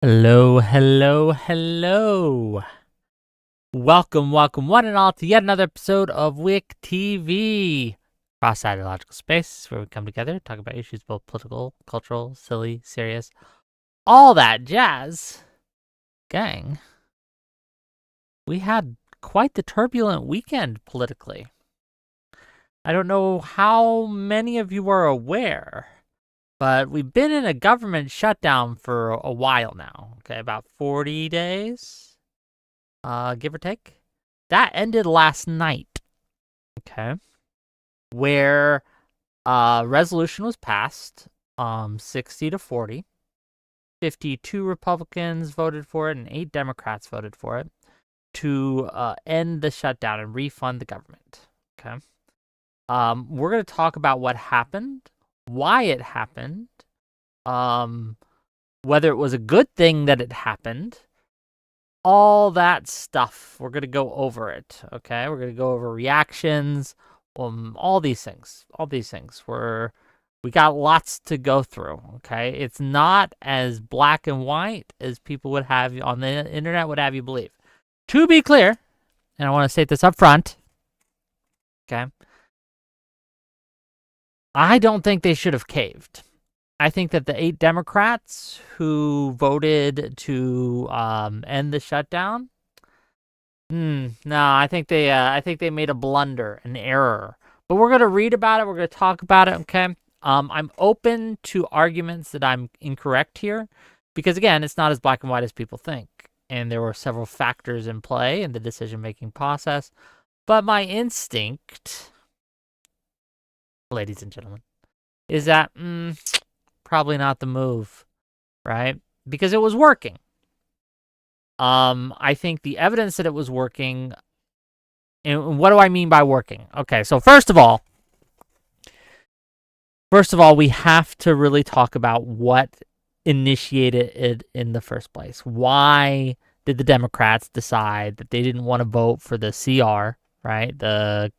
Hello, hello, hello. Welcome, one and all, to yet another episode of Wick TV, cross ideological space where we come together, talk about issues both political, cultural, silly, serious, all that jazz. Gang, we had quite the turbulent weekend politically. I don't know how many of you are aware, but we've been in a government shutdown for a while now, okay, about 40 days, give or take. That ended last night, okay, where a resolution was passed, 60 to 40. 52 Republicans voted for it and 8 Democrats voted for it to end the shutdown and refund the government, okay? We're going to talk about what happened, why it happened, whether it was a good thing that it happened, all that stuff. We're going to go over it, okay? We're going to go over reactions, all these things. We got lots to go through, okay? It's not as black and white as people would have you on the internet would have you believe. To be clear, and I want to state this up front, okay? I don't think they should have caved. I think that the 8 Democrats who voted to end the shutdown, no, I think they made a blunder, an error. But we're gonna read about it. We're gonna talk about it. Okay. I'm open to arguments that I'm incorrect here, because again, it's not as black and white as people think, and there were several factors in play in the decision-making process. But my instinct, ladies and gentlemen, is that probably not the move, right? Because it was working. I think the evidence that it was working, and what do I mean by working? Okay, so first of all, we have to really talk about what initiated it in the first place. Why did the Democrats decide that they didn't want to vote for the CR, right? The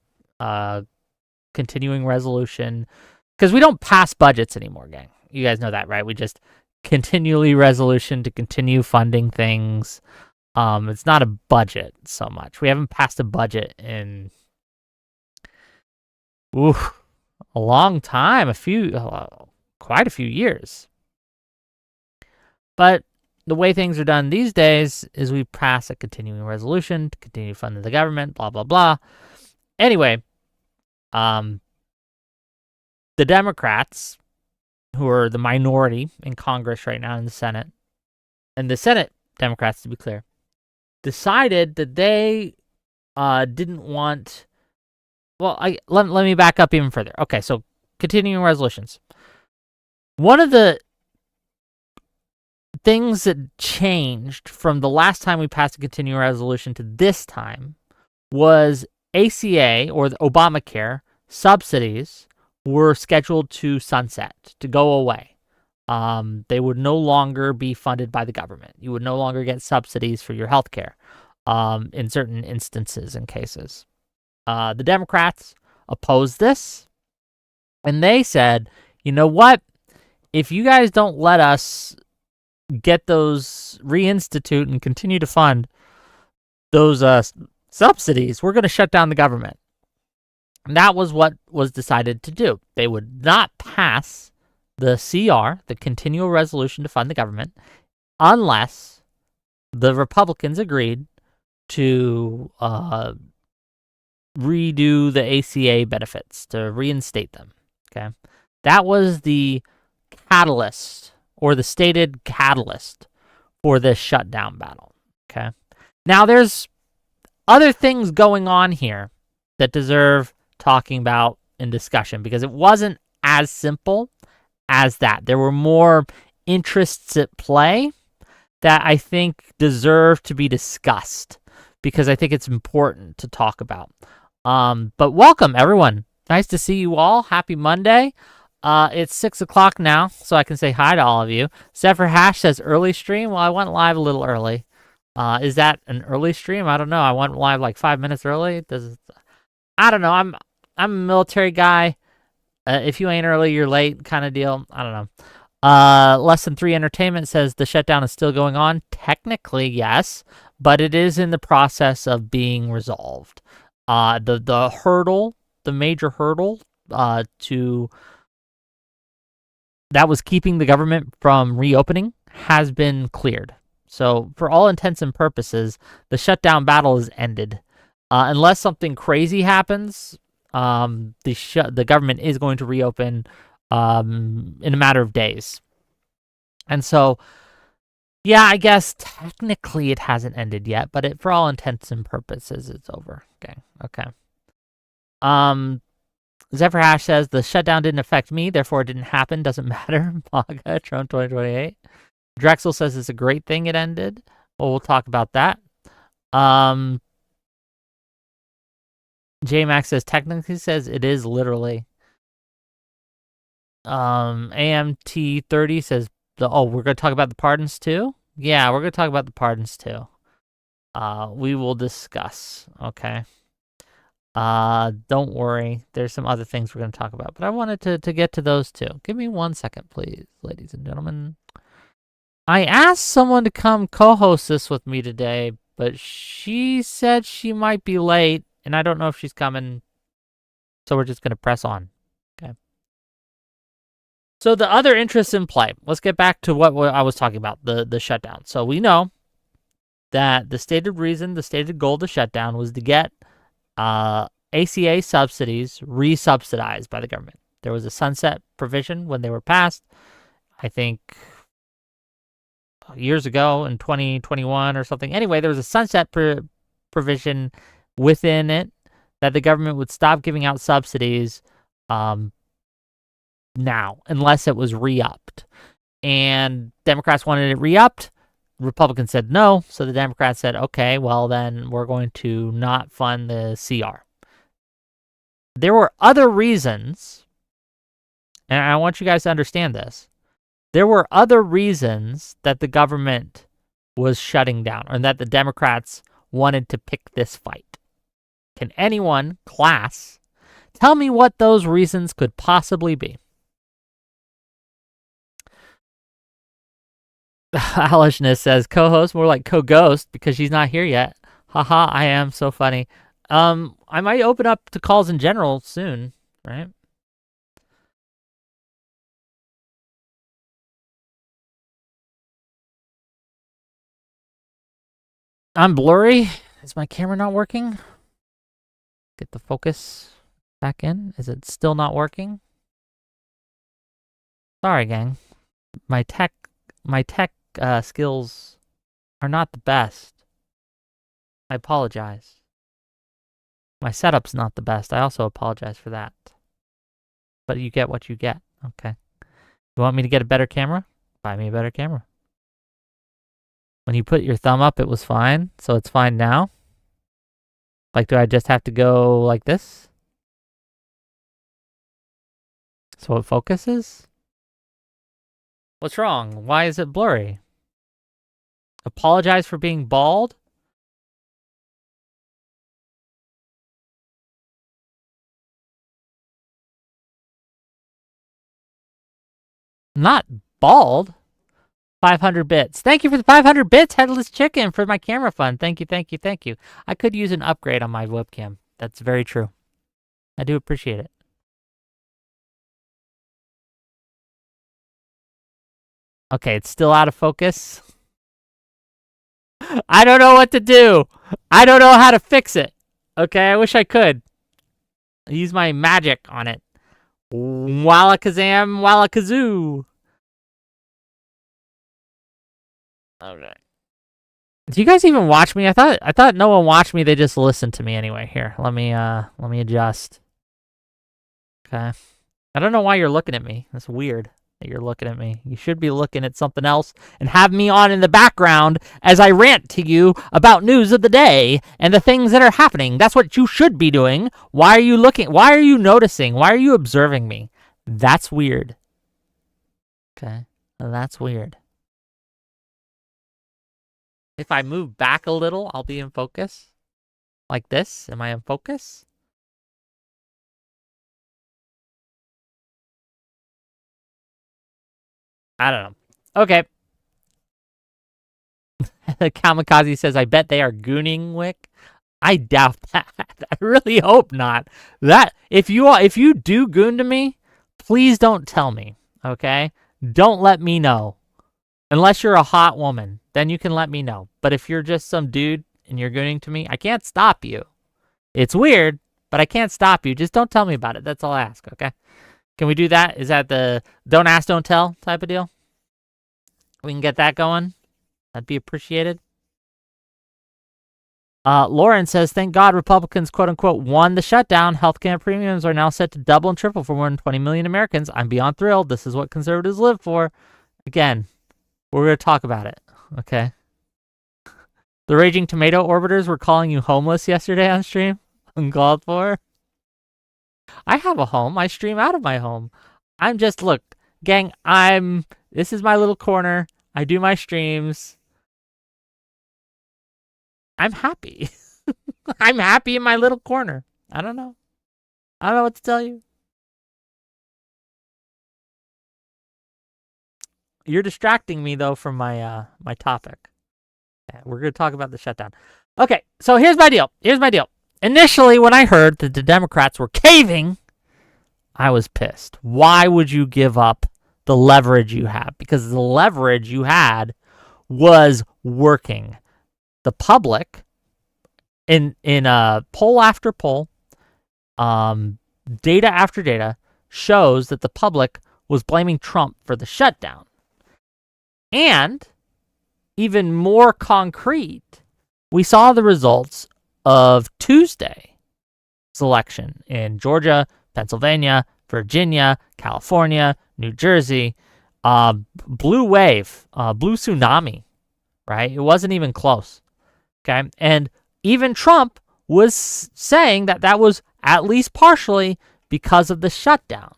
continuing resolution, because we don't pass budgets anymore, gang. You guys know that, right? We just continually resolution to continue funding things. It's not a budget so much. We haven't passed a budget in a long time, quite a few years. But the way things are done these days is we pass a continuing resolution to continue funding the government, blah, blah, blah. Anyway, the Democrats, who are the minority in Congress right now in the Senate, and the Senate Democrats, to be clear, decided that they didn't want. Well, let me back up even further. Okay, so continuing resolutions. One of the things that changed from the last time we passed a continuing resolution to this time was ACA, or the Obamacare, subsidies were scheduled to sunset, to go away. They would no longer be funded by the government. You would no longer get subsidies for your health care in certain instances and cases. The Democrats opposed this, and they said, you know what? If you guys don't let us get those reinstitute and continue to fund those subsidies, we're going to shut down the government. And that was what was decided to do. They would not pass the CR, the continual resolution to fund the government, unless the Republicans agreed to redo the ACA benefits, to reinstate them. Okay, that was the catalyst, or the stated catalyst, for this shutdown battle. Okay, now there's other things going on here that deserve talking about in discussion, because it wasn't as simple as that. There were more interests at play that I think deserve to be discussed, because I think it's important to talk about. But welcome, everyone. Nice to see you all. Happy Monday. It's 6 o'clock now, so I can say hi to all of you. Zephyr Hash says early stream. Well, I went live a little early. Is that an early stream? I don't know. I went live like 5 minutes early. I don't know. I'm a military guy. If you ain't early, you're late, kind of deal. I don't know. Less Than 3 Entertainment says the shutdown is still going on. Technically, yes, but it is in the process of being resolved. The hurdle, the major hurdle, to that was keeping the government from reopening has been cleared. So, for all intents and purposes, the shutdown battle is ended. Unless something crazy happens, the government is going to reopen in a matter of days. And so, yeah, I guess technically it hasn't ended yet, but for all intents and purposes, it's over. Okay. Zephyr Hash says the shutdown didn't affect me, therefore it didn't happen. Doesn't matter. MAGA, Trump 2028. Drexel says it's a great thing it ended. Well, we'll talk about that. J-Max says technically says it is literally. AMT30 says we're gonna talk about the pardons too? Yeah, we're gonna talk about the pardons too. We will discuss, okay? Don't worry. There's some other things we're gonna talk about, but I wanted to get to those too. Give me 1 second, please, ladies and gentlemen. I asked someone to come co-host this with me today, but she said she might be late, and I don't know if she's coming, so we're just gonna press on. Okay. So the other interests in play. Let's get back to what I was talking about, the shutdown. So we know that the stated reason, the stated goal of the shutdown was to get ACA subsidies resubsidized by the government. There was a sunset provision when they were passed, I think years ago in 2021 or something. Anyway, there was a sunset provision within it that the government would stop giving out subsidies now, unless it was re-upped. And Democrats wanted it re-upped. Republicans said no. So the Democrats said, okay, well, then we're going to not fund the CR. There were other reasons, and I want you guys to understand this. There were other reasons that the government was shutting down, or that the Democrats wanted to pick this fight. Can anyone, class, tell me what those reasons could possibly be? Alishness says co-host, more like co-ghost, because she's not here yet. Haha, I am so funny. I might open up to calls in general soon, right? I'm blurry. Is my camera not working? Get the focus back in. Is it still not working? Sorry, gang. My tech skills are not the best. I apologize. My setup's not the best. I also apologize for that. But you get what you get. Okay. You want me to get a better camera? Buy me a better camera. When you put your thumb up, it was fine. So it's fine now? Like, do I just have to go like this? So it focuses? What's wrong? Why is it blurry? Apologize for being bald? Not bald. 500 bits. Thank you for the 500 bits, Headless Chicken, for my camera fund. Thank you. I could use an upgrade on my webcam. That's very true. I do appreciate it. Okay, it's still out of focus. I don't know what to do. I don't know how to fix it. Okay, I wish I could. I use my magic on it. Wallakazam, wallakazoo. Okay. Do you guys even watch me? I thought no one watched me. They just listened to me anyway. Here, let me adjust. Okay. I don't know why you're looking at me. That's weird that you're looking at me. You should be looking at something else and have me on in the background as I rant to you about news of the day and the things that are happening. That's what you should be doing. Why are you looking? Why are you noticing? Why are you observing me? That's weird. Okay. That's weird. If I move back a little, I'll be in focus. Like this. Am I in focus? I don't know. Okay. Kamikaze says, I bet they are gooning Wick. I doubt that. I really hope not. That if you do goon to me, please don't tell me. Okay? Don't let me know. Unless you're a hot woman, then you can let me know. But if you're just some dude and you're gooning to me, I can't stop you. It's weird, but I can't stop you. Just don't tell me about it. That's all I ask, okay? Can we do that? Is that the don't ask, don't tell type of deal? We can get that going. That'd be appreciated. Lauren says, thank God Republicans, quote unquote, won the shutdown. Healthcare premiums are now set to double and triple for more than 20 million Americans. I'm beyond thrilled. This is what conservatives live for. Again, we're going to talk about it, okay? The Raging Tomato Orbiters were calling you homeless yesterday on stream. Uncalled for. I have a home. I stream out of my home. I'm just, look, gang, this is my little corner. I do my streams. I'm happy. I'm happy in my little corner. I don't know. I don't know what to tell you. You're distracting me, though, from my my topic. Yeah, we're going to talk about the shutdown. Okay, so here's my deal. Initially, when I heard that the Democrats were caving, I was pissed. Why would you give up the leverage you have? Because the leverage you had was working. The public, in poll after poll, data after data, shows that the public was blaming Trump for the shutdown. And even more concrete, we saw the results of Tuesday's election in Georgia, Pennsylvania, Virginia, California, New Jersey. Blue wave, blue tsunami, right? It wasn't even close. Okay. And even Trump was saying that was at least partially because of the shutdown.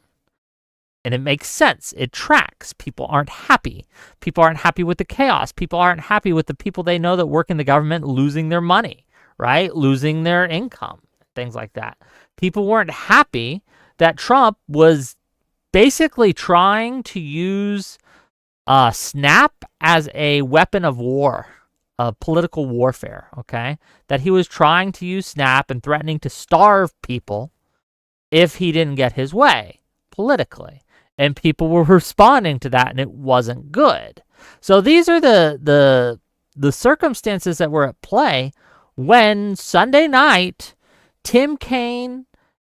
And it makes sense. It tracks. People aren't happy. People aren't happy with the chaos. People aren't happy with the people they know that work in the government losing their money, right? Losing their income, things like that. People weren't happy that Trump was basically trying to use SNAP as a weapon of war, of political warfare, okay? That he was trying to use SNAP and threatening to starve people if he didn't get his way politically. And people were responding to that, and it wasn't good. So these are the circumstances that were at play when Sunday night, Tim Kaine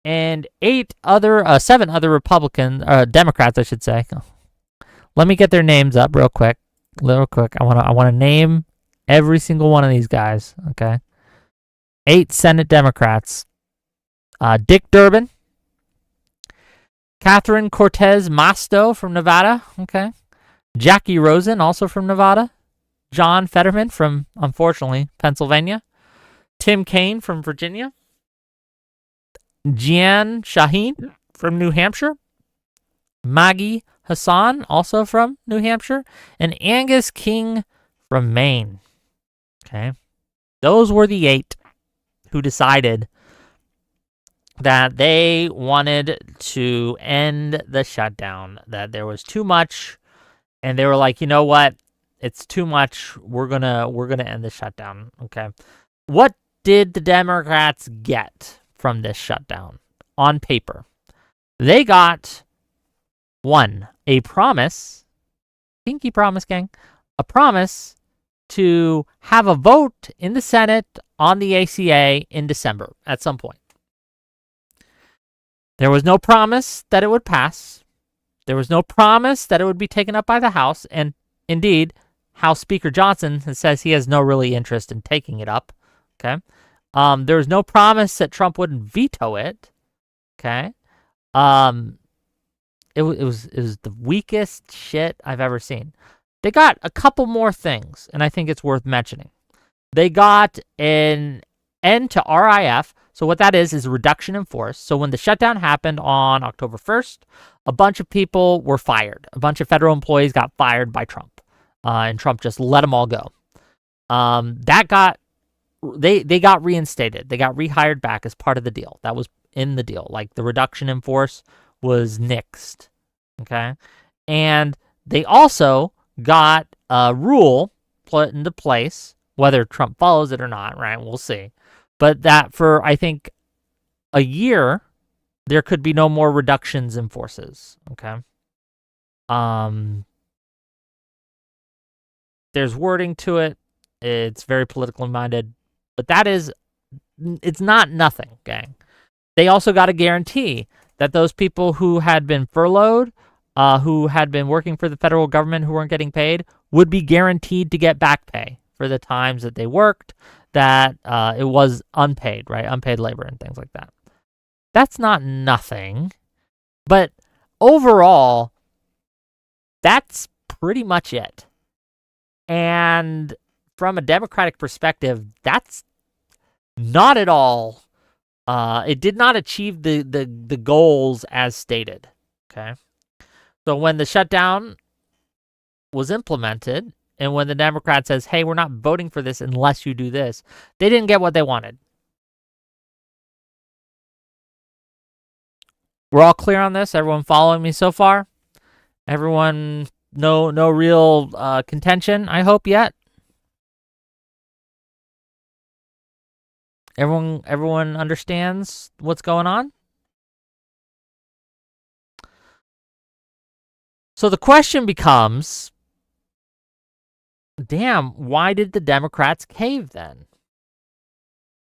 and 7 other Democrats, I should say. Let me get their names up real quick. I want to name every single one of these guys. Okay, 8 Senate Democrats: Dick Durbin, Catherine Cortez Masto from Nevada. Okay, Jackie Rosen, also from Nevada. John Fetterman from, unfortunately, Pennsylvania. Tim Kaine from Virginia. Jeanne Shaheen from New Hampshire. Maggie Hassan, also from New Hampshire. And Angus King from Maine. Okay. Those were the 8 who decided that they wanted to end the shutdown, that there was too much, and they were like, you know what? It's too much. We're gonna end the shutdown. Okay. What did the Democrats get from this shutdown? On paper, they got a promise, pinky promise, gang, a promise to have a vote in the Senate on the ACA in December at some point. There was no promise that it would pass. There was no promise that it would be taken up by the House. And indeed, House Speaker Johnson says he has no really interest in taking it up. Okay. There was no promise that Trump wouldn't veto it. Okay. It was the weakest shit I've ever seen. They got a couple more things, and I think it's worth mentioning. They got an end to RIF. So what that is a reduction in force. So when the shutdown happened on October 1st, a bunch of people were fired. A bunch of federal employees got fired by Trump, and Trump just let them all go. They got reinstated. They got rehired back as part of the deal. That was in the deal. Like, the reduction in force was nixed. Okay, and they also got a rule put into place, whether Trump follows it or not, right? We'll see. But that for, I think, a year, there could be no more reductions in forces, okay? There's wording to it. It's very politically minded. But it's not nothing, gang. They also got a guarantee that those people who had been furloughed, who had been working for the federal government who weren't getting paid, would be guaranteed to get back pay for the times that they worked, that it was unpaid, right? Unpaid labor and things like that. That's not nothing. But overall, that's pretty much it. And from a Democratic perspective, that's not at all. It did not achieve the goals as stated. Okay. So when the shutdown was implemented, and when the Democrat says, hey, we're not voting for this unless you do this, they didn't get what they wanted. We're all clear on this? Everyone following me so far? Everyone, no real contention, I hope, yet? Everyone understands what's going on? So the question becomes, damn, why did the Democrats cave then?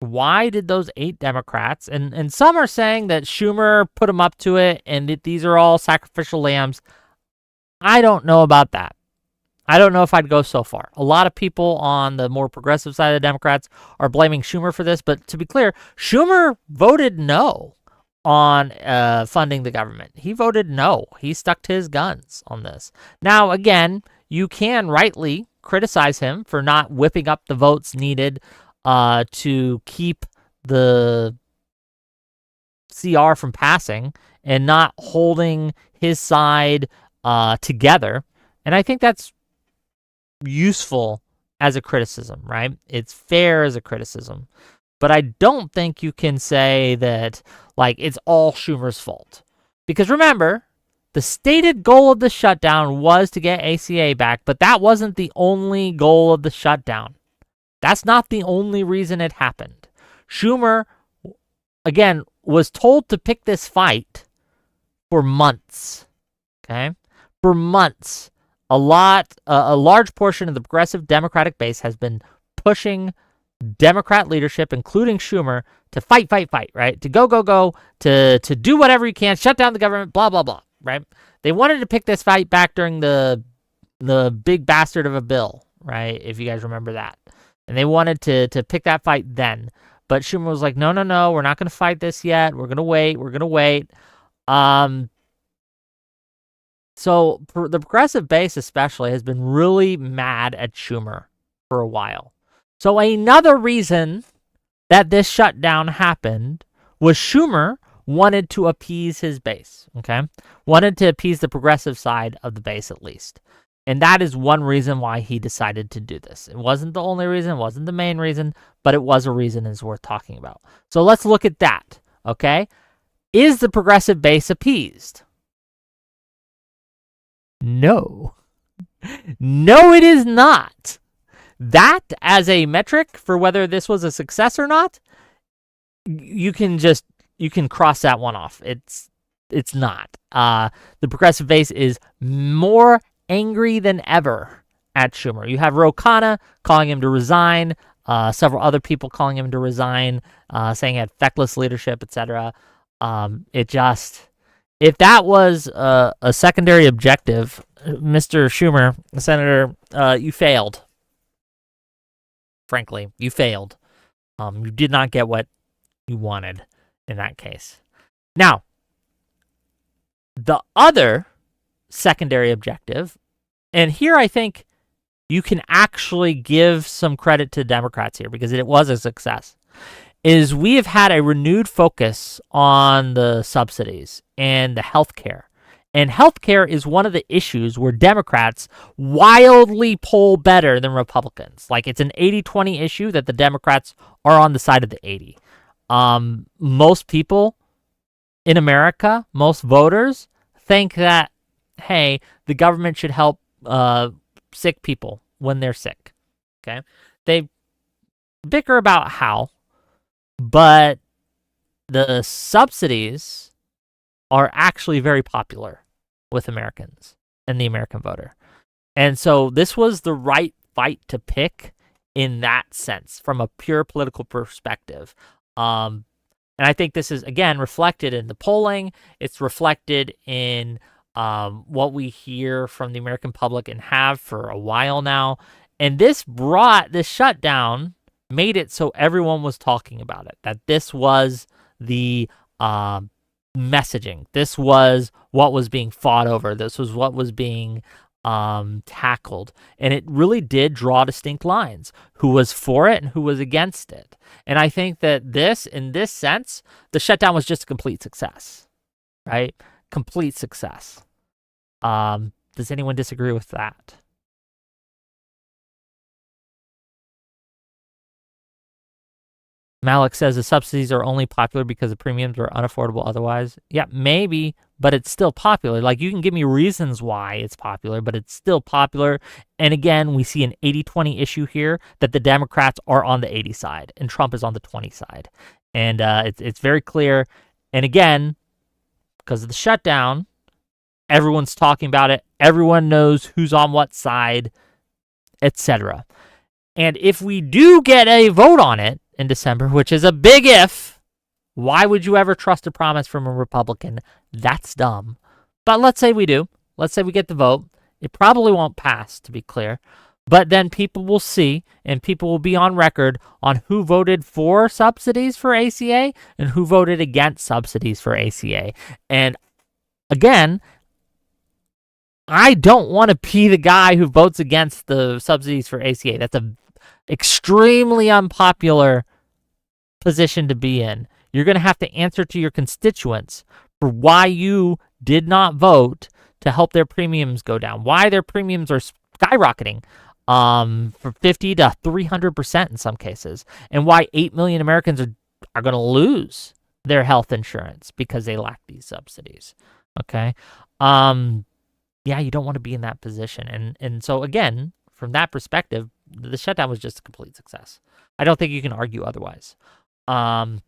Why did those 8 Democrats, and some are saying that Schumer put them up to it and that these are all sacrificial lambs. I don't know about that. I don't know if I'd go so far. A lot of people on the more progressive side of the Democrats are blaming Schumer for this, but to be clear, Schumer voted no on funding the government. He voted no. He stuck to his guns on this. Now, again, you can rightly criticize him for not whipping up the votes needed to keep the CR from passing and not holding his side together. And I think that's useful as a criticism, right? It's fair as a criticism. But I don't think you can say that, like, it's all Schumer's fault. Because remember, the stated goal of the shutdown was to get ACA back, but that wasn't the only goal of the shutdown. That's not the only reason it happened. Schumer, again, was told to pick this fight for months, okay? For months. A large portion of the progressive Democratic base has been pushing Democrat leadership, including Schumer, to fight, right? To go, to do whatever you can, shut down the government, blah, blah, blah, right? They wanted to pick this fight back during the big bastard of a bill, right? If you guys remember that. And they wanted to pick that fight then. But Schumer was like, no, we're not going to fight this yet. We're going to wait. So the progressive base especially has been really mad at Schumer for a while. So another reason that this shutdown happened was Schumer wanted to appease his base, okay? Wanted to appease the progressive side of the base at least. And that is one reason why he decided to do this. It wasn't the only reason, it wasn't the main reason, but it was a reason it's worth talking about. So let's look at that, okay? Is the progressive base appeased? No. No, it is not. That, as a metric for whether this was a success or not, you can cross that one off. It's not. The progressive base is more angry than ever at Schumer. You have Ro Khanna calling him to resign, several other people calling him to resign, saying he had feckless leadership, etc. If that was a secondary objective, Mr. Schumer, Senator, you failed. Frankly, you failed. You did not get what you wanted in that case. Now, the other secondary objective, and here I think you can actually give some credit to Democrats here because it was a success, is we have had a renewed focus on the subsidies and the health care. And healthcare is one of the issues where Democrats wildly poll better than Republicans. Like, it's an 80-20 issue that the Democrats are on the side of the 80. Most people in America, most voters, think that hey, the government should help sick people when they're sick. Okay, they bicker about how, but the subsidies are actually very popular with Americans and the American voter. And so this was the right fight to pick in that sense from a pure political perspective. And I think this is, again, reflected in the polling. It's reflected in what we hear from the American public and have for a while now. And this shutdown made it so everyone was talking about it, that this was the messaging. This was what was being fought over. This was what was being tackled. And it really did draw distinct lines, who was for it and who was against it. And I think that in this sense, the shutdown was just a complete success, right? Complete success. Does anyone disagree with that? Malik says the subsidies are only popular because the premiums are unaffordable otherwise. Yeah, maybe, but it's still popular. Like, you can give me reasons why it's popular, but it's still popular. And again, we see an 80-20 issue here, that the Democrats are on the 80 side and Trump is on the 20 side. And it's very clear. And again, because of the shutdown, everyone's talking about it. Everyone knows who's on what side, etc. And if we do get a vote on it in December, which is a big if, why would you ever trust a promise from a Republican? That's dumb. But let's say we do. Let's say we get the vote. It probably won't pass, to be clear. But then people will see, and people will be on record on who voted for subsidies for ACA and who voted against subsidies for ACA. And again, I don't want to be the guy who votes against the subsidies for ACA. That's a extremely unpopular position to be in. You're going to have to answer to your constituents for why you did not vote to help their premiums go down, why their premiums are skyrocketing for 50 to 300% in some cases, and why 8 million Americans are going to lose their health insurance because they lack these subsidies. Okay? Yeah, you don't want to be in that position. And so again, from that perspective, the shutdown was just a complete success. I don't think you can argue otherwise. And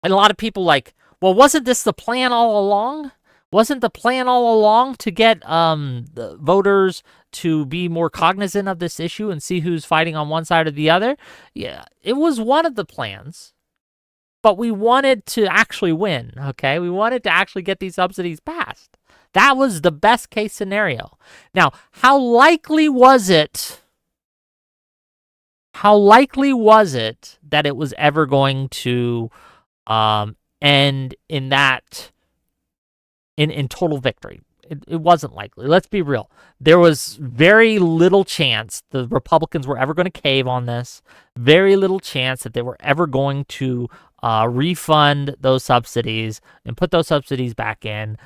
a lot of people well, wasn't this the plan all along? Wasn't the plan all along to get the voters to be more cognizant of this issue and see who's fighting on one side or the other? Yeah, it was one of the plans, but we wanted to actually win, okay? We wanted to actually get these subsidies passed. That was the best case scenario. Now, how likely was it that it was ever going to end in total victory? It wasn't likely. Let's be real. There was very little chance the Republicans were ever going to cave on this. Very little chance that they were ever going to refund those subsidies and put those subsidies back in.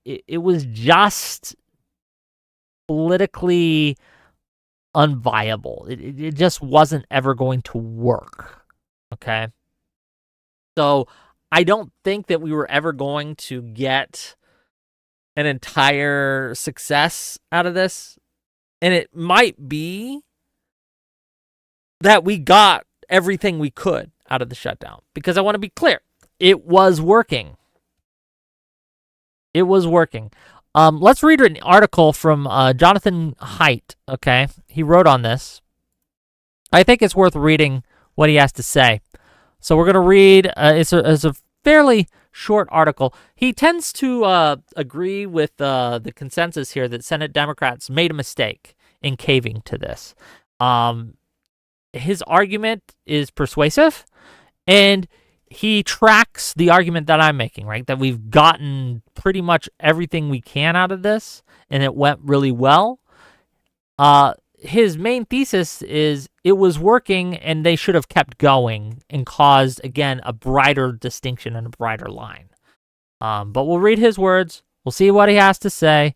It was just politically unviable. It just wasn't ever going to work. Okay. So I don't think that we were ever going to get an entire success out of this. And it might be that we got everything we could out of the shutdown, because I want to be clear. It was working. It was working. Let's read an article from Jonathan Haidt, okay? He wrote on this. I think it's worth reading what he has to say. So we're going to read, it's a fairly short article. He tends to agree with the consensus here that Senate Democrats made a mistake in caving to this. His argument is persuasive, and he tracks the argument that I'm making, right? That we've gotten pretty much everything we can out of this, and it went really well. His main thesis is it was working, and they should have kept going and caused, again, a brighter distinction and a brighter line. But we'll read his words. We'll see what he has to say,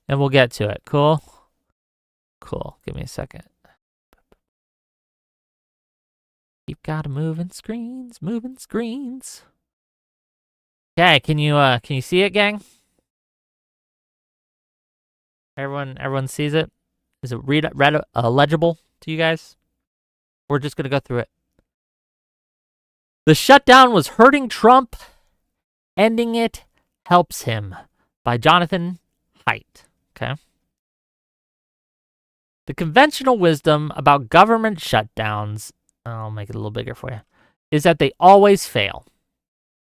and we'll get to it. Cool? Cool. Give me a second. Keep got moving screens. Okay, can you see it, gang? Everyone sees it? Is it legible to you guys? We're just gonna go through it. The shutdown was hurting Trump. Ending it helps him, by Jonathan Haidt. Okay. The conventional wisdom about government shutdowns, I'll make it a little bigger for you, is that they always fail.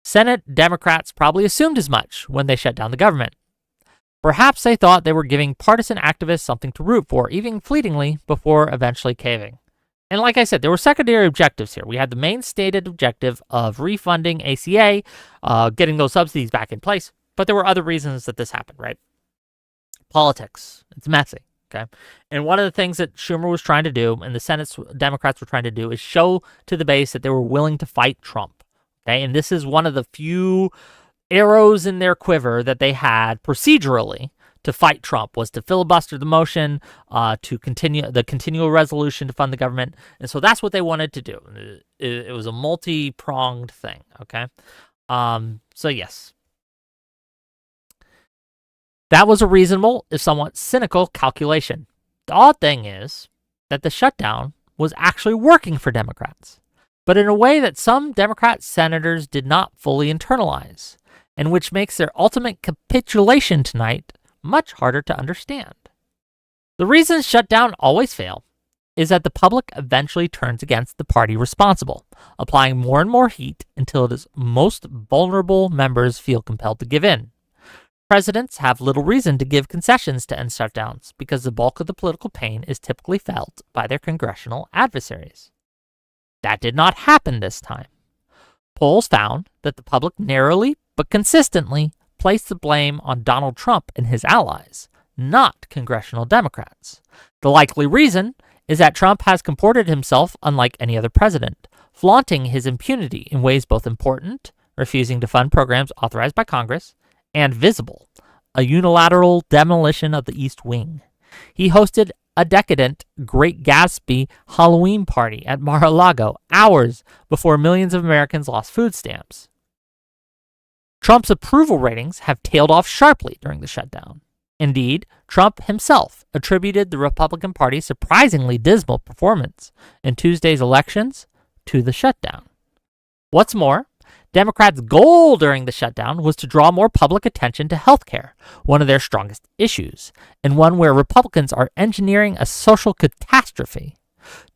Senate Democrats probably assumed as much when they shut down the government. Perhaps they thought they were giving partisan activists something to root for, even fleetingly, before eventually caving. And like I said, there were secondary objectives here. We had the main stated objective of refunding ACA, getting those subsidies back in place. But there were other reasons that this happened, right? Politics. It's messy, okay? And one of the things that Schumer was trying to do, and the Senate Democrats were trying to do, is show to the base that they were willing to fight Trump, okay? And this is one of the few arrows in their quiver that they had procedurally to fight Trump, was to filibuster the motion, to continue the continual resolution to fund the government. And so that's what they wanted to do. It was a multi-pronged thing, okay? So yes. That was a reasonable, if somewhat cynical, calculation. The odd thing is that the shutdown was actually working for Democrats, but in a way that some Democrat senators did not fully internalize, and which makes their ultimate capitulation tonight much harder to understand. The reason shutdown always fail is that the public eventually turns against the party responsible, applying more and more heat until its most vulnerable members feel compelled to give in. Presidents have little reason to give concessions to end shutdowns because the bulk of the political pain is typically felt by their congressional adversaries. That did not happen this time. Polls found that the public narrowly but consistently placed the blame on Donald Trump and his allies, not congressional Democrats. The likely reason is that Trump has comported himself unlike any other president, flaunting his impunity in ways both important, refusing to fund programs authorized by Congress, and visible, a unilateral demolition of the East Wing. He hosted a decadent Great Gatsby Halloween party at Mar-a-Lago hours before millions of Americans lost food stamps. Trump's approval ratings have tailed off sharply during the shutdown. Indeed, Trump himself attributed the Republican Party's surprisingly dismal performance in Tuesday's elections to the shutdown. What's more, Democrats' goal during the shutdown was to draw more public attention to healthcare, one of their strongest issues, and one where Republicans are engineering a social catastrophe.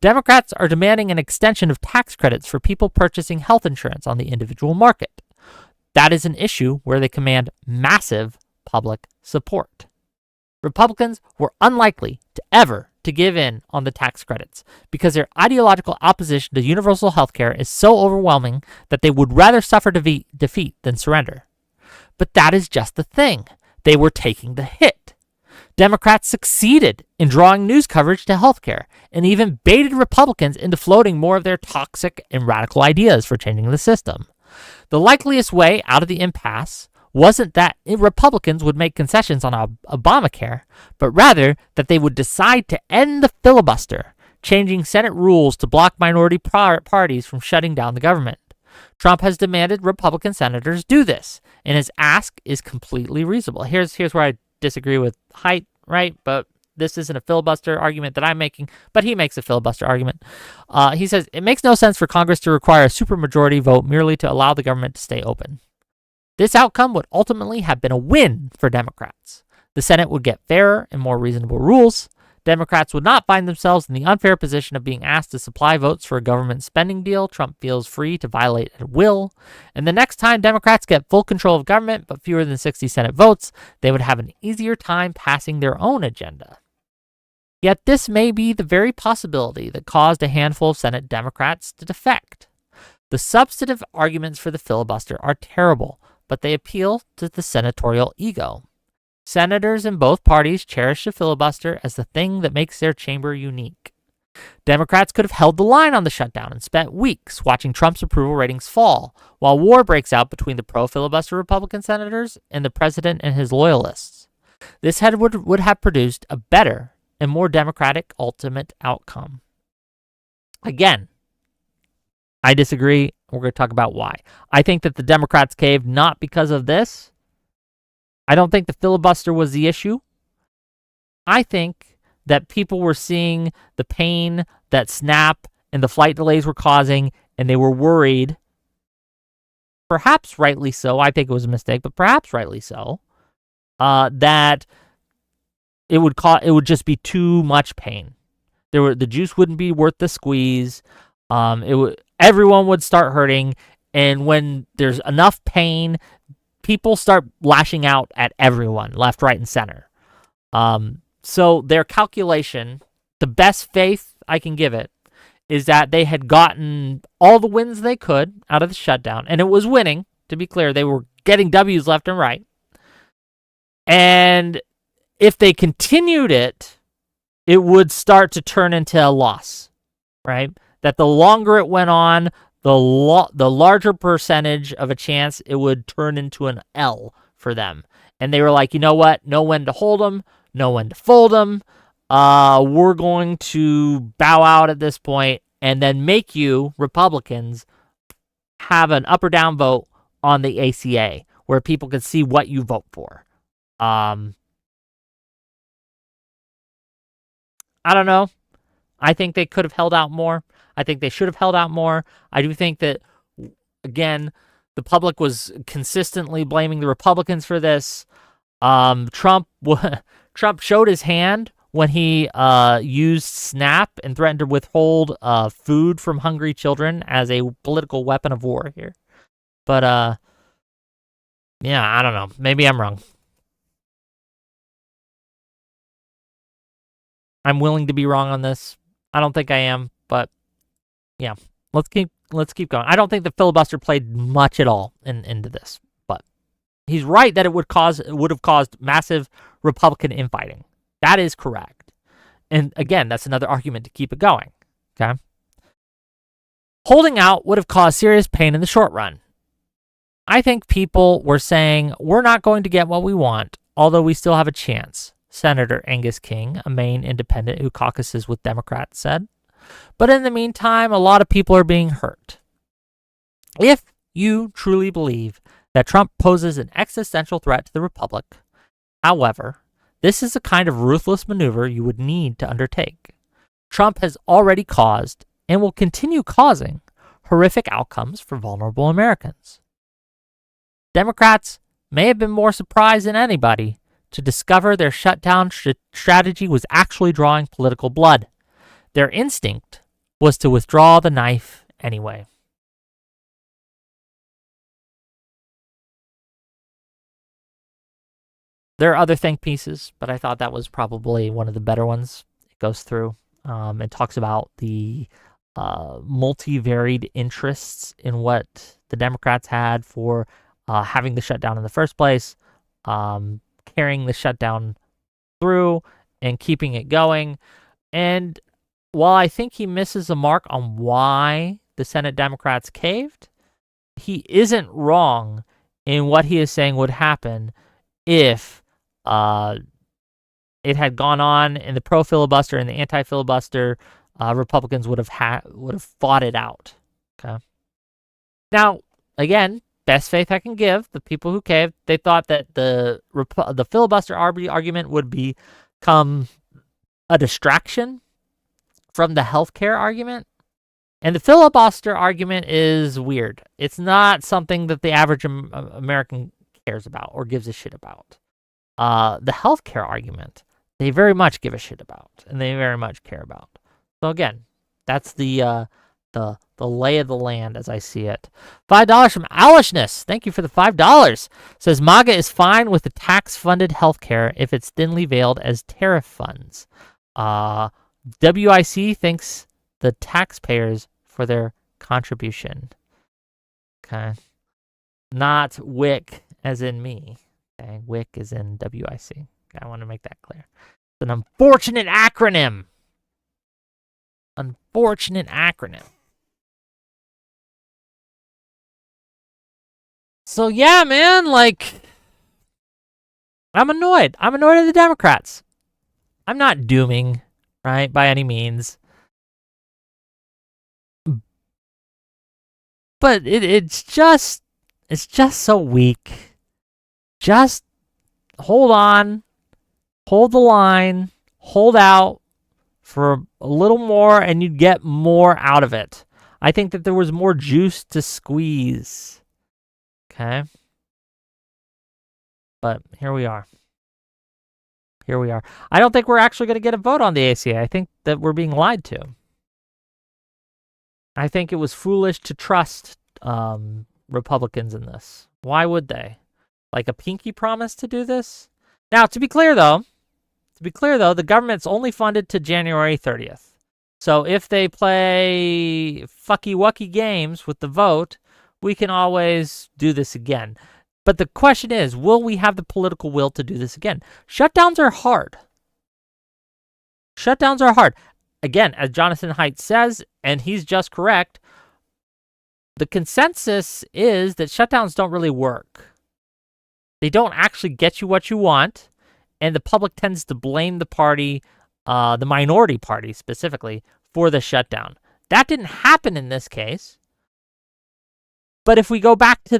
Democrats are demanding an extension of tax credits for people purchasing health insurance on the individual market. That is an issue where they command massive public support. Republicans were unlikely to ever to give in on the tax credits because their ideological opposition to universal health care is so overwhelming that they would rather suffer defeat than surrender. But that is just the thing. They were taking the hit. Democrats succeeded in drawing news coverage to healthcare and even baited Republicans into floating more of their toxic and radical ideas for changing the system. The likeliest way out of the impasse wasn't that Republicans would make concessions on Obamacare, but rather that they would decide to end the filibuster, changing Senate rules to block minority parties from shutting down the government. Trump has demanded Republican senators do this, and his ask is completely reasonable. Here's where I disagree with Haidt, right? But this isn't a filibuster argument that I'm making, but he makes a filibuster argument. He says, it makes no sense for Congress to require a supermajority vote merely to allow the government to stay open. This outcome would ultimately have been a win for Democrats. The Senate would get fairer and more reasonable rules. Democrats would not find themselves in the unfair position of being asked to supply votes for a government spending deal Trump feels free to violate at will. And the next time Democrats get full control of government but fewer than 60 Senate votes, they would have an easier time passing their own agenda. Yet this may be the very possibility that caused a handful of Senate Democrats to defect. The substantive arguments for the filibuster are terrible, but they appeal to the senatorial ego. Senators in both parties cherish the filibuster as the thing that makes their chamber unique. Democrats could have held the line on the shutdown and spent weeks watching Trump's approval ratings fall, while war breaks out between the pro-filibuster Republican senators and the president and his loyalists. This would have produced a better and more democratic ultimate outcome. Again, I disagree. We're going to talk about why. I think that the Democrats caved not because of this. I don't think the filibuster was the issue. I think that people were seeing the pain that SNAP and the flight delays were causing, and they were worried, perhaps rightly so, I think it was a mistake, but perhaps rightly so, that it would just be too much pain. The juice wouldn't be worth the squeeze. Everyone would start hurting, and when there's enough pain, people start lashing out at everyone, left, right, and center. So their calculation, the best faith I can give it, is that they had gotten all the wins they could out of the shutdown, and it was winning, to be clear. They were getting W's left and right. And if they continued it, it would start to turn into a loss, right? That the longer it went on, the larger percentage of a chance it would turn into an L for them. And they were like, you know what? Know when to hold them, know when to fold them. We're going to bow out at this point and then make you, Republicans, have an up or down vote on the ACA where people can see what you vote for. I don't know. I think they could have held out more. I think they should have held out more. I do think that, again, the public was consistently blaming the Republicans for this. Trump showed his hand when he used SNAP and threatened to withhold food from hungry children as a political weapon of war here. But, yeah, I don't know. Maybe I'm wrong. I'm willing to be wrong on this. I don't think I am, but yeah, let's keep going. I don't think the filibuster played much at all into this, but he's right that it would have caused massive Republican infighting. That is correct. And again, that's another argument to keep it going. Okay. Holding out would have caused serious pain in the short run. I think people were saying, we're not going to get what we want, although we still have a chance. Senator Angus King, a Maine independent who caucuses with Democrats, said. But in the meantime, a lot of people are being hurt. If you truly believe that Trump poses an existential threat to the Republic, however, this is a kind of ruthless maneuver you would need to undertake. Trump has already caused and will continue causing horrific outcomes for vulnerable Americans. Democrats may have been more surprised than anybody to discover their shutdown strategy was actually drawing political blood. Their instinct was to withdraw the knife anyway. There are other think pieces, but I thought that was probably one of the better ones. It goes through. It talks about the multivaried interests in what the Democrats had for having the shutdown in the first place, carrying the shutdown through and keeping it going. And while I think he misses the mark on why the Senate Democrats caved, he isn't wrong in what he is saying would happen if it had gone on in the pro-filibuster and the anti-filibuster. Republicans would have fought it out. Okay. Now, again, best faith I can give, the people who caved, they thought that the filibuster argument would become a distraction from the healthcare argument. And the filibuster argument is weird. It's not something that the average American cares about or gives a shit about. The healthcare argument, they very much give a shit about, and they very much care about. So again, that's the lay of the land as I see it. $5 from Alishness. Thank you for the $5. Says MAGA is fine with the tax-funded healthcare if it's thinly veiled as tariff funds. WIC thanks the taxpayers for their contribution. Okay. Not WIC as in me. Okay. WIC is in WIC. I want to make that clear. It's an unfortunate acronym. Unfortunate acronym. So yeah, man, like, I'm annoyed. I'm annoyed at the Democrats. I'm not dooming, right, by any means. But it's just so weak. Just hold on, hold the line, hold out for a little more, and you'd get more out of it. I think that there was more juice to squeeze. Okay. But here we are. Here we are. I don't think we're actually going to get a vote on the ACA. I think that we're being lied to. I think it was foolish to trust Republicans in this. Why would they? Like a pinky promise to do this? Now, to be clear, though, the government's only funded to January 30th. So if they play fucky-wucky games with the vote, we can always do this again. But the question is, will we have the political will to do this again? Shutdowns are hard. Shutdowns are hard. Again, as Jonathan Haidt says, and he's just correct, the consensus is that shutdowns don't really work. They don't actually get you what you want, and the public tends to blame the party, the minority party specifically, for the shutdown. That didn't happen in this case. But if we go back to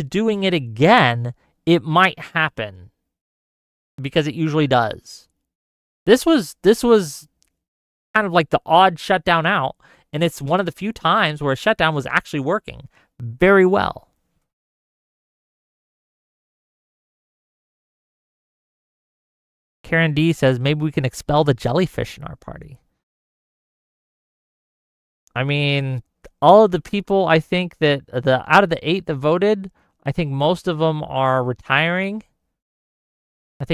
doing it again, it might happen, because it usually does. This was kind of like the odd shutdown out, and it's one of the few times where a shutdown was actually working very well. Karen D says maybe we can expel the jellyfish in our party. I mean, all of the people, I think that out of the 8 that voted, I think most of them are retiring. I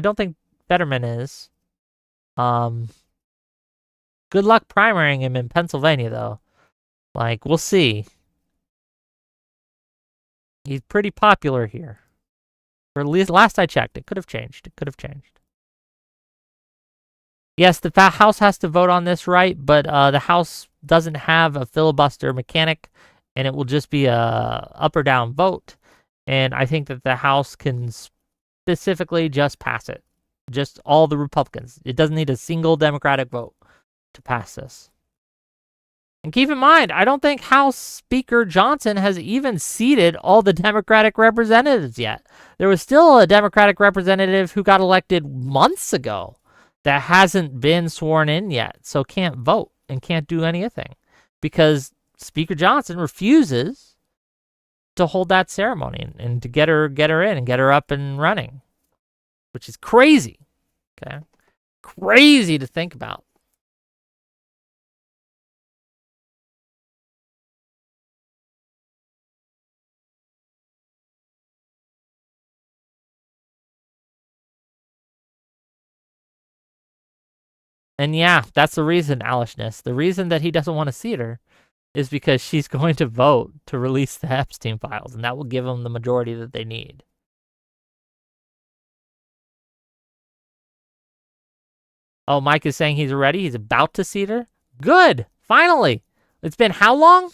don't think Fetterman is. Good luck primarying him in Pennsylvania, though. Like, we'll see. He's pretty popular here. Or at least last I checked, it could have changed. Yes, the House has to vote on this, right? But the House doesn't have a filibuster mechanic, and it will just be a up or down vote. And I think that the House can specifically just pass it. Just all the Republicans. It doesn't need a single Democratic vote to pass this. And keep in mind, I don't think House Speaker Johnson has even seated all the Democratic representatives yet. There was still a Democratic representative who got elected months ago that hasn't been sworn in yet, so can't vote and can't do anything because Speaker Johnson refuses to hold that ceremony and to get her in and get her up and running, which is crazy. Okay, crazy to think about. And yeah, that's the reason, Alishness. The reason that he doesn't want to see her is because she's going to vote to release the Epstein files, and that will give them the majority that they need. Oh, Mike is saying he's ready. He's about to seat her. Good. Finally. It's been how long?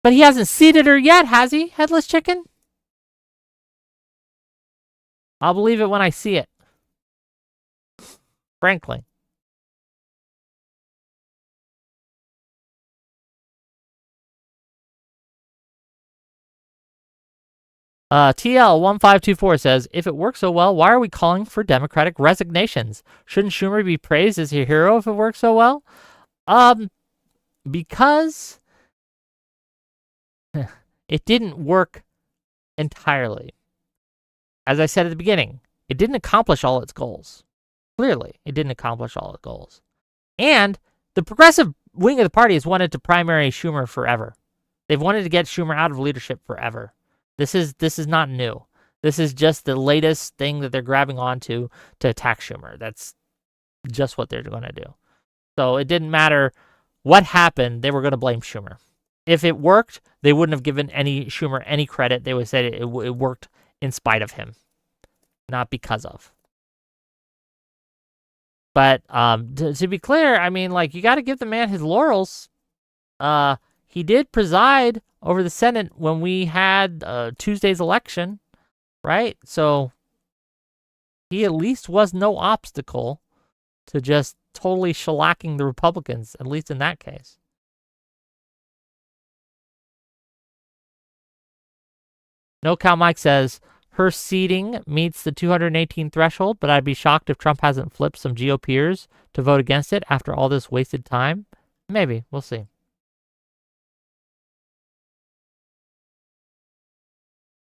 But he hasn't seated her yet, has he, Headless Chicken? I'll believe it when I see it. Frankly. TL1524 says, if it works so well, why are we calling for Democratic resignations? Shouldn't Schumer be praised as a hero if it works so well? Because it didn't work entirely. As I said at the beginning, it didn't accomplish all its goals. Clearly, it didn't accomplish all its goals. And the progressive wing of the party has wanted to primary Schumer forever. They've wanted to get Schumer out of leadership forever. This is not new. This is just the latest thing that they're grabbing onto to attack Schumer. That's just what they're going to do. So it didn't matter what happened. They were going to blame Schumer. If it worked, they wouldn't have given Schumer any credit. They would say it worked in spite of him, not because of. But to be clear, I mean, like, you got to give the man his laurels. He did preside over the Senate when we had Tuesday's election, right? So he at least was no obstacle to just totally shellacking the Republicans, at least in that case. No Cow Mike says her seating meets the 218 threshold, but I'd be shocked if Trump hasn't flipped some GOPers to vote against it after all this wasted time. Maybe. We'll see.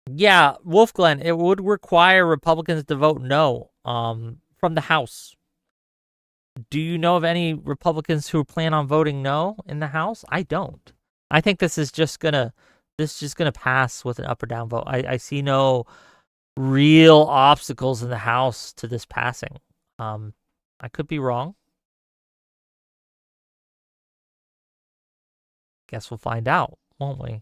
Yeah, Wolf Glenn, it would require Republicans to vote no from the House. Do you know of any Republicans who plan on voting no in the House? I don't. I think this is just gonna pass with an up or down vote. I see no real obstacles in the House to this passing. I could be wrong. Guess we'll find out, won't we?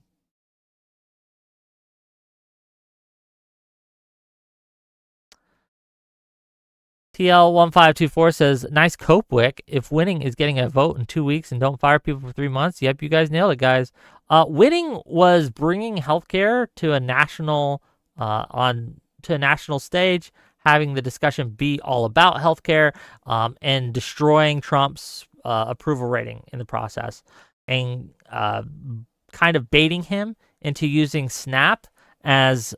TL1524 says, nice Copewick. If winning is getting a vote in 2 weeks and don't fire people for 3 months, yep, you guys nailed it, guys. Winning was bringing healthcare to a national stage, having the discussion be all about healthcare, and destroying Trump's approval rating in the process, and kind of baiting him into using SNAP as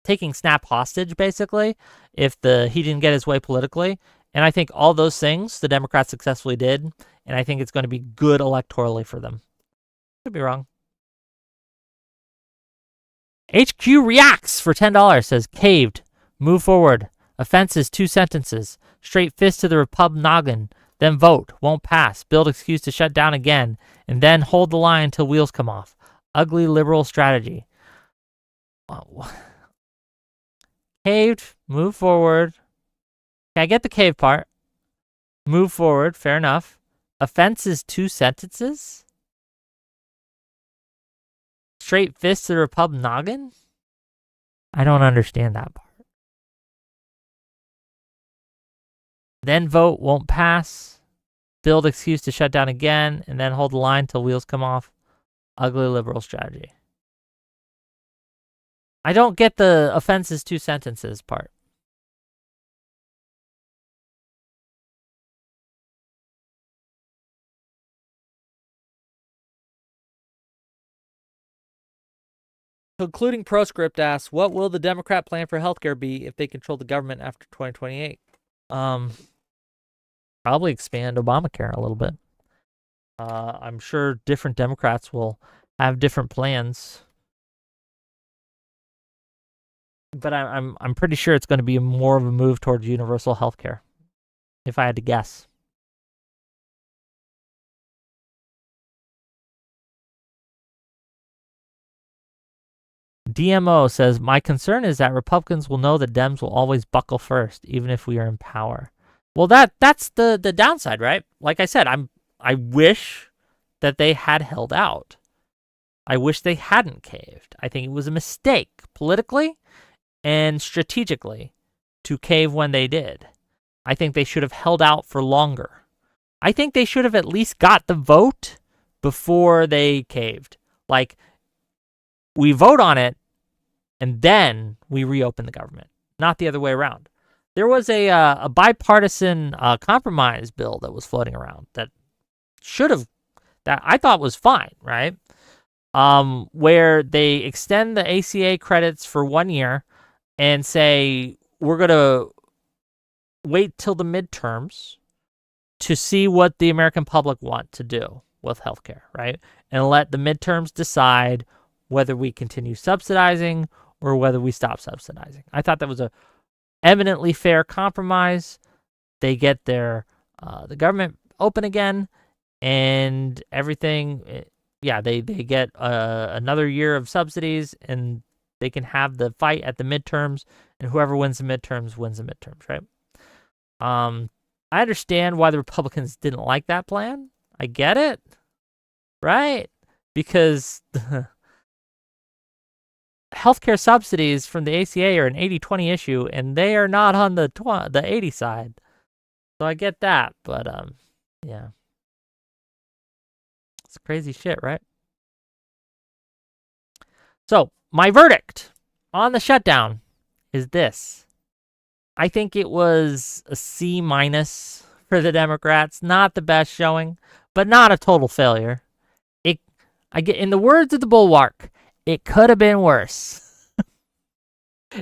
taking SNAP hostage, basically, if he didn't get his way politically. And I think all those things the Democrats successfully did, and I think it's going to be good electorally for them. Could be wrong. HQ Reacts for $10 says, caved, move forward, offenses 2 sentences, straight fist to the Repub-noggin, then vote, won't pass, build excuse to shut down again, and then hold the line until wheels come off. Ugly liberal strategy. Wow. Caved, move forward. Okay, I get the cave part. Move forward, fair enough. Offenses 2 sentences? Straight fist to the Repub-noggin? I don't understand that part. Then vote, won't pass. Build excuse to shut down again, and then hold the line till wheels come off. Ugly liberal strategy. I don't get the offenses 2 sentences part. Concluding proscript asks, what will the Democrat plan for healthcare be if they control the government after 2028? Probably expand Obamacare a little bit. I'm sure different Democrats will have different plans, but I'm pretty sure it's going to be more of a move towards universal healthcare, if I had to guess. DMO says, my concern is that Republicans will know that Dems will always buckle first, even if we are in power. Well, that's the downside, right? Like I said, I wish that they had held out. I wish they hadn't caved. I think it was a mistake politically and strategically to cave when they did. I think they should have held out for longer. I think they should have at least got the vote before they caved. Like, we vote on it, and then we reopen the government, not the other way around. There was a bipartisan compromise bill that was floating around that I thought was fine, right? Where they extend the ACA credits for 1 year and say, we're going to wait till the midterms to see what the American public want to do with healthcare, right? And let the midterms decide whether we continue subsidizing or whether we stop subsidizing. I thought that was a eminently fair compromise. They get the government open again, and everything. Yeah, they get another year of subsidies, and they can have the fight at the midterms, and whoever wins the midterms wins the midterms, right? I understand why the Republicans didn't like that plan. I get it, right? Because healthcare subsidies from the ACA are an 80-20 issue, and they are not on the 80 side. So I get that, but yeah. It's crazy shit, right? So, my verdict on the shutdown is this. I think it was a C- for the Democrats. Not the best showing, but not a total failure. In the words of the Bulwark, it could have been worse.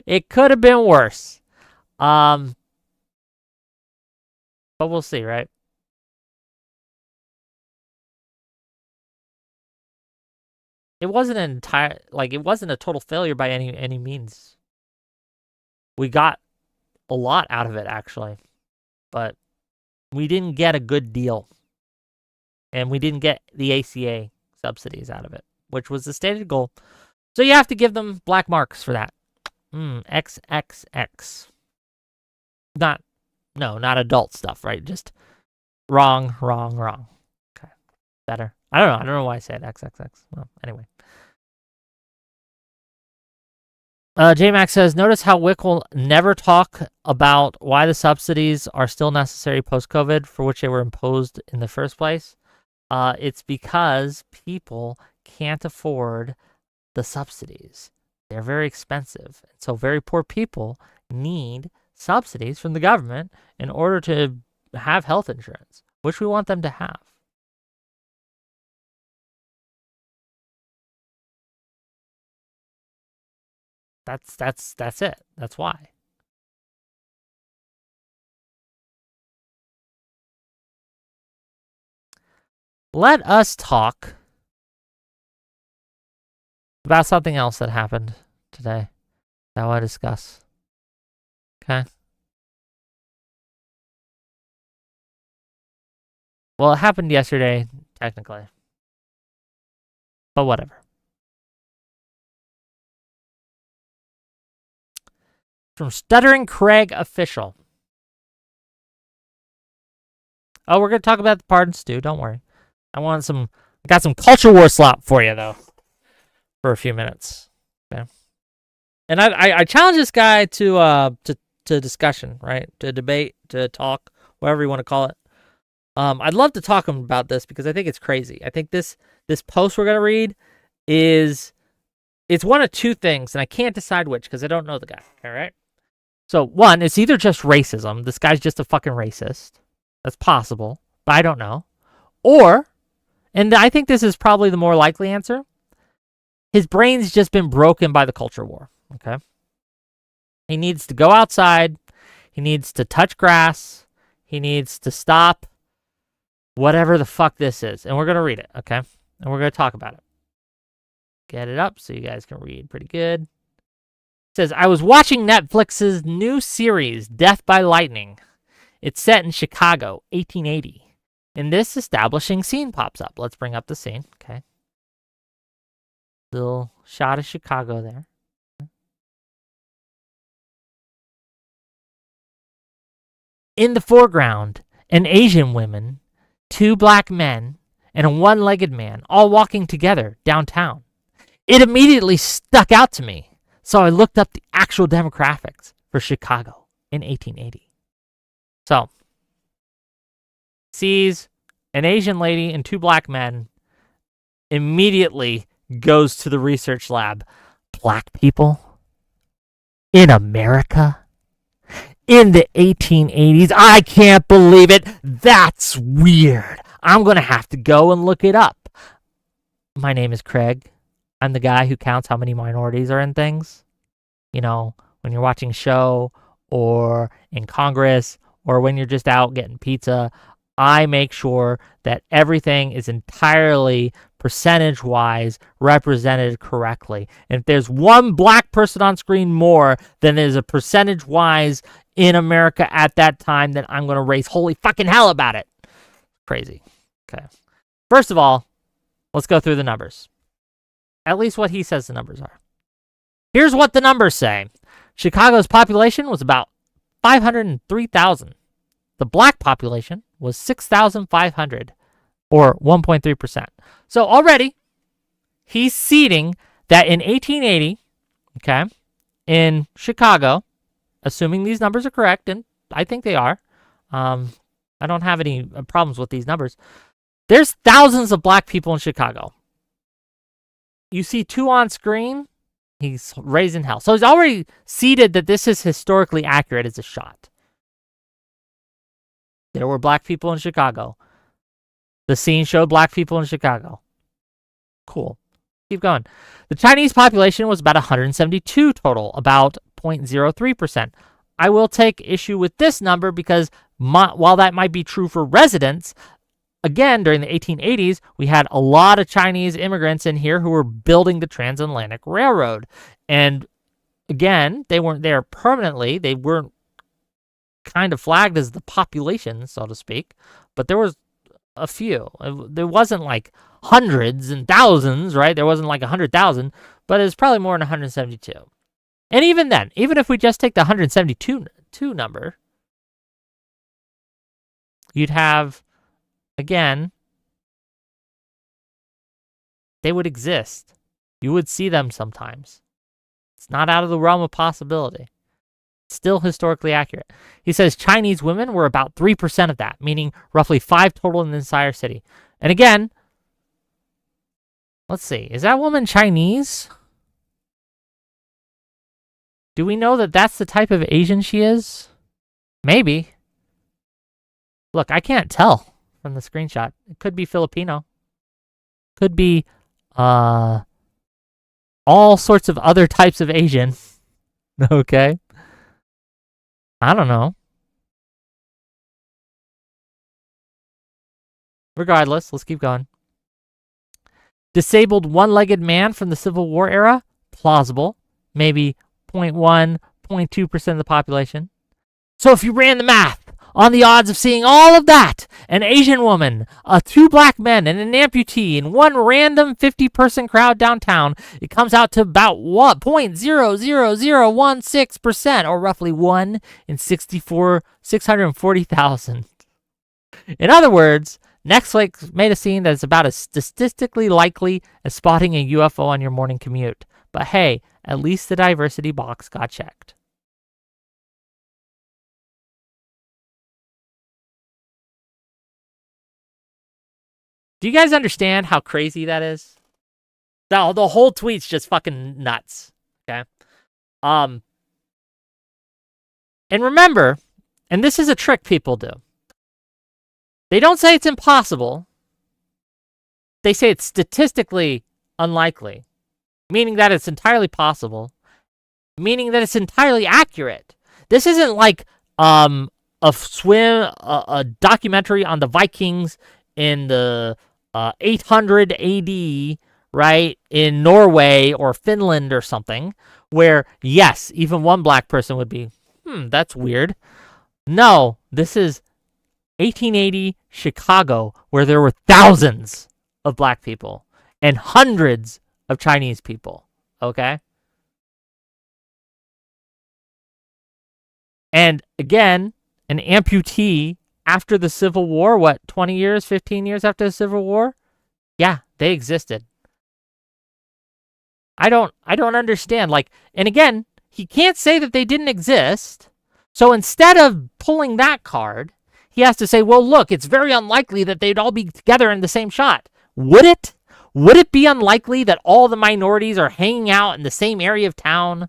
It could have been worse. But we'll see, right? It wasn't an entire, like, it wasn't a total failure by any means. We got a lot out of it, actually, but we didn't get a good deal, and we didn't get the ACA subsidies out of it, which was the stated goal. So you have to give them black marks for that. XXX. Not adult stuff, right? Just wrong. Okay, better. I don't know why I said XXX. Well, anyway. J-Max says, notice how Wick will never talk about why the subsidies are still necessary post-COVID, for which they were imposed in the first place. It's because people can't afford the subsidies. They're very expensive. So very poor people need subsidies from the government in order to have health insurance, which we want them to have. That's it. That's why. Let us talk about something else that happened today that I want to discuss. Okay. Well, it happened yesterday, technically. But whatever. From Stuttering Craig Official. Oh, we're going to talk about the pardons too. Don't worry. I got some culture war slop for you, though, for a few minutes. Okay. And I challenge this guy to discussion, right? To debate, to talk, whatever you want to call it. I'd love to talk about this because I think it's crazy. I think this post we're going to read it's one of two things, and I can't decide which because I don't know the guy, all right? So, one, it's either just racism. This guy's just a fucking racist. That's possible, but I don't know. Or, and I think this is probably the more likely answer, his brain's just been broken by the culture war, okay? He needs to go outside. He needs to touch grass. He needs to stop whatever the fuck this is. And we're going to read it, okay? And we're going to talk about it. Get it up so you guys can read pretty good. It says, I was watching Netflix's new series, Death by Lightning. It's set in Chicago, 1880. And this establishing scene pops up. Let's bring up the scene, okay? Little shot of Chicago there. In the foreground, an Asian woman, 2 black men, and a one-legged man, all walking together downtown. It immediately stuck out to me, so I looked up the actual demographics for Chicago in 1880. So, sees an Asian lady and 2 black men, immediately goes to the research lab. Black people in America in the 1880s? I can't believe it. That's weird. I'm going to have to go and look it up. My name is Craig. I'm the guy who counts how many minorities are in things. You know, when you're watching a show or in Congress or when you're just out getting pizza, I make sure that everything is entirely percentage-wise represented correctly. And if there's one black person on screen more than there's a percentage-wise in America at that time, then I'm going to raise holy fucking hell about it. Crazy. Okay. First of all, let's go through the numbers. At least what he says the numbers are. Here's what the numbers say. Chicago's population was about 503,000. The black population was 6,500, or 1.3%. So already, he's seeding that in 1880, okay, in Chicago, assuming these numbers are correct, and I think they are. I don't have any problems with these numbers. There's thousands of black people in Chicago. You see 2 on screen, he's raising hell. So he's already seeded that this is historically accurate as a shot. There were black people in Chicago. The scene showed black people in Chicago. Cool. Keep going. The Chinese population was about 172 total, about 0.03%. I will take issue with this number because while that might be true for residents, again, during the 1880s, we had a lot of Chinese immigrants in here who were building the transatlantic railroad. And again, they weren't there permanently. They weren't kind of flagged as the population, so to speak, but there was a few. There wasn't like hundreds and thousands, right? There wasn't like 100,000, but it was probably more than 172. And even then, even if we just take the 172 number, you'd have, again, they would exist. You would see them sometimes. It's not out of the realm of possibility. Still historically accurate. He says Chinese women were about 3% of that, meaning roughly 5 total in the entire city. And again, let's see. Is that woman Chinese? Do we know that that's the type of Asian she is? Maybe. Look, I can't tell from the screenshot. It could be Filipino. Could be all sorts of other types of Asian. Okay. I don't know. Regardless, let's keep going. Disabled one-legged man from the Civil War era? Plausible. Maybe 0.1, 0.2% of the population. So if you ran the math on the odds of seeing all of that, an Asian woman, 2 black men, and an amputee in one random 50-person crowd downtown, it comes out to about what? 0.00016%, or roughly 1 in 640,000. In other words, Netflix made a scene that is about as statistically likely as spotting a UFO on your morning commute. But hey, at least the diversity box got checked. Do you guys understand how crazy that is? The whole tweet's just fucking nuts. Okay. And remember, and this is a trick people do. They don't say it's impossible. They say it's statistically unlikely, meaning that it's entirely possible, meaning that it's entirely accurate. This isn't like a documentary on the Vikings in the 800 AD, right, in Norway or Finland or something, where, yes, even one black person would be, that's weird. No, this is 1880 Chicago, where there were thousands of black people and hundreds of Chinese people, okay? And again, an amputee after the Civil War, what, 20 years, 15 years after the Civil War? Yeah, they existed. I don't understand. Like, and again, he can't say that they didn't exist. So instead of pulling that card, he has to say, well, look, it's very unlikely that they'd all be together in the same shot. Would it? Would it be unlikely that all the minorities are hanging out in the same area of town?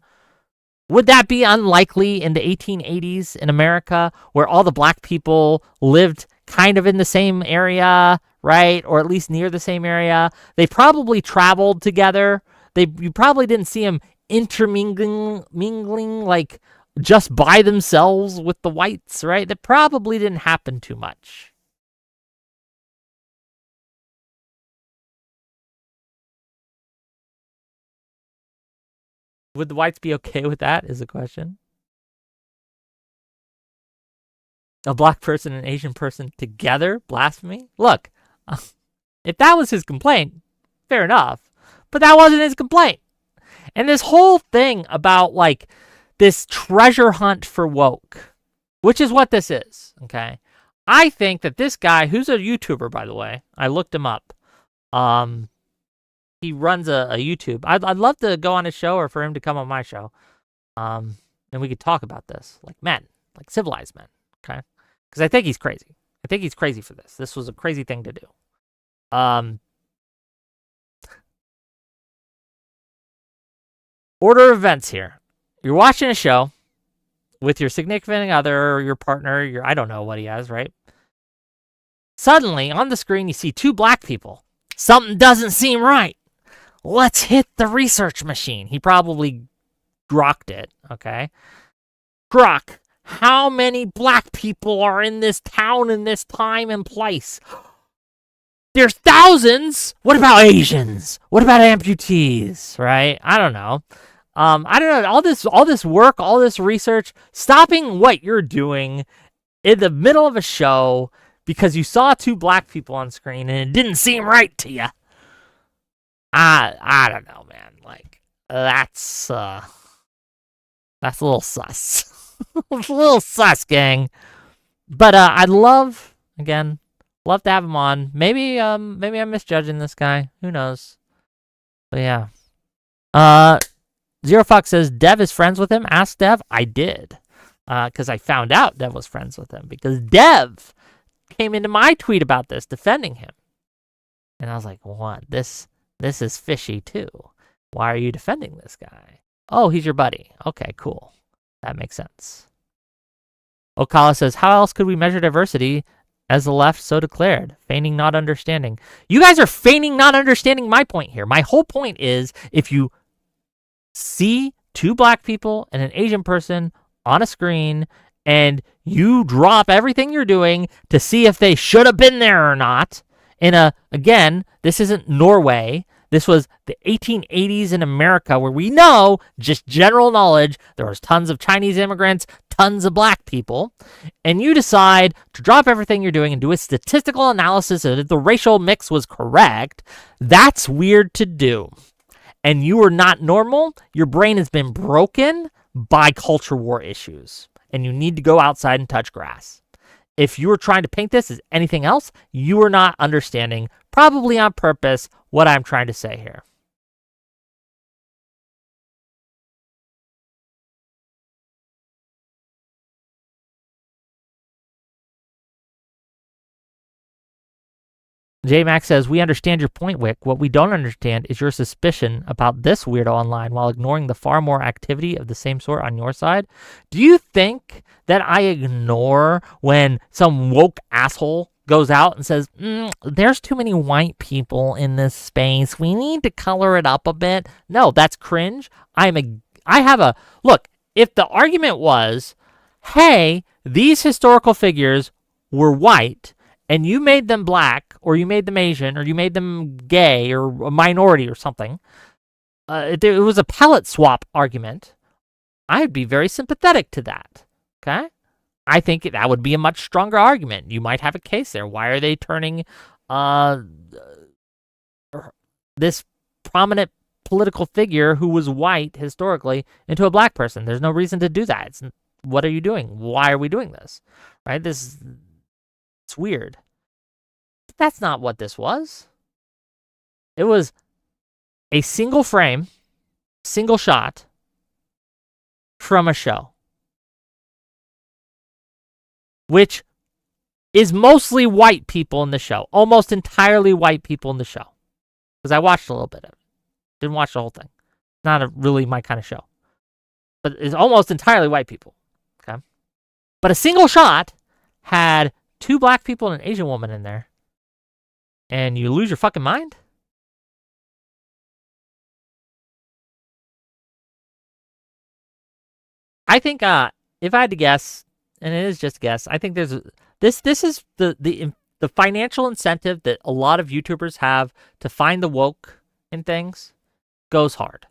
Would that be unlikely in the 1880s in America, where all the black people lived kind of in the same area, right? Or at least near the same area? They probably traveled together. You probably didn't see them mingling like just by themselves with the whites, right? That probably didn't happen too much. Would the whites be okay with that, is the question. A black person and an Asian person together? Blasphemy? Look, if that was his complaint, fair enough. But that wasn't his complaint. And this whole thing about, like, this treasure hunt for woke, which is what this is, okay? I think that this guy, who's a YouTuber, by the way, I looked him up. He runs a YouTube. I'd love to go on his show or for him to come on my show. And we could talk about this like men, like civilized men, okay? Because I think he's crazy. I think he's crazy for this. This was a crazy thing to do. Order of events here. You're watching a show with your significant other or your partner, I don't know what he has, right? Suddenly, on the screen, you see 2 black people. Something doesn't seem right. Let's hit the research machine. He probably grokked it, okay? Grok, how many black people are in this town in this time and place? There's thousands. What about Asians? What about amputees? Right? I don't know. I don't know. All this work, all this research, stopping what you're doing in the middle of a show because you saw two black people on screen and it didn't seem right to you. I don't know, man. Like that's a little sus. A little sus, gang. But I'd love to have him on. Maybe I'm misjudging this guy. Who knows? But yeah. Zero Fox says Dev is friends with him. Ask Dev. I did. Because I found out Dev was friends with him. Because Dev came into my tweet about this, defending him. And I was like, what? This is fishy too. Why are you defending this guy? Oh, he's your buddy. Okay, cool. That makes sense. Okala says, how else could we measure diversity as the left so declared? Feigning not understanding. You guys are feigning not understanding my point here. My whole point is if you see two black people and an Asian person on a screen and you drop everything you're doing to see if they should have been there or not, again, this isn't Norway. This was the 1880s in America where we know, just general knowledge, there was tons of Chinese immigrants, tons of black people, and you decide to drop everything you're doing and do a statistical analysis that the racial mix was correct. That's weird to do. And you are not normal. Your brain has been broken by culture war issues, and you need to go outside and touch grass. If you were trying to paint this as anything else, you are not understanding, probably on purpose, what I'm trying to say here. J-Max says, we understand your point, Wick. What we don't understand is your suspicion about this weirdo online while ignoring the far more activity of the same sort on your side. Do you think that I ignore when some woke asshole goes out and says, there's too many white people in this space. We need to color it up a bit. No, that's cringe. Look, if the argument was, hey, these historical figures were white, and you made them black, or you made them Asian, or you made them gay, or a minority or something, it was a palette swap argument, I'd be very sympathetic to that, okay? I think that would be a much stronger argument. You might have a case there. Why are they turning this prominent political figure who was white historically into a black person? There's no reason to do that. What are you doing? Why are we doing this? Right? It's weird. But that's not what this was. It was a single frame, single shot from a show, which is mostly white people in the show, almost entirely white people in the show. Because I watched a little bit of it. Didn't watch the whole thing. Not really my kind of show. But it's almost entirely white people. Okay. But a single shot had two black people and an Asian woman in there. And you lose your fucking mind? I think if I had to guess, and it is just a guess, I think this is the financial incentive that a lot of YouTubers have to find the woke in things goes hard.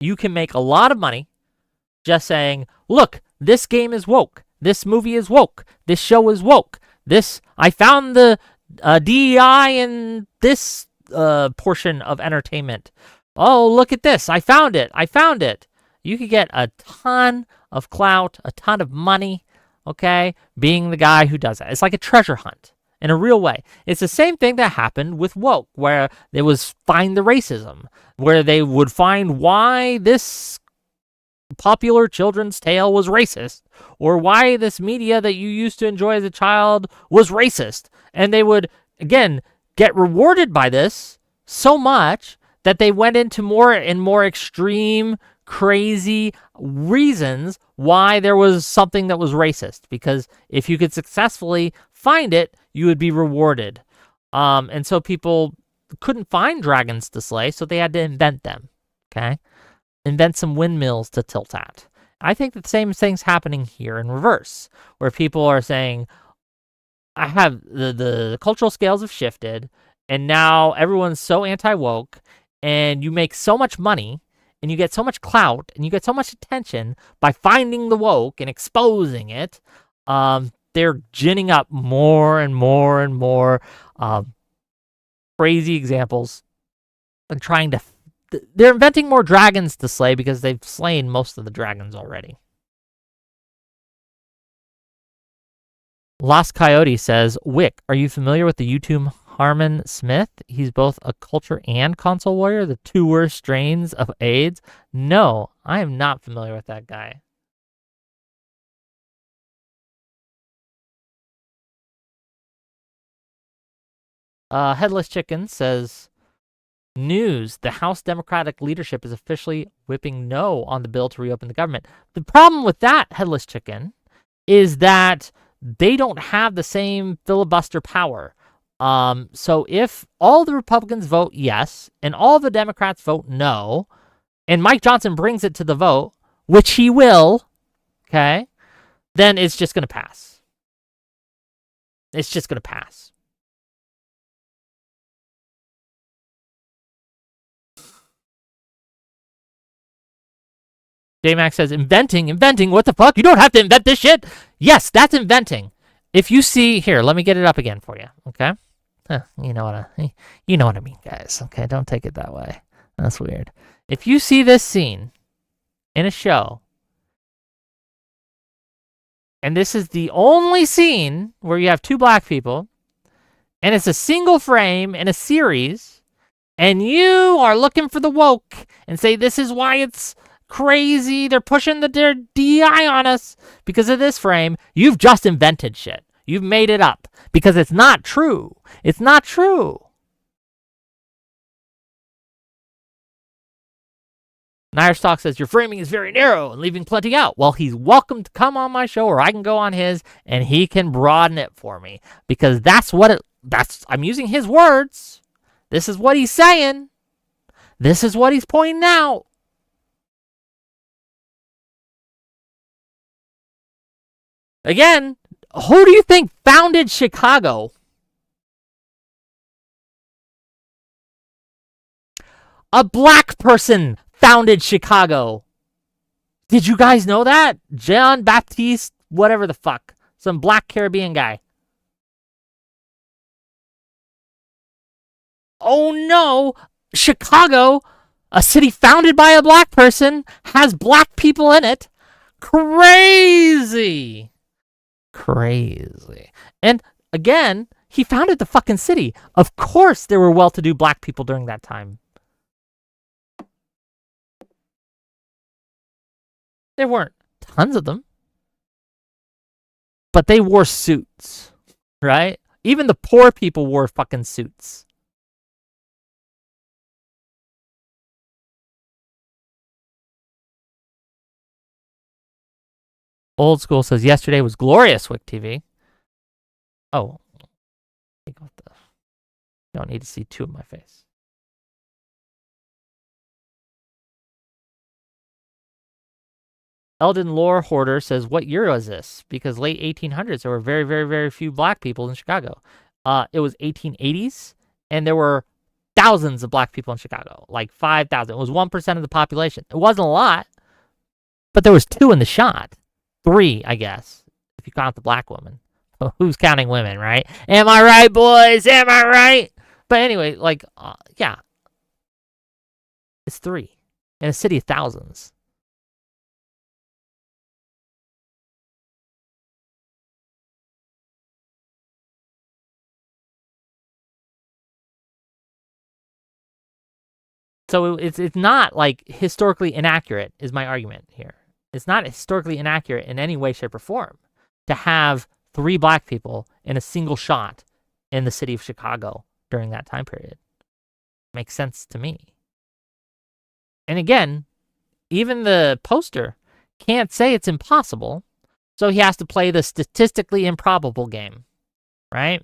You can make a lot of money just saying, look, this game is woke. This movie is woke. This show is woke. I found the DEI in this portion of entertainment. Oh, look at this. I found it. You could get a ton of clout, a ton of money, okay, being the guy who does that. It's like a treasure hunt in a real way. It's the same thing that happened with woke, where it was find the racism, where they would find why this popular children's tale was racist, or why this media that you used to enjoy as a child was racist. And they would, again, get rewarded by this so much that they went into more and more extreme, crazy reasons why there was something that was racist. Because if you could successfully find it, you would be rewarded. And so people couldn't find dragons to slay, so they had to invent them. Okay? invent some windmills to tilt at. I think the same thing's happening here in reverse, where people are saying, I have the cultural scales have shifted, and now everyone's so anti-woke, and you make so much money, and you get so much clout, and you get so much attention by finding the woke and exposing it. They're ginning up more and more and more crazy examples and trying to. They're inventing more dragons to slay because they've slain most of the dragons already. Lost Coyote says, Wick, are you familiar with the YouTube Harmon Smith? He's both a culture and console warrior, the two worst strains of AIDS. No, I am not familiar with that guy. Headless Chicken says, news, the House Democratic leadership is officially whipping no on the bill to reopen the government. The problem with that, Headless Chicken, is that they don't have the same filibuster power. So if all the Republicans vote yes and all the Democrats vote no, and Mike Johnson brings it to the vote, which he will, okay, then it's just going to pass. It's just going to pass. J-Max says, inventing, what the fuck? You don't have to invent this shit. Yes, that's inventing. If you see, here, let me get it up again for you, okay? You know what I mean, guys, okay? Don't take it that way. That's weird. If you see this scene in a show, and this is the only scene where you have two black people, and it's a single frame in a series, and you are looking for the woke and say this is why it's crazy, they're pushing their DEI on us because of this frame, you've just invented shit. You've made it up because it's not true. It's not true. Nyerstock says, your framing is very narrow and leaving plenty out. Well, he's welcome to come on my show or I can go on his and he can broaden it for me because I'm using his words. This is what he's saying. This is what he's pointing out. Again, who do you think founded Chicago? A black person founded Chicago. Did you guys know that? John Baptiste, whatever the fuck. Some black Caribbean guy. Oh no, Chicago, a city founded by a black person, has black people in it. Crazy. And again, he founded the fucking city. Of course there were well-to-do black people during that time. There weren't tons of them. But they wore suits, right? Even the poor people wore fucking suits. Old School says, yesterday was glorious, Wick TV. Oh. You don't need to see two of my face. Eldon Lore Hoarder says, what year was this? Because late 1800s, there were very, very, very few black people in Chicago. It was 1880s, and there were thousands of black people in Chicago, like 5,000. It was 1% of the population. It wasn't a lot, but there was 2 in the shot. 3, I guess, if you count the black woman. Who's counting women, right? Am I right, boys? Am I right? But anyway, yeah. It's 3 in a city of thousands. So it's not like historically inaccurate is my argument here. It's not historically inaccurate in any way, shape, or form to have 3 black people in a single shot in the city of Chicago during that time period. Makes sense to me. And again, even the poster can't say it's impossible, so he has to play the statistically improbable game, right?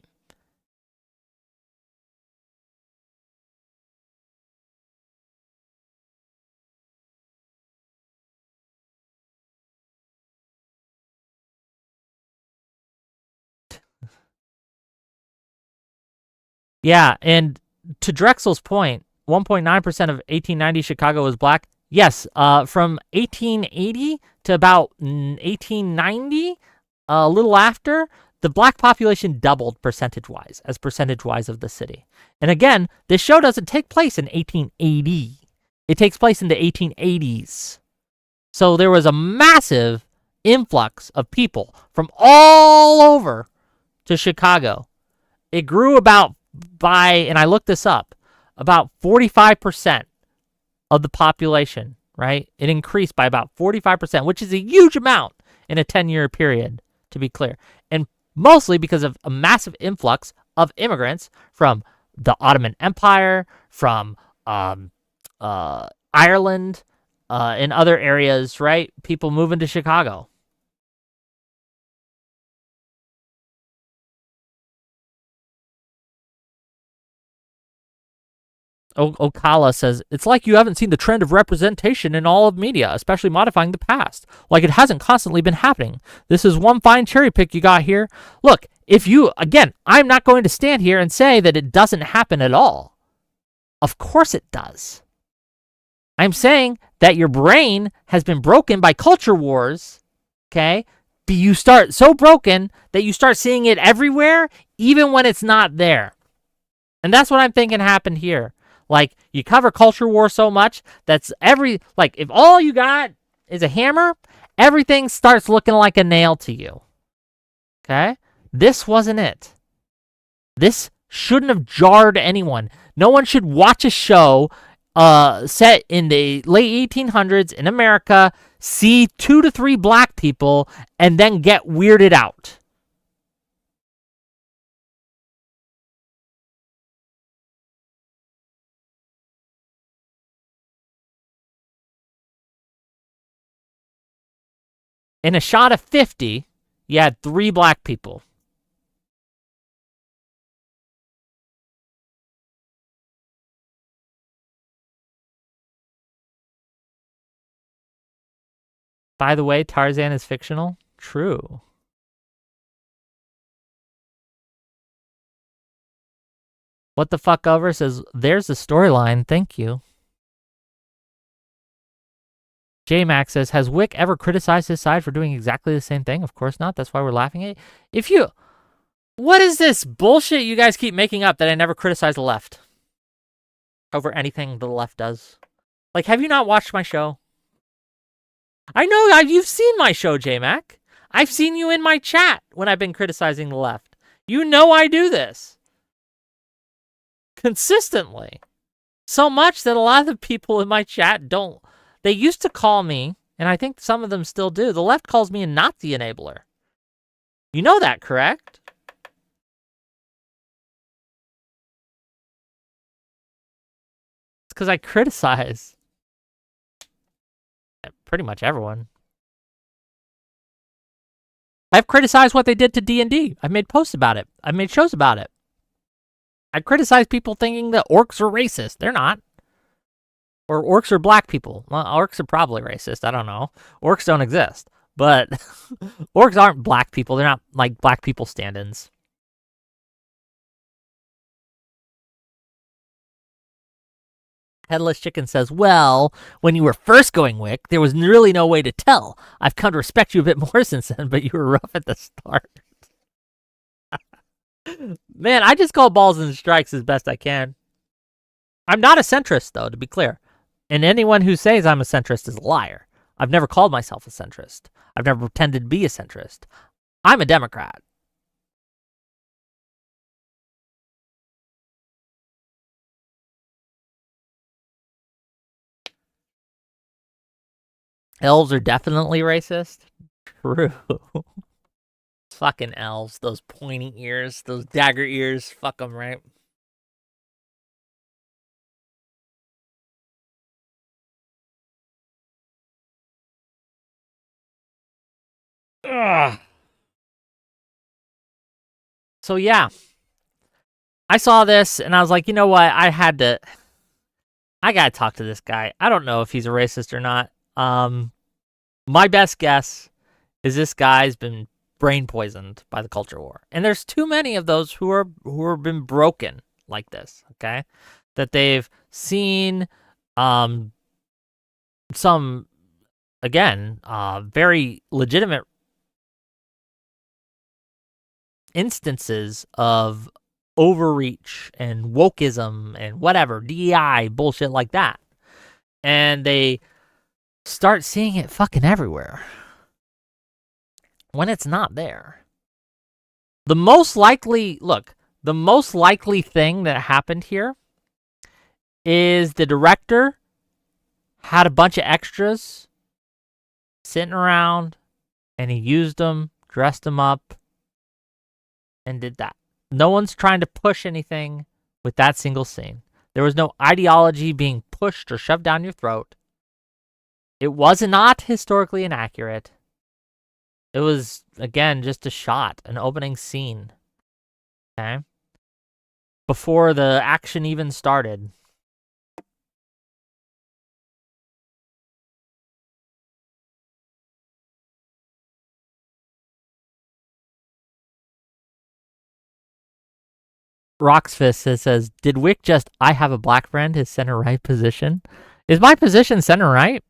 Yeah, and to Drexel's point, 1.9% of 1890 Chicago was black. Yes, from 1880 to about 1890, a little after, the black population doubled percentage-wise of the city. And again, this show doesn't take place in 1880. It takes place in the 1880s. So there was a massive influx of people from all over to Chicago. It grew and I looked this up, about 45% of the population, right? It increased by about 45%, which is a huge amount in a 10-year period, to be clear. And mostly because of a massive influx of immigrants from the Ottoman Empire, from Ireland, and other areas, right? People moving to Chicago. Okala says, it's like you haven't seen the trend of representation in all of media, especially modifying the past. Like it hasn't constantly been happening. This is one fine cherry pick you got here. Look, again, I'm not going to stand here and say that it doesn't happen at all. Of course it does. I'm saying that your brain has been broken by culture wars, okay? You start so broken that you start seeing it everywhere, even when it's not there. And that's what I'm thinking happened here. Like, you cover culture war so much, if all you got is a hammer, everything starts looking like a nail to you. Okay? This wasn't it. This shouldn't have jarred anyone. No one should watch a show set in the late 1800s in America, see 2 to 3 black people, and then get weirded out. In a shot of 50, you had 3 black people. By the way, Tarzan is fictional? True. What the fuck over says, there's the storyline, thank you. J-Max says, has Wick ever criticized his side for doing exactly the same thing? Of course not, that's why we're laughing at it. What is this bullshit you guys keep making up that I never criticize the left over anything the left does? Like, have you not watched my show? I know you've seen my show, J-Mac. I've seen you in my chat when I've been criticizing the left. You know I do this. Consistently. So much that a lot of the people in my chat don't. They used to call me, and I think some of them still do. The left calls me a Nazi enabler. You know that, correct? It's because I criticize pretty much everyone. I've criticized what they did to D&D. I've made posts about it. I've made shows about it. I criticize people thinking that orcs are racist. They're not. Or orcs are black people. Well, orcs are probably racist. I don't know. Orcs don't exist. But orcs aren't black people. They're not like black people stand-ins. Headless Chicken says, well, when you were first going Wick, there was really no way to tell. I've come to respect you a bit more since then, but you were rough at the start. Man, I just call balls and strikes as best I can. I'm not a centrist, though, to be clear. And anyone who says I'm a centrist is a liar. I've never called myself a centrist. I've never pretended to be a centrist. I'm a Democrat. Elves are definitely racist. True. Fucking elves. Those pointy ears. Those dagger ears. Fuck them, right? Ugh. So, yeah. I saw this, and I was like, you know what? I gotta talk to this guy. I don't know if he's a racist or not. My best guess is this guy's been brain poisoned by the culture war, and there's too many of those who are been broken. like this, okay? That they've seen some, again, very legitimate instances of overreach and wokeism and whatever, DEI, bullshit like that. And they start seeing it fucking everywhere when it's not there. The most likely thing that happened here is the director had a bunch of extras sitting around and he used them, dressed them up, and did that. No one's trying to push anything with that single scene. There was no ideology being pushed or shoved down your throat. It was not historically inaccurate. It was, again, just a shot, an opening scene. Okay? Before the action even started. Roxfist says, did Wick just, I have a black friend, his center right position? Is my position center right?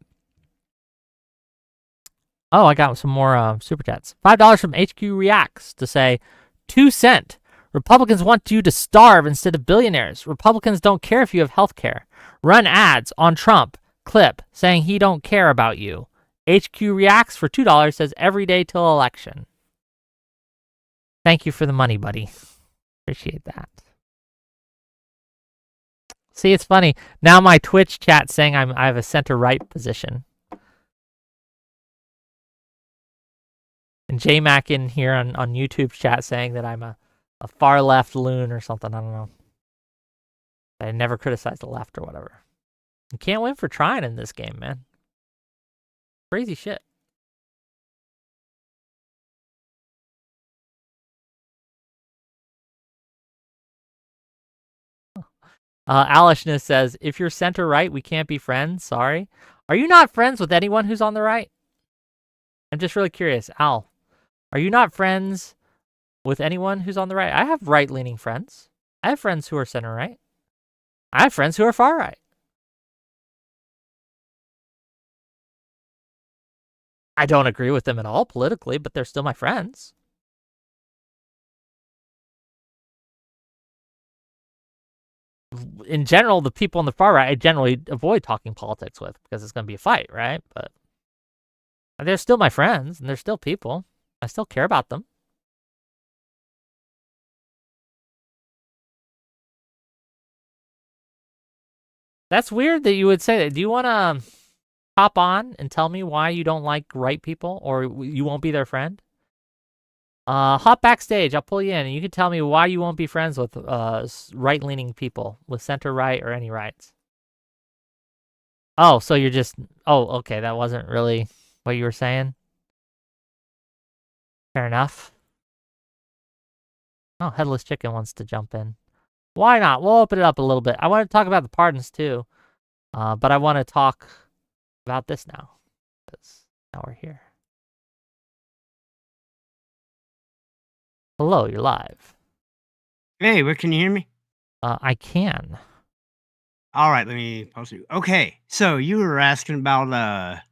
Oh, I got some more super chats. $5 from HQ Reacts to say, 2 cent. Republicans want you to starve instead of billionaires. Republicans don't care if you have health care. Run ads on Trump. Clip saying he don't care about you. HQ Reacts for $2 says every day till election. Thank you for the money, buddy. Appreciate that. See, it's funny. Now my Twitch chat saying I have a center-right position. And JMac in here on YouTube chat saying that I'm a far-left loon or something. I don't know. I never criticize the left or whatever. You can't win for trying in this game, man. Crazy shit. Alishness says, if you're center-right, we can't be friends. Sorry. Are you not friends with anyone who's on the right? I'm just really curious. Al, are you not friends with anyone who's on the right? I have right-leaning friends. I have friends who are center-right. I have friends who are far-right. I don't agree with them at all politically, but they're still my friends. In general, the people on the far right, I generally avoid talking politics with because it's going to be a fight, right? But they're still my friends, and they're still people. I still care about them. That's weird that you would say that. Do you want to hop on and tell me why you don't like right people or you won't be their friend? Hop backstage. I'll pull you in, and you can tell me why you won't be friends with right-leaning people, with center-right or any rights. Oh, so you're just... Oh, okay, that wasn't really what you were saying? Fair enough. Oh, Headless Chicken wants to jump in. Why not? We'll open it up a little bit. I want to talk about the pardons, too. But I want to talk about this now, because now we're here. Hello, you're live. Hey, where can you hear me? I can. All right, let me pause you. Okay, so you were asking about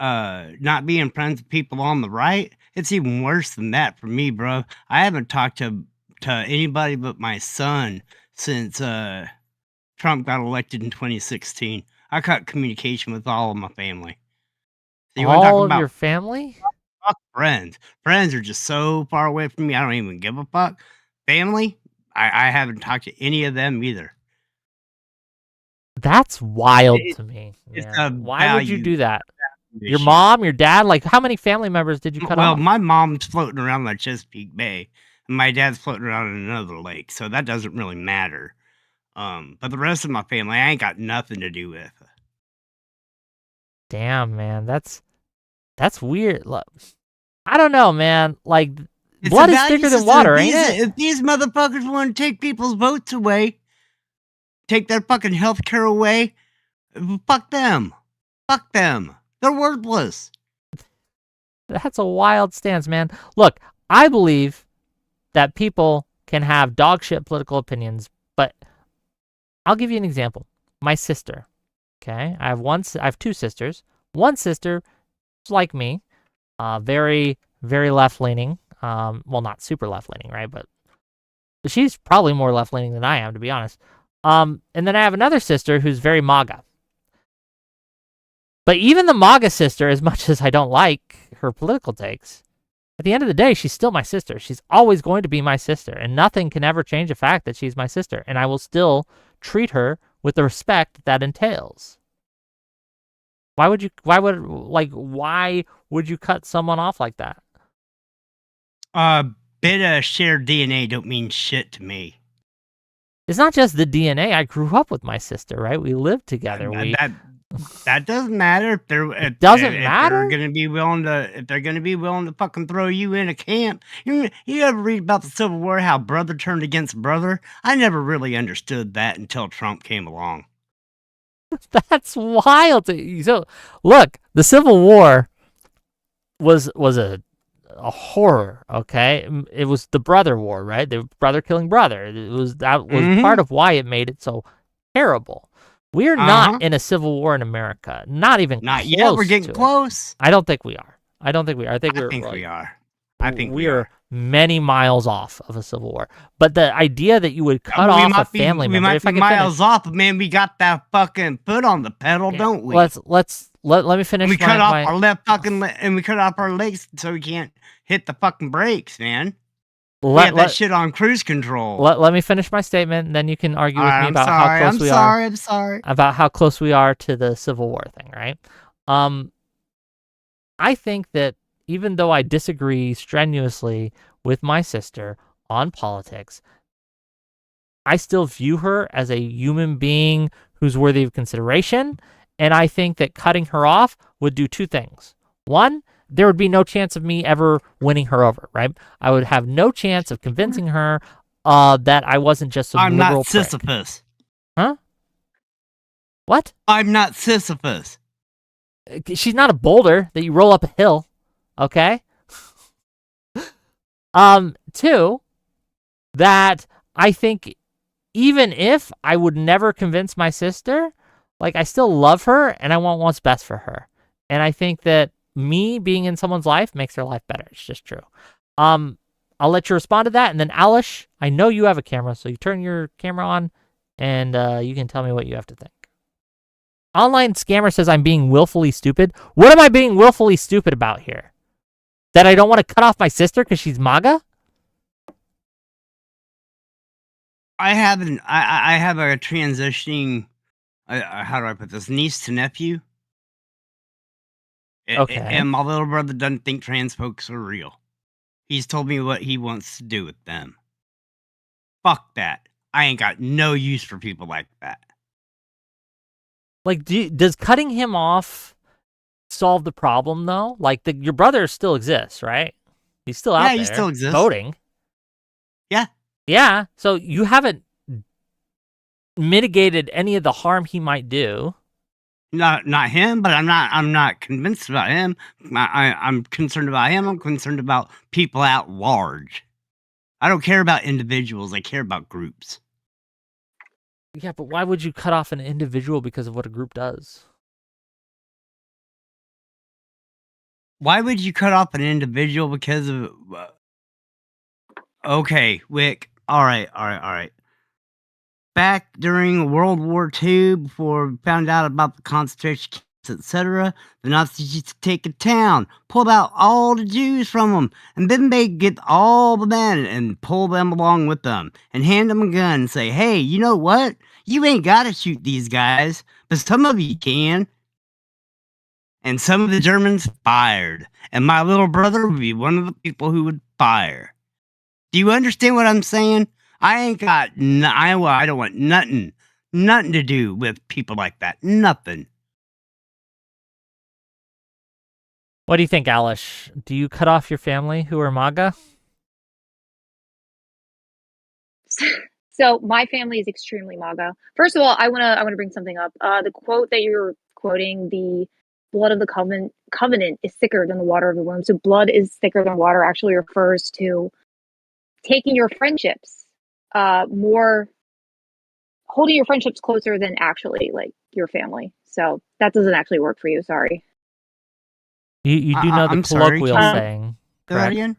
not being friends with people on the right. It's even worse than that for me, bro. I haven't talked to anybody but my son since Trump got elected in 2016. I cut communication with all of my family. So you all of your family? Fuck friends. Friends are just so far away from me. I don't even give a fuck. Family, I haven't talked to any of them either. That's wild to me. Why would you do that? Your mom, your dad? Like, how many family members did you cut off? Well, my mom's floating around like Chesapeake Bay, and my dad's floating around in another lake, so that doesn't really matter. But the rest of my family, I ain't got nothing to do with. Damn, man, that's weird. I don't know, man. Like, blood is thicker than water, ain't it? If these motherfuckers want to take people's votes away, take their fucking health care away, fuck them. Fuck them. They're worthless. That's a wild stance, man. Look, I believe that people can have dog shit political opinions, But I'll give you an example. My sister. Okay, I have two sisters. One sister is like me, very very left leaning. Well, not super left leaning, right? But she's probably more left leaning than I am, to be honest. And then I have another sister who's very MAGA. But even the MAGA sister, as much as I don't like her political takes, at the end of the day, she's still my sister. She's always going to be my sister, and nothing can ever change the fact that she's my sister. And I will still treat her with the respect that entails. Why would you cut someone off like that? Bit of shared DNA don't mean shit to me. It's not just the DNA. I grew up with my sister, right? We lived together. That doesn't matter if they're It doesn't matter? If they're gonna be willing to fucking throw you in a camp. You ever read about the Civil War, how brother turned against brother? I never really understood that until Trump came along. That's wild. So look, the Civil War was a horror. Okay, it was the brother war, right? The brother killing brother. That was part of why it made it so terrible. We're not in a civil war in America. Not even not close yet. We're getting close. I don't think we are. I think we are. I think we are many miles off of a civil war. But the idea that you would cut off a family member, we might be miles off, but man, we got that fucking foot on the pedal, don't we? Let me finish. We cut off our left fucking and we cut off our legs so we can't hit the fucking brakes, man. We have that shit on cruise control. Let me finish my statement, and then you can argue with me about how close we are. I'm sorry. About how close we are to the Civil War thing, right? I think that even though I disagree strenuously with my sister on politics, I still view her as a human being who's worthy of consideration, and I think that cutting her off would do two things. One, there would be no chance of me ever winning her over, right? I would have no chance of convincing her that I wasn't just some liberal I'm not prick. Sisyphus. Huh? What? I'm not Sisyphus. She's not a boulder that you roll up a hill, okay? Two, that I think even if I would never convince my sister, like I still love her and I want what's best for her. And I think that me being in someone's life makes their life better. It's just true. I'll let you respond to that. And then Alish, I know you have a camera, so you turn your camera on and you can tell me what you have to think. Online Scammer says I'm being willfully stupid. What am I being willfully stupid about here? That I don't want to cut off my sister because she's MAGA? I have a transitioning, how do I put this, niece to nephew. Okay. And my little brother doesn't think trans folks are real. He's told me what he wants to do with them. Fuck that. I ain't got no use for people like that. Like, does cutting him off solve the problem, though? Like, your brother still exists, right? He's still out there. Yeah, he still exists. Voting. Yeah. Yeah, so you haven't mitigated any of the harm he might do. Not him, but I'm not convinced about him. I'm concerned about him. I'm concerned about people at large. I don't care about individuals. I care about groups. Yeah, but why would you cut off an individual because of what a group does? Why would you cut off an individual because of... Okay, Wick. All right. Back during World War II, before we found out about the concentration camps, etc., the Nazis used to take a town, pull out all the Jews from them, and then they'd get all the men and pull them along with them, and hand them a gun and say, hey, you know what? You ain't got to shoot these guys, but some of you can. And some of the Germans fired, and my little brother would be one of the people who would fire. Do you understand what I'm saying? I ain't got, I don't want nothing to do with people like that. Nothing. What do you think, Alish? Do you cut off your family who are MAGA? So my family is extremely MAGA. First of all, I wanna bring something up. The quote that you're quoting, the blood of the covenant is thicker than the water of the womb. So blood is thicker than water actually refers to taking your friendships more holding your friendships closer than actually like your family. So that doesn't actually work for you. Sorry. You do know the I'm sorry, colloquial can you saying, say that correct? again?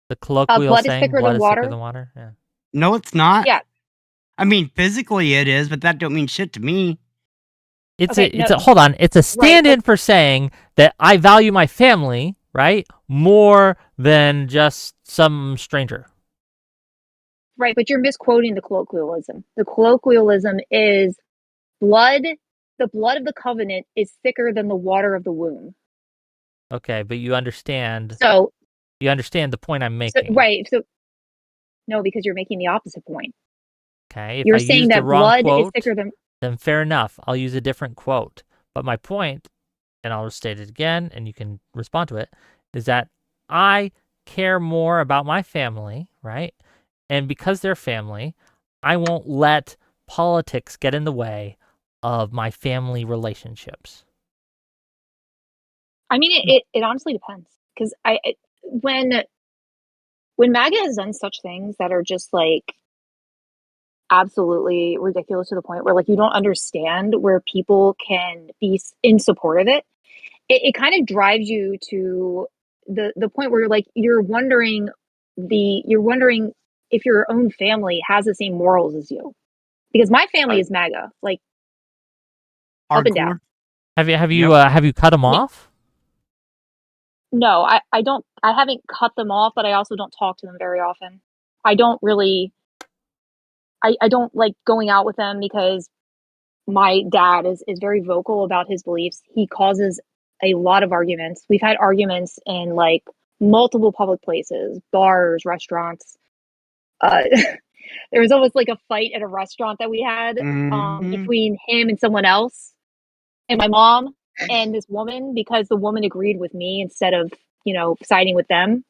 The colloquial Blood is saying, thicker blood than is thicker water. than water. Yeah. No, it's not. Yeah. I mean, physically it is, but that don't mean shit to me. Okay, Hold on. It's a stand-in for saying that I value my family, right, more than just some stranger. Right, but you're misquoting the colloquialism. The colloquialism is blood. The blood of the covenant is thicker than the water of the womb. Okay, but you understand So the point I'm making. right. So no, because you're making the opposite point. Okay, if You're I saying use the that wrong blood is quote, thicker than. then fair enough. I'll use a different quote. But my point, and I'll state it again, and you can respond to it, is that I care more about my family, right? And because they're family, I won't let politics get in the way of my family relationships. I mean, it honestly depends because when MAGA has done such things that are just like absolutely ridiculous to the point where like you don't understand where people can be in support of it, it kind of drives you to the point where you're like you're wondering if your own family has the same morals as you, because my family is MAGA, like up and down. Hardcore. Have you cut them off? No, I don't. I haven't cut them off, but I also don't talk to them very often. I don't really. I don't like going out with them because my dad is very vocal about his beliefs. He causes a lot of arguments. We've had arguments in like multiple public places, bars, restaurants. Uh, there was almost like a fight at a restaurant that we had between him and someone else, and my mom and this woman, because the woman agreed with me instead of, siding with them.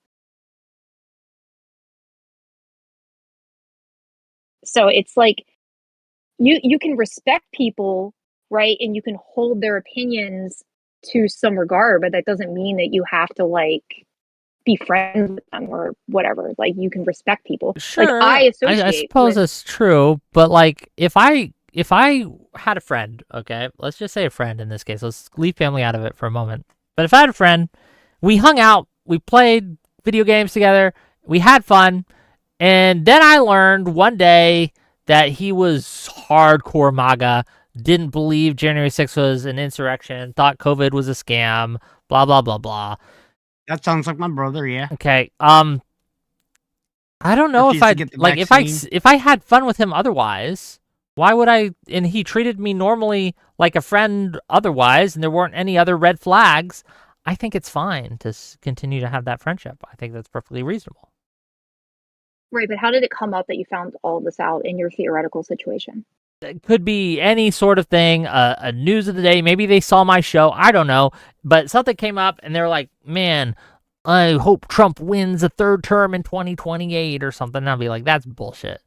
So it's like you can respect people, right? And you can hold their opinions to some regard, but that doesn't mean that you have to like be friends with them or whatever. Like you can respect people. Sure, Like I suppose that's true. But like, if I had a friend, okay, let's just say a friend in this case. Let's leave family out of it for a moment. But if I had a friend, we hung out, we played video games together, we had fun, and then I learned one day that he was hardcore MAGA, didn't believe January 6th was an insurrection, thought COVID was a scam, blah, blah, blah, blah. That sounds like my brother, yeah. Okay, I don't know if if I had fun with him otherwise, why would I, and he treated me normally like a friend otherwise, and there weren't any other red flags, I think it's fine to continue to have that friendship. I think that's perfectly reasonable. Right, but how did it come up that you found all of this out in your theoretical situation? It could be any sort of thing, a news of the day. Maybe they saw my show. I don't know. But something came up, and they're like, man, I hope Trump wins a third term in 2028 or something. And I'll be like, that's bullshit.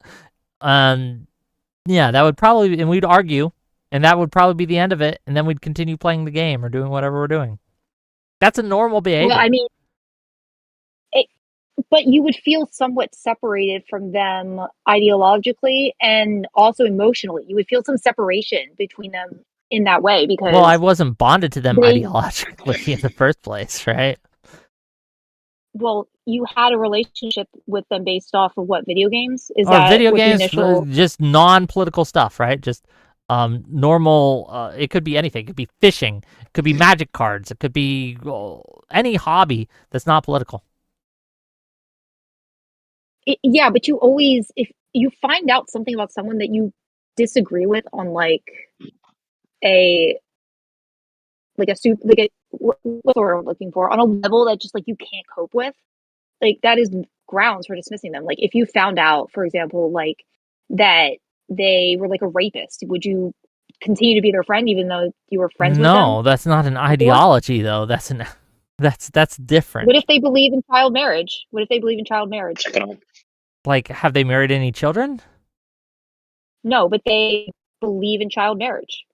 Yeah, that would probably, and we'd argue, and that would probably be the end of it. And then we'd continue playing the game or doing whatever we're doing. That's a normal behavior. Well, I mean, but you would feel somewhat separated from them ideologically and also emotionally. You would feel some separation between them in that way because... Well, I wasn't bonded to them ideologically in the first place, right? Well, you had a relationship with them based off of what, video games? Video games, just non-political stuff, right? Just normal, it could be anything. It could be fishing. It could be magic cards. It could be any hobby that's not political. Yeah, but you always, if you find out something about someone that you disagree with on what's the word I'm looking for, on a level that just like you can't cope with, like that is grounds for dismissing them. Like if you found out, for example, like that they were like a rapist, would you continue to be their friend even though you were friends with them? No, that's not an ideology though. That's different. What if they believe in child marriage? Like, have they married any children? No, but they believe in child marriage.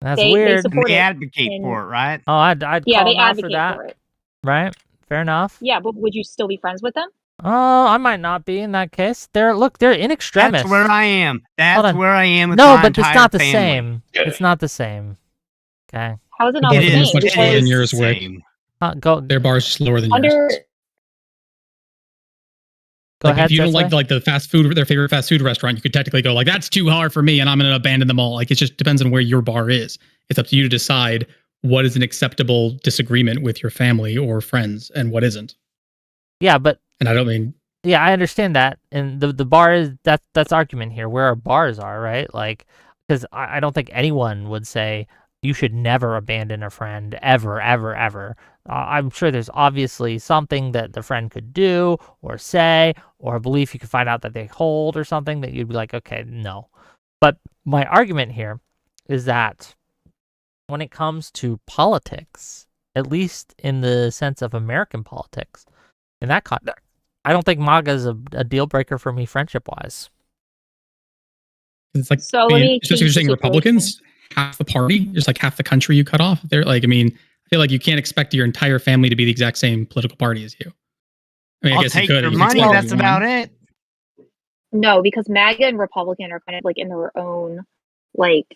That's weird. They advocate for it, right? Oh, I'd call them out for that. For it. Right? Fair enough. Yeah, but would you still be friends with them? I might not be in that case. They're in extremis. That's where I am. Hold That's on. where I am with No, my but it's entire not the family. same. It's not the same. Okay. How is it not It the is. same? It Because is yours, the Wick. same. Go Their bar is just lower than yours. under Go Like ahead. if you don't Jesse. like the fast food, their favorite fast food restaurant, you could technically go like, that's too hard for me, and I'm going to abandon them all. Like it just depends on where your bar is. It's up to you to decide what is an acceptable disagreement with your family or friends and what isn't. Yeah, but And I don't mean yeah, I understand that, and the bar is that's argument here where our bars are, right? Like, because I don't think anyone would say you should never abandon a friend ever, ever, ever. I'm sure there's obviously something that the friend could do or say or a belief you could find out that they hold or something that you'd be like, okay, no. But my argument here is that when it comes to politics, at least in the sense of American politics, in that context, I don't think MAGA is a deal breaker for me friendship wise. it's like, So let me especially if you're change saying the Republicans, half the party, just like half the country you cut off. They're like, I mean, I feel like you can't expect your entire family to be the exact same political party as you. I mean, I I'll guess you take could. your You could money. tell That's everyone. about it. No, because MAGA and Republican are kind of like in their own like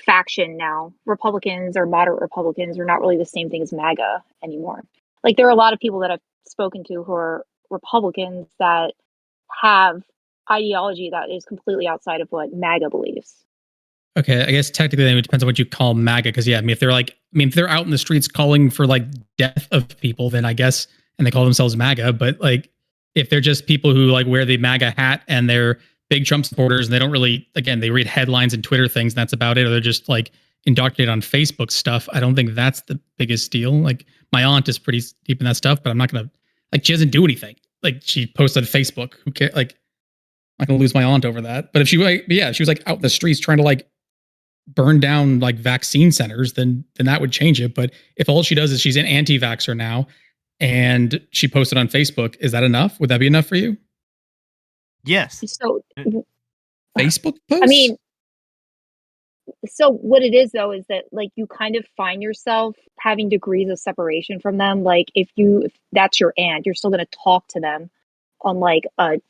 faction now. Republicans or moderate Republicans are not really the same thing as MAGA anymore. Like there are a lot of people that I've spoken to who are Republicans that have ideology that is completely outside of what MAGA believes. Okay, I guess technically it depends on what you call MAGA. Because yeah, I mean, if they're like, I mean, if they're out in the streets calling for like death of people, then I guess, and they call themselves MAGA. But like, if they're just people who like wear the MAGA hat and they're big Trump supporters and they don't really, again, they read headlines and Twitter things and that's about it, or they're just like indoctrinated on Facebook stuff, I don't think that's the biggest deal. Like my aunt is pretty deep in that stuff, but I'm not gonna like she doesn't do anything. Like she posted on Facebook. Who cares? Like I'm not gonna lose my aunt over that. But if she like, yeah, she was like out in the streets trying to like burn down like vaccine centers, then that would change it. But if all she does is she's an anti-vaxxer now and she posted on Facebook, is that enough? Would that be enough for you? Yes. So Facebook posts? I mean, so what it is though is that like you kind of find yourself having degrees of separation from them. Like if that's your aunt, you're still going to talk to them on like a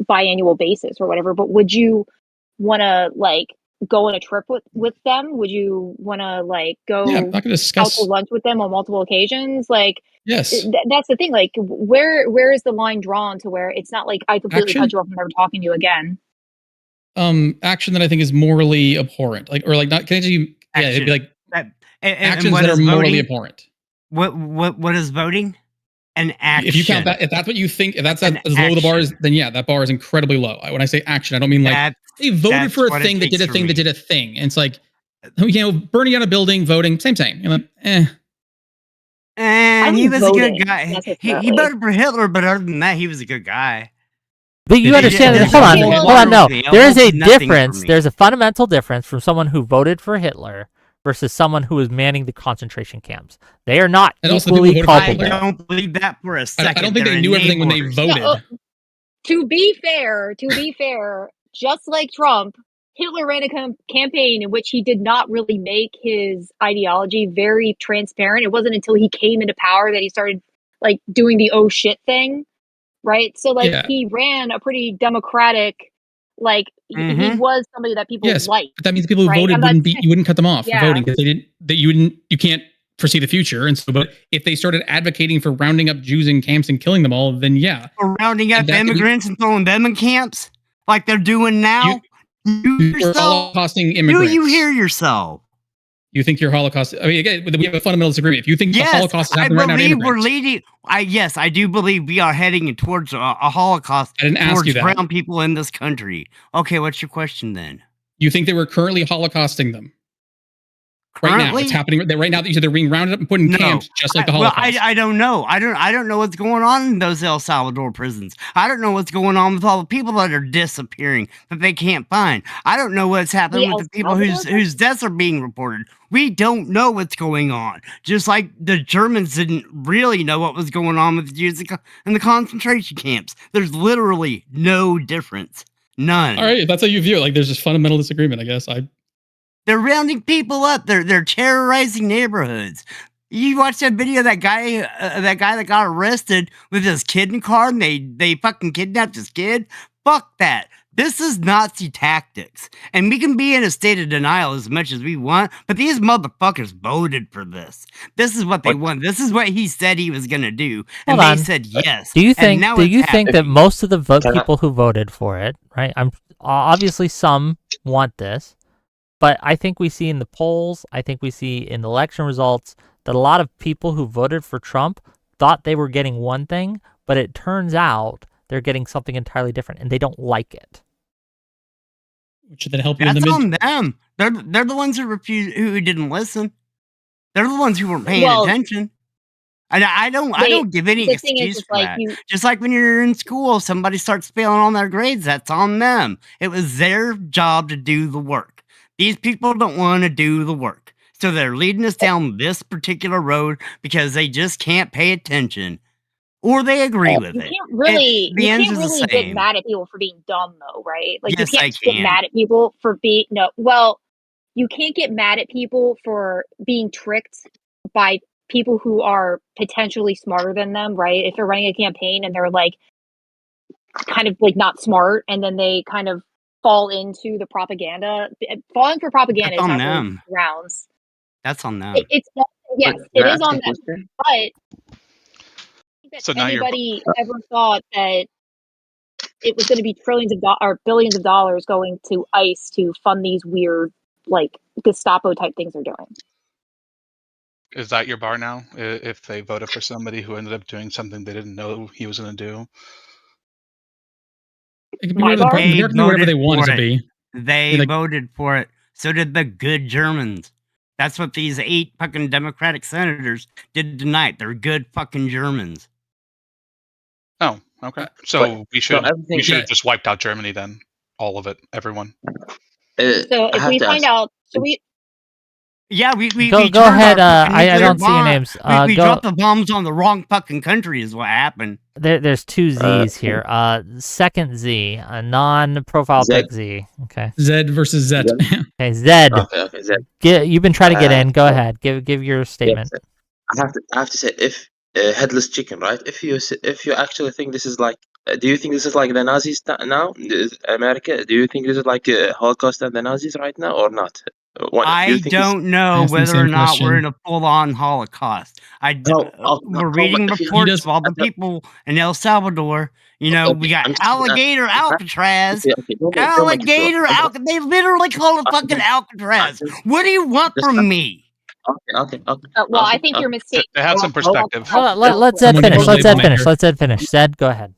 biannual basis or whatever. But would you want to like go on a trip with them? Would you want to like go yeah, I'm not going to out discuss. to lunch with them on multiple occasions? Like Yes. that's the thing. Like where is the line drawn to where it's not like I completely Action? cut you off and never talking to you again? Action that I think is morally abhorrent, like or like not. Can I you? Yeah, it'd be like actions what that are is morally voting? abhorrent. What is voting? An action. If you count that, if that's what you think, if that's as low the bar is, then yeah, that bar is incredibly low. When I say action, I don't mean like they voted for a thing that did a thing that did a thing. And it's like, you know, burning down a building, voting, same. You're like, And he was voting, a good guy. He necessarily. voted for Hitler, but other than that, he was a good guy. But you understand that, hold on, no. There is a difference. There's a fundamental difference from someone who voted for Hitler versus someone who is manning the concentration camps. They are not equally culpable. I don't believe that for a second. I don't think they knew everything when they voted. No, to be fair, just like Trump, Hitler ran a campaign in which he did not really make his ideology very transparent. It wasn't until he came into power that he started like doing the oh shit thing. Right. So like he ran a pretty democratic, like he was somebody that people liked. But that means people who voted you wouldn't cut them off for voting because you can't foresee the future. And so, but if they started advocating for rounding up Jews in camps and killing them all, then yeah. Or rounding up immigrants and throwing them in camps like they're doing now. You're Holocausting immigrants. Do you hear yourself? You think you're Holocaust? I mean, again, we have a fundamental disagreement. If you think the Holocaust is happening right now, yes, I do believe we are heading towards a Holocaust. I didn't ask you that. Brown people in this country. Okay, what's your question then? You think they were currently Holocausting them? Right now, it's happening. Right now, they're being rounded up and put in camps, just like the Holocaust. Well, I don't know. I don't know what's going on in those El Salvador prisons. I don't know what's going on with all the people that are disappearing that they can't find. I don't know what's happening with the people whose deaths are being reported. We don't know what's going on. Just like the Germans didn't really know what was going on with the Jews in the concentration camps. There's literally no difference. None. All right, that's how you view it. Like, there's just fundamental disagreement, I guess. They're rounding people up. They're terrorizing neighborhoods. You watched that video of that guy that got arrested with his kid in the car, and they fucking kidnapped his kid? Fuck that. This is Nazi tactics. And we can be in a state of denial as much as we want, but these motherfuckers voted for this. This is what they want. This is what he said he was going to do. And Hold on. they said yes. Do you think happening. that most of the people who voted for it, right? I'm obviously some want this, but I think we see in the polls, I think we see in election results that a lot of people who voted for Trump thought they were getting one thing, but it turns out they're getting something entirely different, and they don't like it. Should that help you in That's the on them. They're the ones who didn't listen. They're the ones who weren't paying attention. And I don't give any excuse for that. Just like when you're in school, somebody starts failing on their grades, that's on them. It was their job to do the work. These people don't want to do the work. So they're leading us down this particular road because they just can't pay attention. Or they agree with it. You can't really get mad at people for being dumb, though, right? Like, yes, you can't get mad at people for being... No, well, you can't get mad at people for being tricked by people who are potentially smarter than them, right? If they're running a campaign and they're, like, kind of, like, not smart, and then they kind of fall into the propaganda. Falling for propaganda is not really grounds. That's on them. It's yes, it is on them. But so anybody ever thought that it was going to be trillions of or billions of dollars going to ICE to fund these weird, like, Gestapo type things they're doing? Is that your bar now? If they voted for somebody who ended up doing something they didn't know he was going to do? It could be whatever they want it to be. They voted for it. So did the good Germans. That's what these 8 fucking Democratic senators did tonight. They're good fucking Germans. Oh, okay. So we should have just wiped out Germany then. All of it, everyone. So if we find out, yeah, we go ahead. I don't see your names. We dropped the bombs on the wrong fucking country is what happened. There's 2 Z's here. Second Z, a non-profile pick Z. Okay. Z versus Z. Okay, Zed. Okay, Zed. You've been trying to get in. Go ahead. Give your statement. Yes, I have to say, if headless chicken, right? If you actually think this is like, do you think this is like the Nazis now, America? Do you think this is like a Holocaust and the Nazis right now, or not? I don't know whether or not we're in a full-on Holocaust. We're reading reports of all the people in El Salvador. You know, we got alligator Alcatraz. Alligator Alcatraz. They literally call it fucking Alcatraz. What do you want from me? Okay. Well, I think you're mistaken. They have some perspective. Let's Ed finish. Let Ed finish. Zed, go ahead.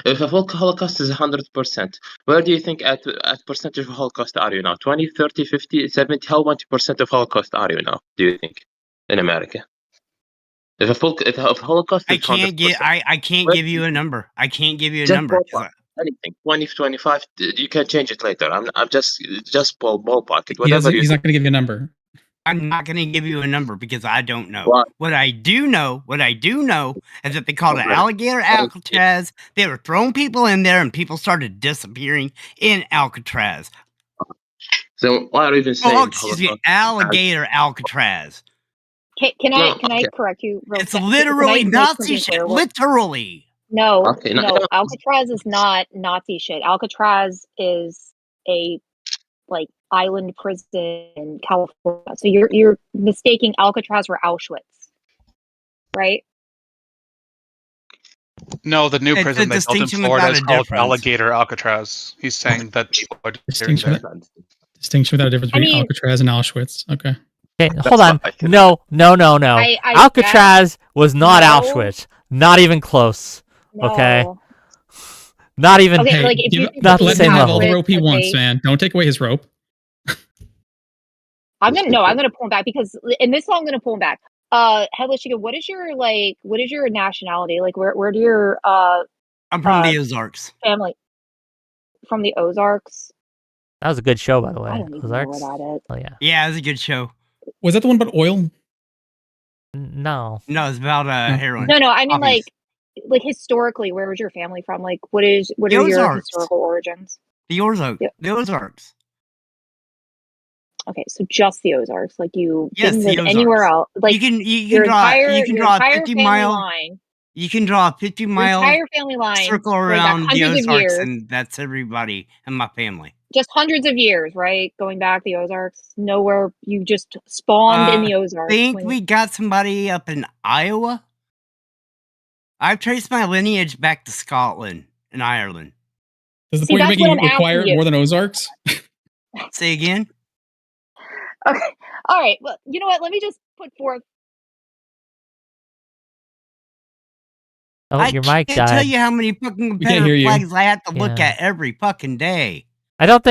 If a Holocaust is 100%, where do you think at percentage of Holocaust are you now? 20, 30, 50, 70? How much percent of Holocaust are you now, do you think, in America? If Holocaust is I can't give you a number. I can't give you a number. Anything, 20, 25, you can change it later. I'm just ballpark it. He's not going to give you a number. I'm not going to give you a number because I don't know. What I do know is that they called it alligator Alcatraz. They were throwing people in there and people started disappearing in Alcatraz. So why are you even saying alligator Alcatraz? Can I correct you? It's literally Nazi shit. Literally. No. Alcatraz is not Nazi shit. Alcatraz is a island prison in California. So you're mistaking Alcatraz for Auschwitz, right? No, the new prison they built in Florida is called Alligator Alcatraz. He's saying that people are distinction without a difference between Alcatraz and Auschwitz. Okay, hold on. No. Alcatraz was not Auschwitz. Not even close. No. Okay. Not even. Okay, not the same level. All the rope he wants, man. Don't take away his rope. I'm gonna pull him back because in this song I'm gonna pull him back. Headless Chicken, what is your nationality? Like where do your I'm from the Ozarks. Family from the Ozarks. That was a good show, by the way. I don't even Ozarks. know where that is. Oh yeah. Yeah, it was a good show. Was that the one about oil? No. No, it's about heroin. No, I mean like historically, where was your family from? Like what are your historical origins? The Ozarks. The Ozarks. Okay, so just the Ozarks. Like you Yes, didn't the live anywhere Ozarks. else. Like You can your draw entire a 50 family mile line. you can draw a 50 Your mile entire family line circle going back around the hundreds of Ozarks, years. and that's everybody in my family. Just hundreds of years, right? Going back the Ozarks. Nowhere you just spawned in the Ozarks. Think we got somebody up in Iowa? I've traced my lineage back to Scotland and Ireland. Does the See, point you're that's what making I'm require asking you. more than Ozarks? Say again? Okay. All right. Well, you know what? Let me just put forth. Oh, I your mic can't tell died. you how many fucking We can't hear Confederate you. flags I have to look Yeah. at every fucking day. I don't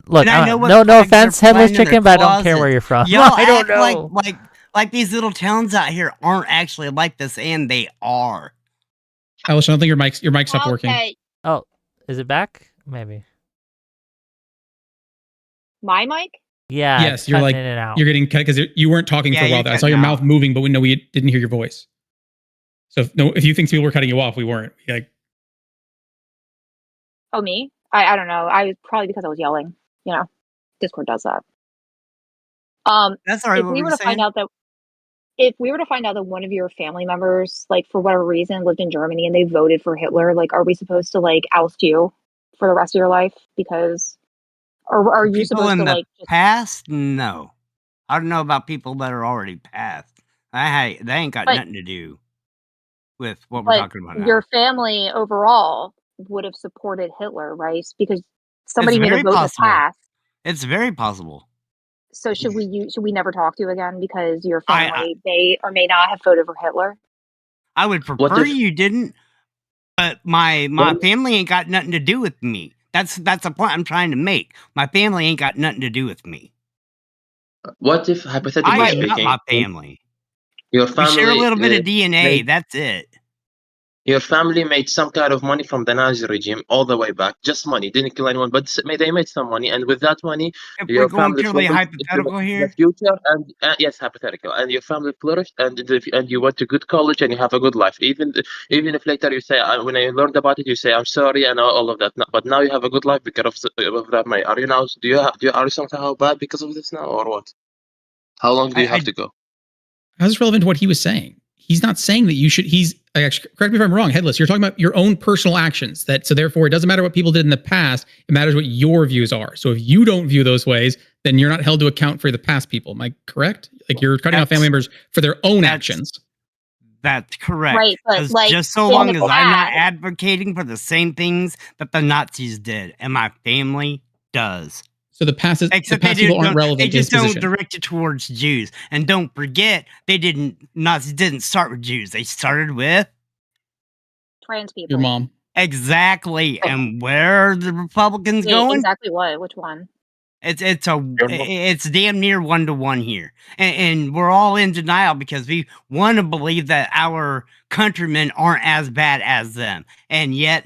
look. And I know what No flags are offense, headless flying in their chicken, but I don't care where closets. you're from. Y'all I don't act know. like these little towns out here aren't actually like this, and they are. Alice, I don't think your mic stopped working. Okay. Oh, is it back? Maybe. My mic? Yeah. Yes, it's you're cutting like in and out. you're getting cut because you weren't talking Yeah, for a while. you're I saw your cutting mouth out. moving, but we didn't hear your voice. So if you think people were cutting you off, we weren't. Like, Oh, me? I don't know. I was probably because I was yelling. You know, Discord does that. That's all right. If What we were were you to find saying? out that if we were to find out that one of your family members, like for whatever reason, lived in Germany and they voted for Hitler, like, are we supposed to like oust you for the rest of your life because, or are you People supposed in to the like just past? No. I don't know about people that are already passed. They ain't got But- nothing to do with what we're but talking about now. your family overall would have supported Hitler, right? Because somebody It's made a very vote in the possible. past. It's very possible. So should we never talk to you again because your I- family may or may not have voted for Hitler? I would What prefer if- you didn't, but my What- family ain't got nothing to do with me. That's the point I'm trying to make. My family ain't got nothing to do with me. What if, hypothetically I am speaking, not my family. your We family share a little bit of DNA. made- That's it. your family made some kind of money from the Nazi regime all the way back, just money, didn't kill anyone, but they made some money, and with that money, If your we're going family purely flourished into hypothetical the here, future, and yes, hypothetical, and your family flourished, and you went to good college, and you have a good life. Even if later you say, when I learned about it, you say I'm sorry and all of that. But now you have a good life because of that money. Are you now? Are you somehow bad because of this now, or what? How long do you have to go? how's this relevant to what he was saying? He's not saying that you should. Actually, correct me if I'm wrong, Headless. You're talking about your own personal actions. So therefore, it doesn't matter what people did in the past. It matters what your views are. So if you don't view those ways, then you're not held to account for the past people. Am I correct? Like you're cutting off family members for their own actions. That's correct. Right, but, 'Cause like, just so in long the as I'm not past- advocating for the same things that the Nazis did, and my family does. So the past Except people aren't relevant. They just to his don't position. direct it towards Jews. And don't forget, Nazis didn't start with Jews. They started with Trans people. Your mom. exactly. And where are the Republicans Wait, going? exactly what? Which one? It's damn near 1-to-1 here, and we're all in denial because we want to believe that our countrymen aren't as bad as them, and yet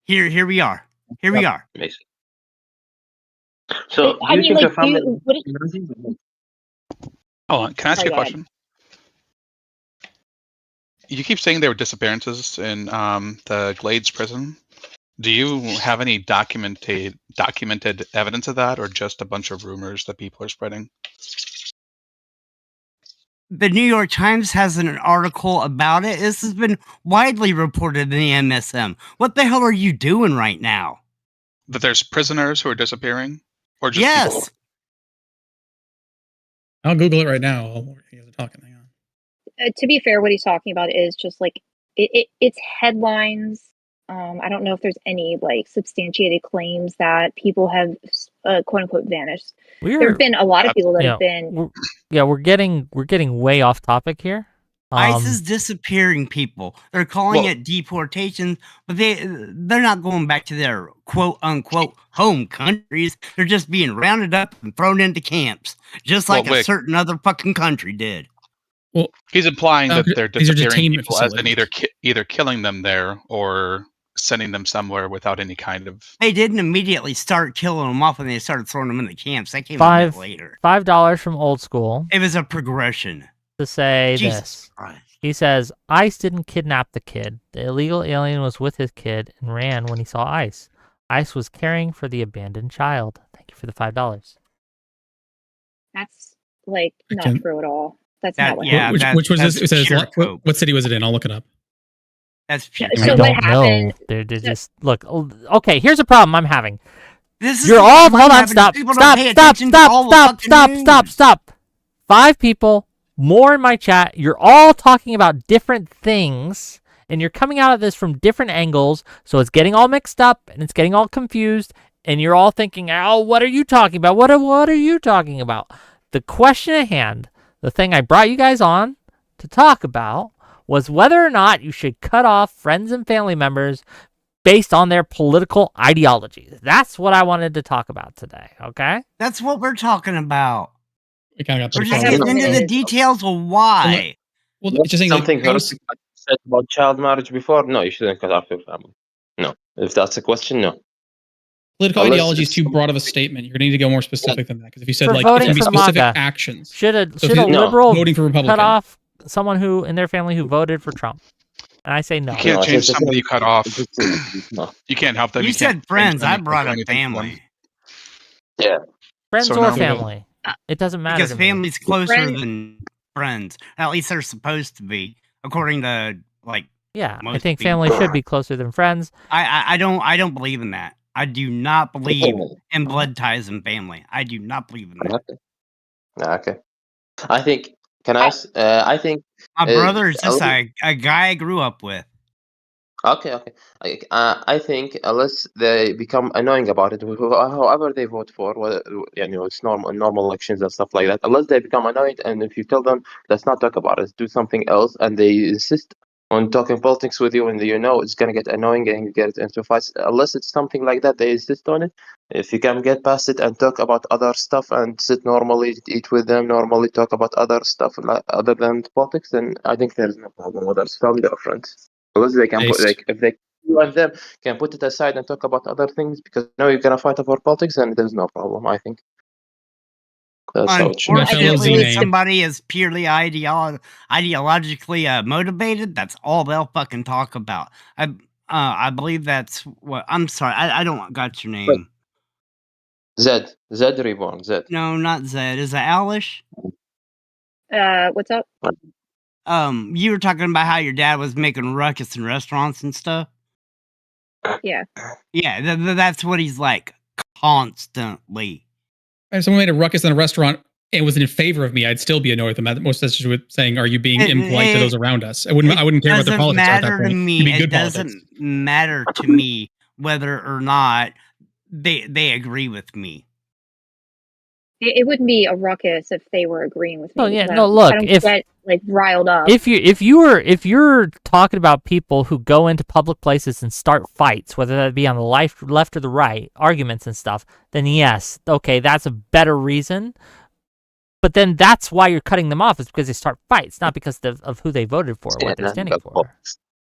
here we are. Here we are. Amazing. So, I mean, like, family? Hold on, can I ask Sorry, you a go ahead. question? You keep saying there were disappearances in the Glades prison. Do you have any documented evidence of that, or just a bunch of rumors that people are spreading? The New York Times has an article about it. This has been widely reported in the MSM. What the hell are you doing right now? That there's prisoners who are disappearing, or just Yes. people? I'll Google it right now while you guys are talking. Hang on. To be fair, what he's talking about is just like it's headlines. I don't know if there's any like substantiated claims that people have quote unquote vanished. There have been a lot of people that have been. We're getting way off topic here. ICE is disappearing people. They're calling it deportation, but they're not going back to their quote unquote home countries. They're just being rounded up and thrown into camps, just like a certain other fucking country did. Well, he's implying that they're disappearing people as in facilities. either killing them there or sending them somewhere without any kind of. They didn't immediately start killing them off when they started throwing them in the camps. That came a bit later. $5 from Old School It was a progression. to say Jesus this. Christ. He says, ICE didn't kidnap the kid. The illegal alien was with his kid and ran when he saw ICE. ICE was caring for the abandoned child. Thank you for the $5. That's like not can't- true at all. That's That- not what yeah, happened. Which was this? that's It says pure coke. what city was it in? I'll look it up. That's pure. So I what don't know. happened- They're just look. Okay, here's a problem I'm having. This is You're the all problem hold on. having is Stop. people don't Stop. pay Stop. attention to Stop. all the Stop. fucking Stop. news. Stop. Stop. 5 people more in my chat. You're all talking about different things, and you're coming out of this from different angles. So it's getting all mixed up and it's getting all confused. And you're all thinking, "Oh, what are you talking about? What are you talking about?" The question at hand, the thing I brought you guys on to talk about, was whether or not you should cut off friends and family members based on their political ideologies. That's what I wanted to talk about today, okay? That's what we're talking about. We kind of got We're pretty just far. have getting into the limited- details of why. Well, That's just saying, something like, I was- horrific I said about child marriage before. No, you shouldn't cut off your family. No, if that's a question, no. political Unless ideology is it's too something- broad of a statement. You're going to need to go more specific than that. Because if you said For like voting it's going to be for specific MAGA. actions, Should a So if you- No. liberal voting for Republican, cut off someone who in their family who voted for Trump? And I say no. You can't No, change it's- somebody you cut off. No. You can't help them. You can't said change friends. them, I you can't brought do up anything for them. family Yeah. Friends So or no. family. It doesn't matter because to me. family's closer Friends- than friends. At least they're supposed to be, according to like. Yeah, I most think people. family should be closer than friends. I don't believe in that. I do not believe in blood ties and family. I do not believe in that. Okay. I think. Can I? I think. My brother is a just little- a guy I grew up with. Okay. I think unless they become annoying about it, however they vote for, whether it's normal elections and stuff like that. Unless they become annoyed, and if you tell them, let's not talk about it, do something else, and they insist on talking politics with you, and it's gonna get annoying and get into fights. Unless it's something like that, they insist on it. If you can get past it and talk about other stuff and sit normally, eat with them normally, talk about other stuff other than politics, then I think there's no problem whether it's family or friends. Unless they can put, Based. like, if they you and them can put it aside and talk about other things because you're gonna fight over politics, then there's no problem. I think that's how it should be. Unfortunately, Unfortunately, if somebody is purely ideologically motivated, that's all they'll fucking talk about. I believe that's what. I'm sorry, I don't got your name. Zed Reborn. Zed. No, not Zed. Is it Alish? What's up? You were talking about how your dad was making ruckus in restaurants and stuff. Yeah. Yeah, that's what he's like constantly. if someone made a ruckus in a restaurant and was in favor of me, I'd still be annoyed with them. Most that's just with saying, "Are you being impolite to those around us?" I wouldn't care about their politics at that Matter to point. me. It'd be It good doesn't politics. matter to me whether or not they agree with me. It wouldn't be a ruckus if they were agreeing with me. Well, yeah, because no, look, I don't if- get like riled up. If you're talking about people who go into public places and start fights, whether that be on the left or the right, arguments and stuff, then yes, okay, that's a better reason. But then that's why you're cutting them off, is because they start fights, not because of who they voted for, or what they're standing for.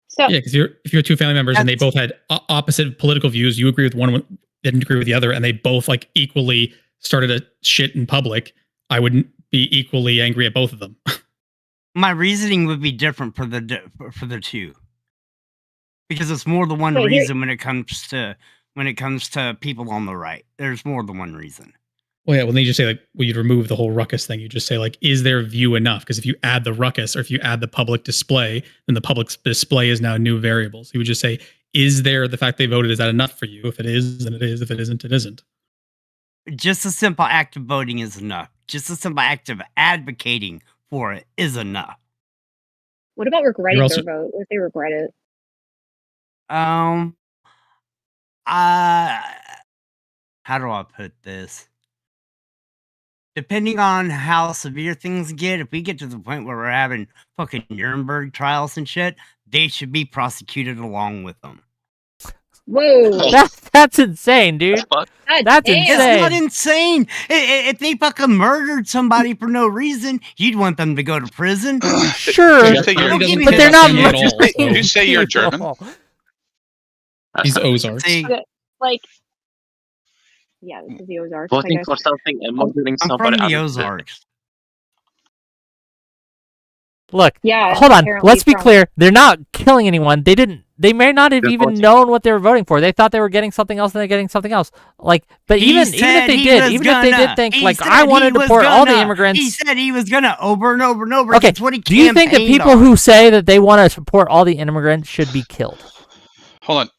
So Yeah, because if you're two family members and they both had opposite political views, you agree with one, didn't agree with the other, and they both like equally started a shit in public, I wouldn't be equally angry at both of them. My reasoning would be different for the two, because it's more than one Okay, here- reason when it comes to people on the right. There's more than one reason. Well, yeah, well, then you just say, like, well, you'd remove the whole ruckus thing. You just say, like, is their view enough? Because if you add the ruckus or if you add the public display, then the public display is now new variables. You would just say, is there the fact they voted, is that enough for you? If it is, then it is. If it isn't, it isn't. Just a simple act of voting is enough. Just a simple act of advocating for it is enough. what about regretting You're also- their vote? What if they regret it? How do I put this? Depending on how severe things get, if we get to the point where we're having fucking Nuremberg trials and shit, they should be prosecuted along with them. Whoa, That's insane, dude. God That's damn. insane. It's not insane. If they fucking murdered somebody for no reason, you'd want them to go to prison. Sure, You say you're- Don't give me but they're not family at all, murdering so- You say you're people. German? These Ozarks. See, Like, yeah, this is the Ozarks. Voting I guess. for something and murdering I'm somebody. from the Ozarks. Look, Yeah, hold on. apparently Let's be from- clear. They're not killing anyone. They may not have They're even voting. known what they were voting for. They thought they were getting something else, and they're getting something else. Like, but He even if said they he did, was even if they did gonna. think He like said I he wanted to was deport all the gonna. immigrants. He said he was gonna over and over and over. Okay, That's what he do you think that campaigned people on. who say that they want to support all the immigrants should be killed? Hold on.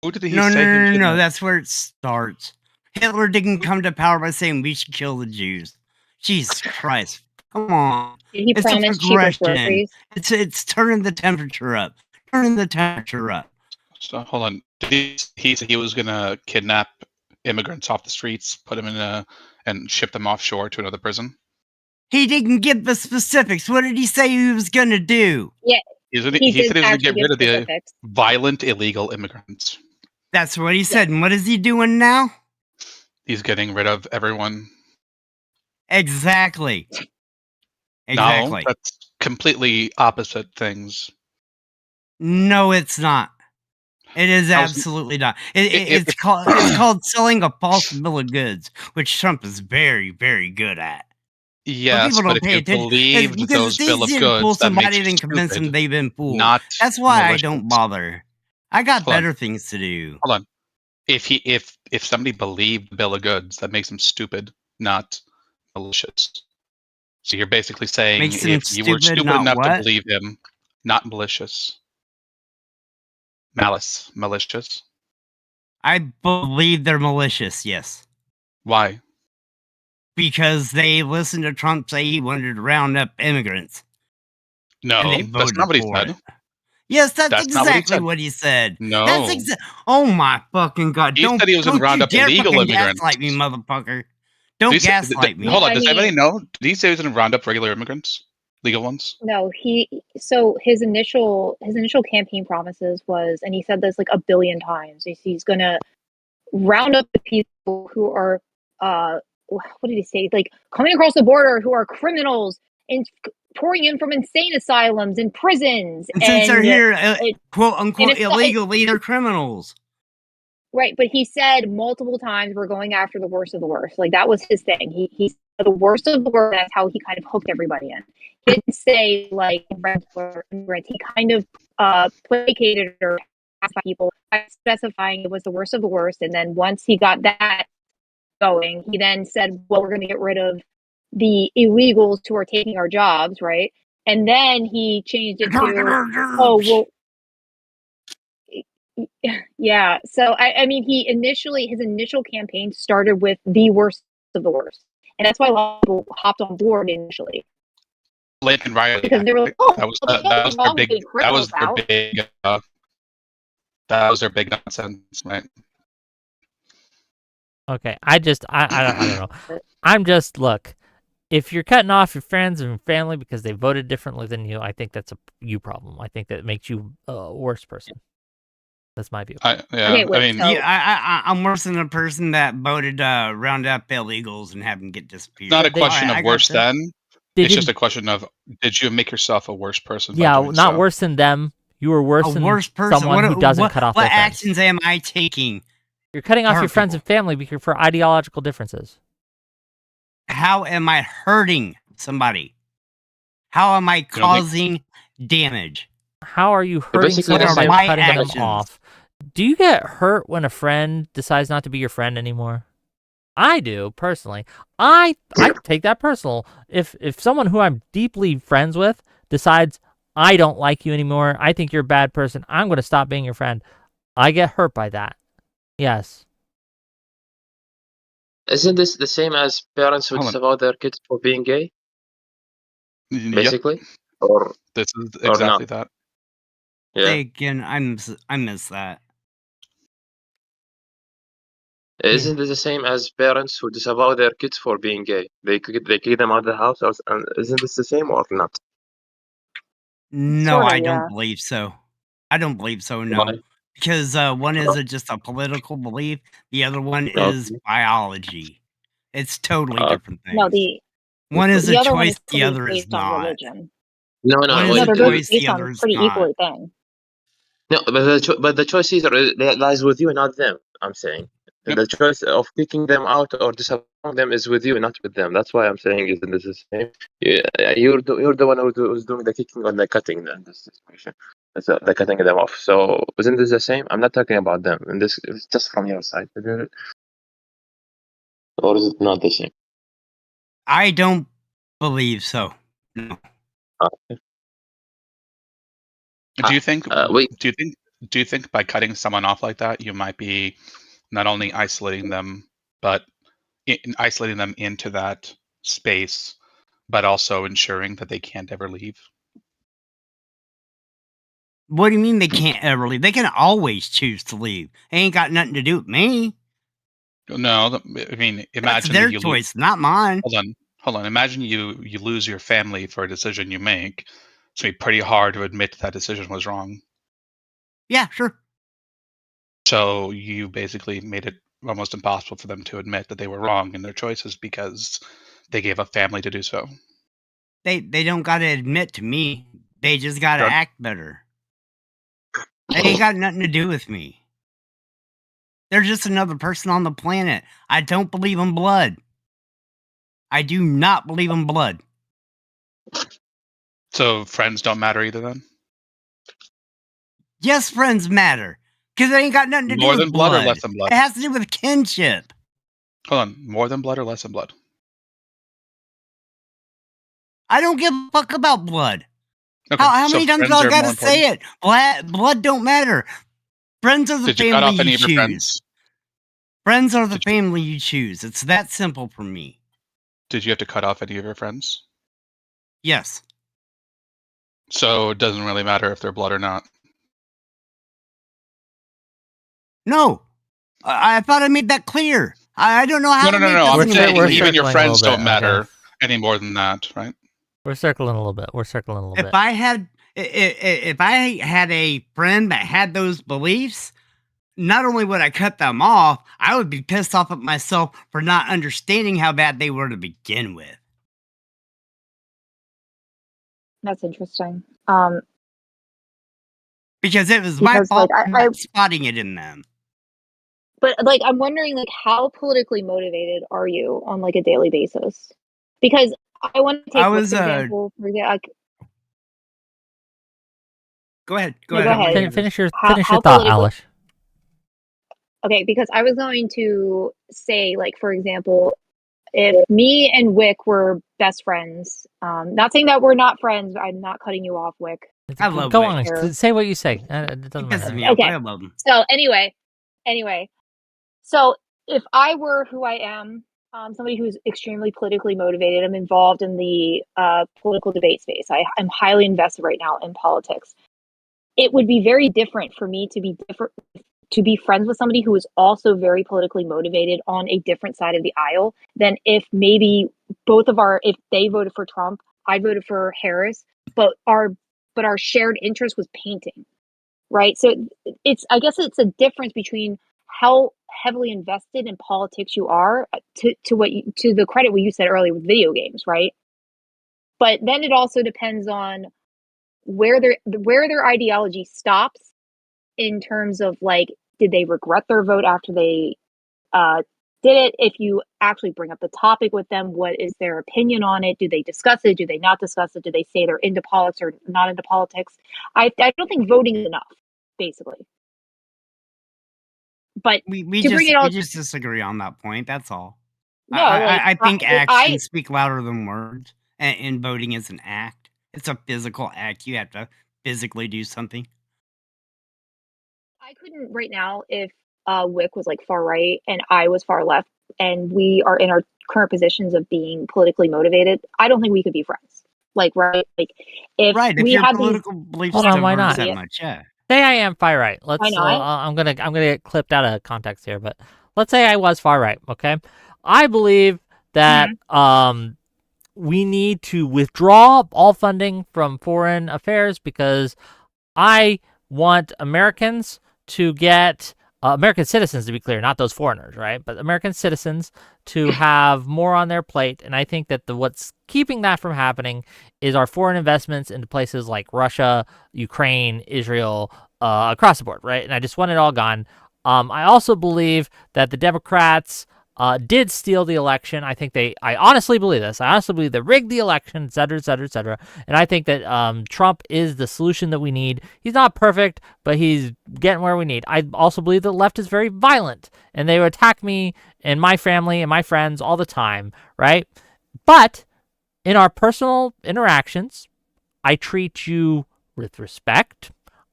Who did he No, say? he no. didn't- That's where it starts. Hitler didn't come to power by saying we should kill the Jews. Jesus Christ! Come on. Did he It's a promise cheaper progression. groceries? It's turning the temperature up. Turning the temperature up. So, hold on. Did he said he was gonna kidnap immigrants off the streets, put them and ship them offshore to another prison? He didn't give the specifics. What did he say he was gonna do? He He said did he was gonna actually get give rid of the specifics. violent illegal immigrants. That's what he said. And what is he doing now? He's getting rid of everyone. Exactly. Exactly. No, that's completely opposite things. No, it's not. It is How's- absolutely not. If- It's called selling a false bill of goods, which Trump is very, very good at. Yes, people but don't if pay you attention, believe because those it's bill of easier to fool goods, that makes somebody you than convince them stupid, they've been fooled. not That's why I malicious. don't bother. I got Hold on. better things to do. Hold on. If somebody believed the bill of goods, that makes them stupid, not malicious. So you're basically saying Makes them if you were stupid, stupid not enough to what? believe him, not malicious. Malicious. I believe they're malicious, yes. Why? Because they listened to Trump say he wanted to round up immigrants. No, and they that's voted not what he for said. it. Yes, that's That's not what he exactly said. what he said. No. That's oh my fucking god! He said he was gonna round up dare illegal fucking immigrants. gaslight me, motherfucker! Did Don't he say- gaslight me. Hold on, I does anybody mean- know? Did he say he was going to round up regular immigrants, legal ones? No, so his initial campaign promises was, and he said this like a billion times, he's gonna round up the people who are what did he say, like coming across the border, who are criminals and pouring in from insane asylums and prisons, And since they're here, quote unquote, it's not- illegally, they're criminals. Right, but he said multiple times we're going after the worst of the worst. Like that was his thing. He said the worst of the worst. That's how he kind of hooked everybody in. He didn't say like immigrants. He kind of placated or pacified people by specifying it was the worst of the worst. And then once he got that going, he then said, "Well, we're going to get rid of the illegals who are taking our jobs," right? And then he changed it to, "Oh, well." Yeah. So I mean, his initial campaign started with the worst of the worst, and that's why a lot of people hopped on board initially Lincoln Riley. because they were like, "Oh, that was well, that was their wrong big. with That was criminals their out." big. That was their big nonsense, right? Okay, I don't know. I'm just look. If you're cutting off your friends and family because they voted differently than you, I think that's a you problem. I think that makes you a worse person. That's my view. Yeah, Okay, wait, I mean, so- Yeah, I'm worse than a person that voted round up illegals and have them get disappeared. not a They- question Alright, I of worse gotcha. than. They It's just didn't- a question of did you make yourself a worse person? by yeah, doing not so? worse than them. You were worse A than worse person. someone who doesn't cut off what their friends. actions am I taking? You're cutting off hurt your friends people? and family because for ideological differences. How am I hurting somebody? How am I don't think- causing damage? How are you hurting basically someone what by are my cutting actions? them off? Do you get hurt when a friend decides not to be your friend anymore? I do, personally. I take that personal. If someone who I'm deeply friends with decides I don't like you anymore, I think you're a bad person, I'm going to stop being your friend. I get hurt by that. Yes. Isn't this the same as parents who Hold on. disavow their kids for being gay, Yep, basically? Or this is or exactly not. that. yeah, Say again, I miss that. isn't this the same as parents who disavow their kids for being gay? They kick them out of the house, and isn't this the same or not? No, Sorta, I don't yeah. believe so. I don't believe so. No, Why? because one is just a political belief. The other one Okay. is biology. It's totally different things. No, the one is the a other one choice, is the other is based on not. religion. No, One no, is No, a they're choice, both the based on other is pretty not. equally thing. no, but the choice either lies with you and not them. I'm saying Yep. The choice of kicking them out or disappointing them is with you, not with them. That's why I'm saying isn't this the same? You're the one who's doing the kicking or the cutting in this situation. The cutting them off. So isn't this the same? I'm not talking about them. And this is just from your side. Or is it not the same? I don't believe so. No. Do you think? Wait. Do you think by cutting someone off like that, you might be not only isolating them, but isolating them into that space, but also ensuring that they can't ever leave? What do you mean they can't ever leave? They can always choose to leave. It ain't got nothing to do with me. No, I mean, That's imagine their that you choice, not mine. Hold on. Imagine you lose your family for a decision you make. It's gonna be pretty hard to admit that decision was wrong. Yeah, sure. So you basically made it almost impossible for them to admit that they were wrong in their choices because they gave up family to do so. They don't got to admit to me. They just got to Sure. act better. They ain't got nothing to do with me. They're just another person on the planet. I don't believe in blood. I do not believe in blood. So friends don't matter either then? Yes, friends matter. Because they ain't got nothing to do More with than blood or less than blood? It has to do with kinship. Hold on. More than blood or less than blood? I don't give a fuck about blood. Okay. How so many times do friends I are gotta more say it? Blood don't matter. Friends are the Did you cut family off any you of your choose. friends? Friends are the Did you- family you choose. It's that simple for me. Did you have to cut off any of your friends? Yes. So it doesn't really matter if they're blood or not. No. I thought I made that clear. I don't know how No. to make I'm this saying we're clear. even your circling a friends little don't bit, matter okay. any more than that, right? We're circling a little bit. If I had a friend that had those beliefs, not only would I cut them off, I would be pissed off at myself for not understanding how bad they were to begin with. That's interesting. Because it was my Because, fault like, for not spotting it in them. But like, I'm wondering, like, how politically motivated are you on like a daily basis? Because I want to take I this was, example. For example, Go ahead. Go No, ahead. go I wanna ahead. hear this. Finish your How thought, politically- Alish. okay, because I was going to say, like, for example, if me and Wick were best friends, not saying that we're not friends. I'm not cutting you off, Wick. I love Go Wick. on. Here. Say what you say. It He doesn't pisses matter. me off, but Okay. I love him. So anyway, so if I were who I am, somebody who's extremely politically motivated, I'm involved in the political debate space. I'm highly invested right now in politics. It would be very different for me to be friends with somebody who is also very politically motivated on a different side of the aisle than if maybe if they voted for Trump, I voted for Harris, but our shared interest was painting. Right. So I guess it's a difference between how heavily invested in politics you are to the credit what you said earlier with video games. Right. But then it also depends on where their ideology stops in terms of, like, did they regret their vote after they did it? If you actually bring up the topic with them, what is their opinion on it? Do they discuss it? Do they not discuss it? Do they say they're into politics or not into politics? I don't think voting is enough, basically. But We to bring it all, just disagree on that point. That's all. no, like, I think actions speak louder than words, and voting is an act. It's a physical act. You have to physically do something. I couldn't right now if Wick was like far right and I was far left, and we are in our current positions of being politically motivated. I don't think we could be friends. Like, right? Like, if we your had political beliefs Hold on, why diverge not? that much, yeah. Say I am far right. Let's. Why not? I'm gonna get clipped out of context here, but let's say I was far right. Okay, I believe that we need to withdraw all funding from foreign affairs because I want Americans to get American citizens, to be clear, not those foreigners, right? But American citizens to have more on their plate. And I think that what's keeping that from happening is our foreign investments into places like Russia, Ukraine, Israel, across the board, right? And I just want it all gone. I also believe that the Democrats did steal the election. I honestly believe this. I honestly believe they rigged the election, et cetera, et cetera, et cetera. And I think that Trump is the solution that we need. He's not perfect, but he's getting where we need. I also believe the left is very violent, and they would attack me and my family and my friends all the time, right? But in our personal interactions, I treat you with respect.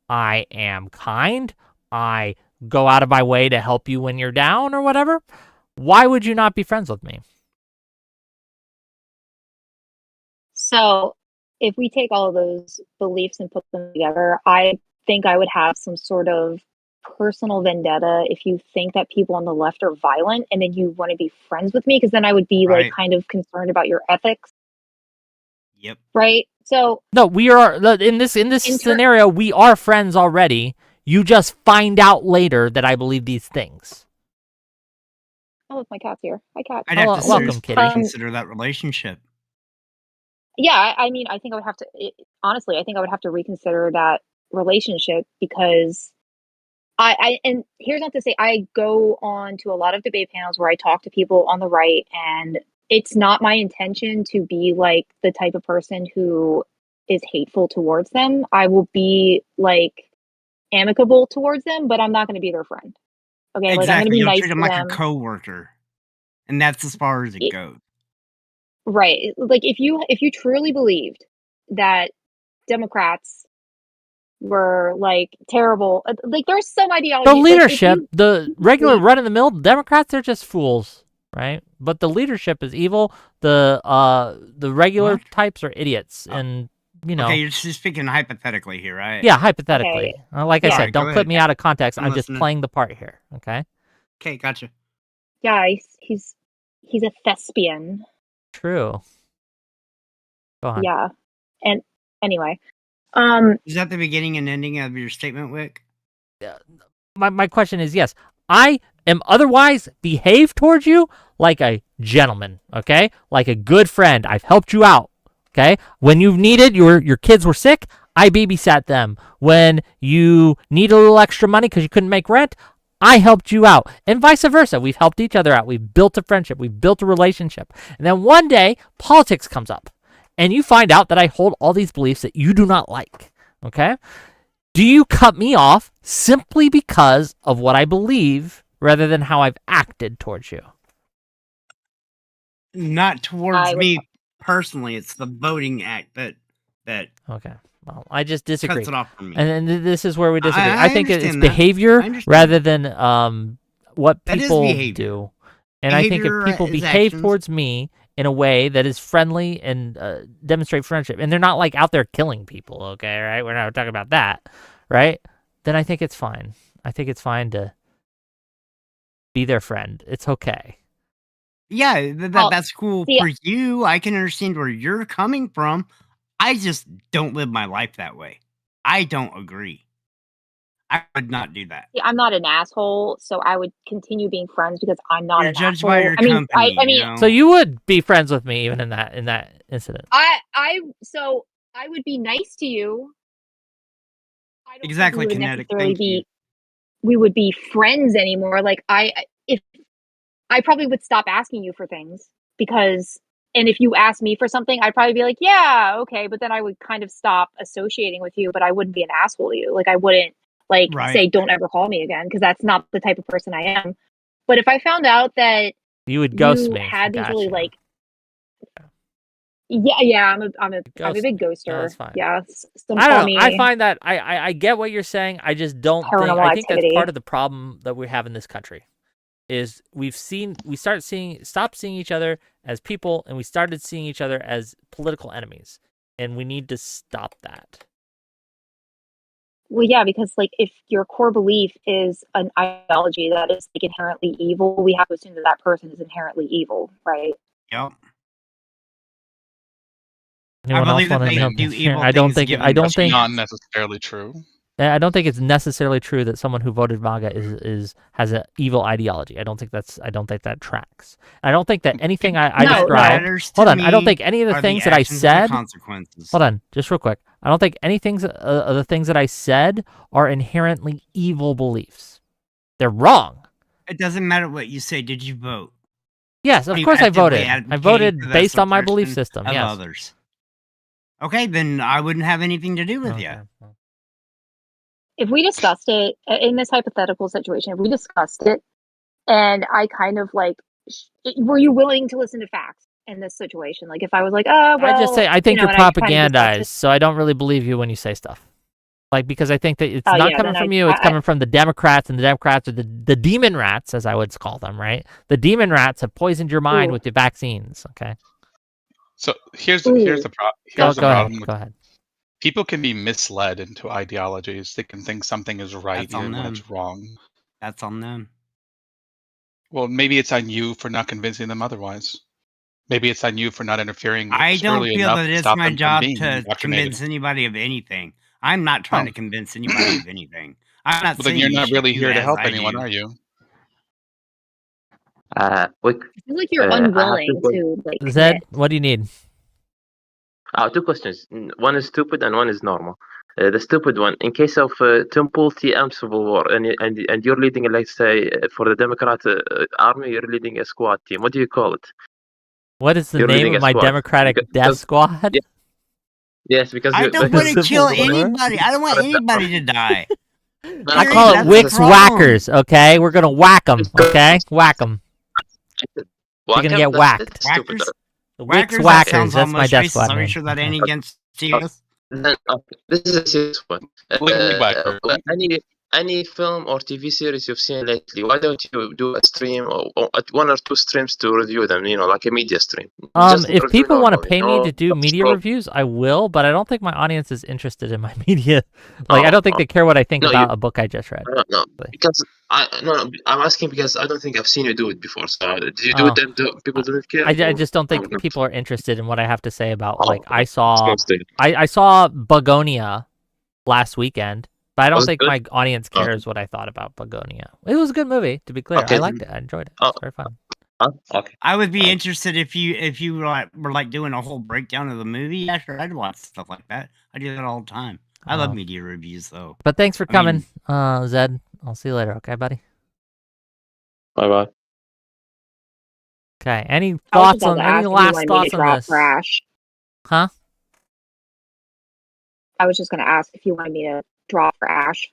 I am kind. I go out of my way to help you when you're down or whatever. Why would you not be friends with me? So if we take all of those beliefs and put them together, I think I would have some sort of personal vendetta if you think that people on the left are violent and then you want to be friends with me, because then I would be like Right. kind of concerned about your ethics, Yep. right? So No, we are in this scenario. We are friends already. You just find out later that I believe these things. oh, look, my cat's here. Hi, cat. I'd have to Welcome, seriously kitty. consider that relationship. Yeah, I mean, I think I would have to, honestly, I think I would have to reconsider that relationship, because and here's not to say I go on to a lot of debate panels where I talk to people on the right, and it's not my intention to be like the type of person who is hateful towards them. I will be like amicable towards them, but I'm not going to be their friend. Okay, like I'm going to Exactly. be You'll nice treat to him like them. a coworker, and that's as far as it goes. Right. Like if you truly believed that Democrats were like terrible, like there's some ideology. The like, if leadership, you- the regular run-of-the-mill Democrats, they're just fools, right? But the leadership is evil. The regular What? types are idiots, and you know. Okay, you're just speaking hypothetically here, right? Yeah, hypothetically. Like I Yeah. said, don't Go clip ahead. me out of context. I'm I'm just listening. playing the part here. Okay. Okay, gotcha. Yeah, he's a thespian. True. Go on. Yeah. And anyway, Is that the beginning and ending of your statement, Wick? My question is, yes, I am otherwise behave towards you like a gentleman, okay? Like a good friend. I've helped you out, okay? When you've needed, your kids were sick, I babysat them. When you need a little extra money because you couldn't make rent, I helped you out. And vice versa. We've helped each other out. We've built a friendship. We've built a relationship. And then one day, politics comes up. And you find out that I hold all these beliefs that you do not like, okay? Do you cut me off simply because of what I believe rather than how I've acted towards you? Not towards I would- me personally. It's the voting act that Okay. Well, I just disagree. cuts it off from me. And this is where we disagree. I I think it's understand that. behavior I understand rather than what That is people behavior. do. And I think Behavior if people is behave actions. towards me in a way that is friendly and demonstrate friendship, and they're not like out there killing people, okay, right? We're not talking about that, right? Then I think it's fine. I think it's fine to be their friend. It's okay. Yeah, Well, that's cool see- for you. I can understand where you're coming from. I just don't live my life that way. I don't agree. I would not do that. See, I'm not an asshole, so I would continue being friends because I'm not You're an judged asshole. by your I mean, company. I mean, you know? So you would be friends with me even in that incident. so I would be nice to you. I don't think Exactly, we would Kinetic, necessarily thank you. we would be friends anymore. Like if I probably would stop asking you for things, because, and if you asked me for something, I'd probably be like, yeah, okay, but then I would kind of stop associating with you, but I wouldn't be an asshole to you. Like I wouldn't like Right. say don't ever call me again, because that's not the type of person I am. But if I found out that You would ghost you me. had these really Gotcha. like yeah, I'm a Ghost big me. ghoster. No, that's fine. Yeah, some I call don't know. me I find that I get what you're saying. I just don't think. paranormal I think that's activity. part of the problem that we have in this country. Is we stopped seeing each other as people, and we started seeing each other as political enemies, and we need to stop that. Well, yeah, because like if your core belief is an ideology that is like inherently evil, we have to assume that that person is inherently evil, right? Yep. Anyone else believe that want to they jump do in here? evil I don't things think. given I don't That's think. Not necessarily true. I don't think it's necessarily true that someone who voted MAGA has an evil ideology. I don't think that tracks. I don't think that anything I No, described. Matters to Hold on, I don't me think any of the are things that I actions and the said. consequences. Hold on, just real quick. I don't think any things of the things that I said are inherently evil beliefs. They're wrong. It doesn't matter what you say. Did you vote? Yes, of Are you course I actively voted. I advocating voted for the based on my belief suppression system. of Yes. others? Okay, then I wouldn't have anything to do with you. Okay. If we discussed it in this hypothetical situation, if we discussed it, and I kind of like, were you willing to listen to facts in this situation? Like, if I was like, oh, well, I just say I think you're and I kind of discussed propagandized, it. so I don't really believe you when you say stuff. Like, because I think that it's not Yeah, coming then from you, it's coming from the Democrats, and the Democrats are the demon rats, as I would call them, right? The demon rats have poisoned your mind Ooh. with the vaccines, okay? So here's Ooh. the Go problem. ahead. People can be misled into ideologies. They can think something is right That's on even when them. it's wrong. That's on them. Well, maybe it's on you for not convincing them otherwise. Maybe it's on you for not interfering I don't early feel enough that to it's stop my them from job being to indoctrinated. convince anybody of anything. I'm not trying to convince anybody of anything. I'm not Well, saying then you're you not should really do here to as help I anyone, do. are you? Quick. I feel like you're I have unwilling to like Zed, commit. what do you need? two questions. One is stupid and one is normal. The stupid one, in case of Temple TM Civil War, and you're leading, let's say, for the Democrat army, you're leading a squad team. What do you call it? What is the You're name leading of a my squad. Democratic death Because- squad? yeah. Yes, because I don't want to Civil kill War? anybody. I don't want anybody to die. I Period, call it that's the Wicks problem. Whackers, okay? We're gonna whack them, okay? Whack them. You're gonna get whacked. Stupid. Whackers? The Wicks Whackers? That Whackers, sounds that's my almost death racist. squad Are you name. sure that Okay. ain't against you? Then, this is a serious one. Like whacker, right? Any film or TV series you've seen lately, why don't you do a stream or one or two streams to review them? Like a media stream. Just If review people want to normally. pay me to do media reviews, I will, but I don't think my audience is interested in my media. Like, I don't think they care what I think about a book I just read. No, because I'm asking because I don't think I've seen you do it before. So do you do it and people don't care? I just don't think people are interested in what I have to say about. Like, I it's saw mostly- I saw Begonia last weekend, but I don't Was it think good? my audience cares what I thought about Begonia. It was a good movie, to be clear. Okay. I liked it. I enjoyed it. It was very fun. Okay. I would be interested if you were like doing a whole breakdown of the movie. Yeah, sure, I'd watch stuff like that. I do that all the time. I love media reviews, though. But thanks for I coming, mean- Zed. I'll see you later, okay, buddy? Bye. Okay. Any I was thoughts about on to any ask if you last wanted me thoughts to on drop this? for Ash. Huh? I was just going to ask if you wanted me to drop for Ash.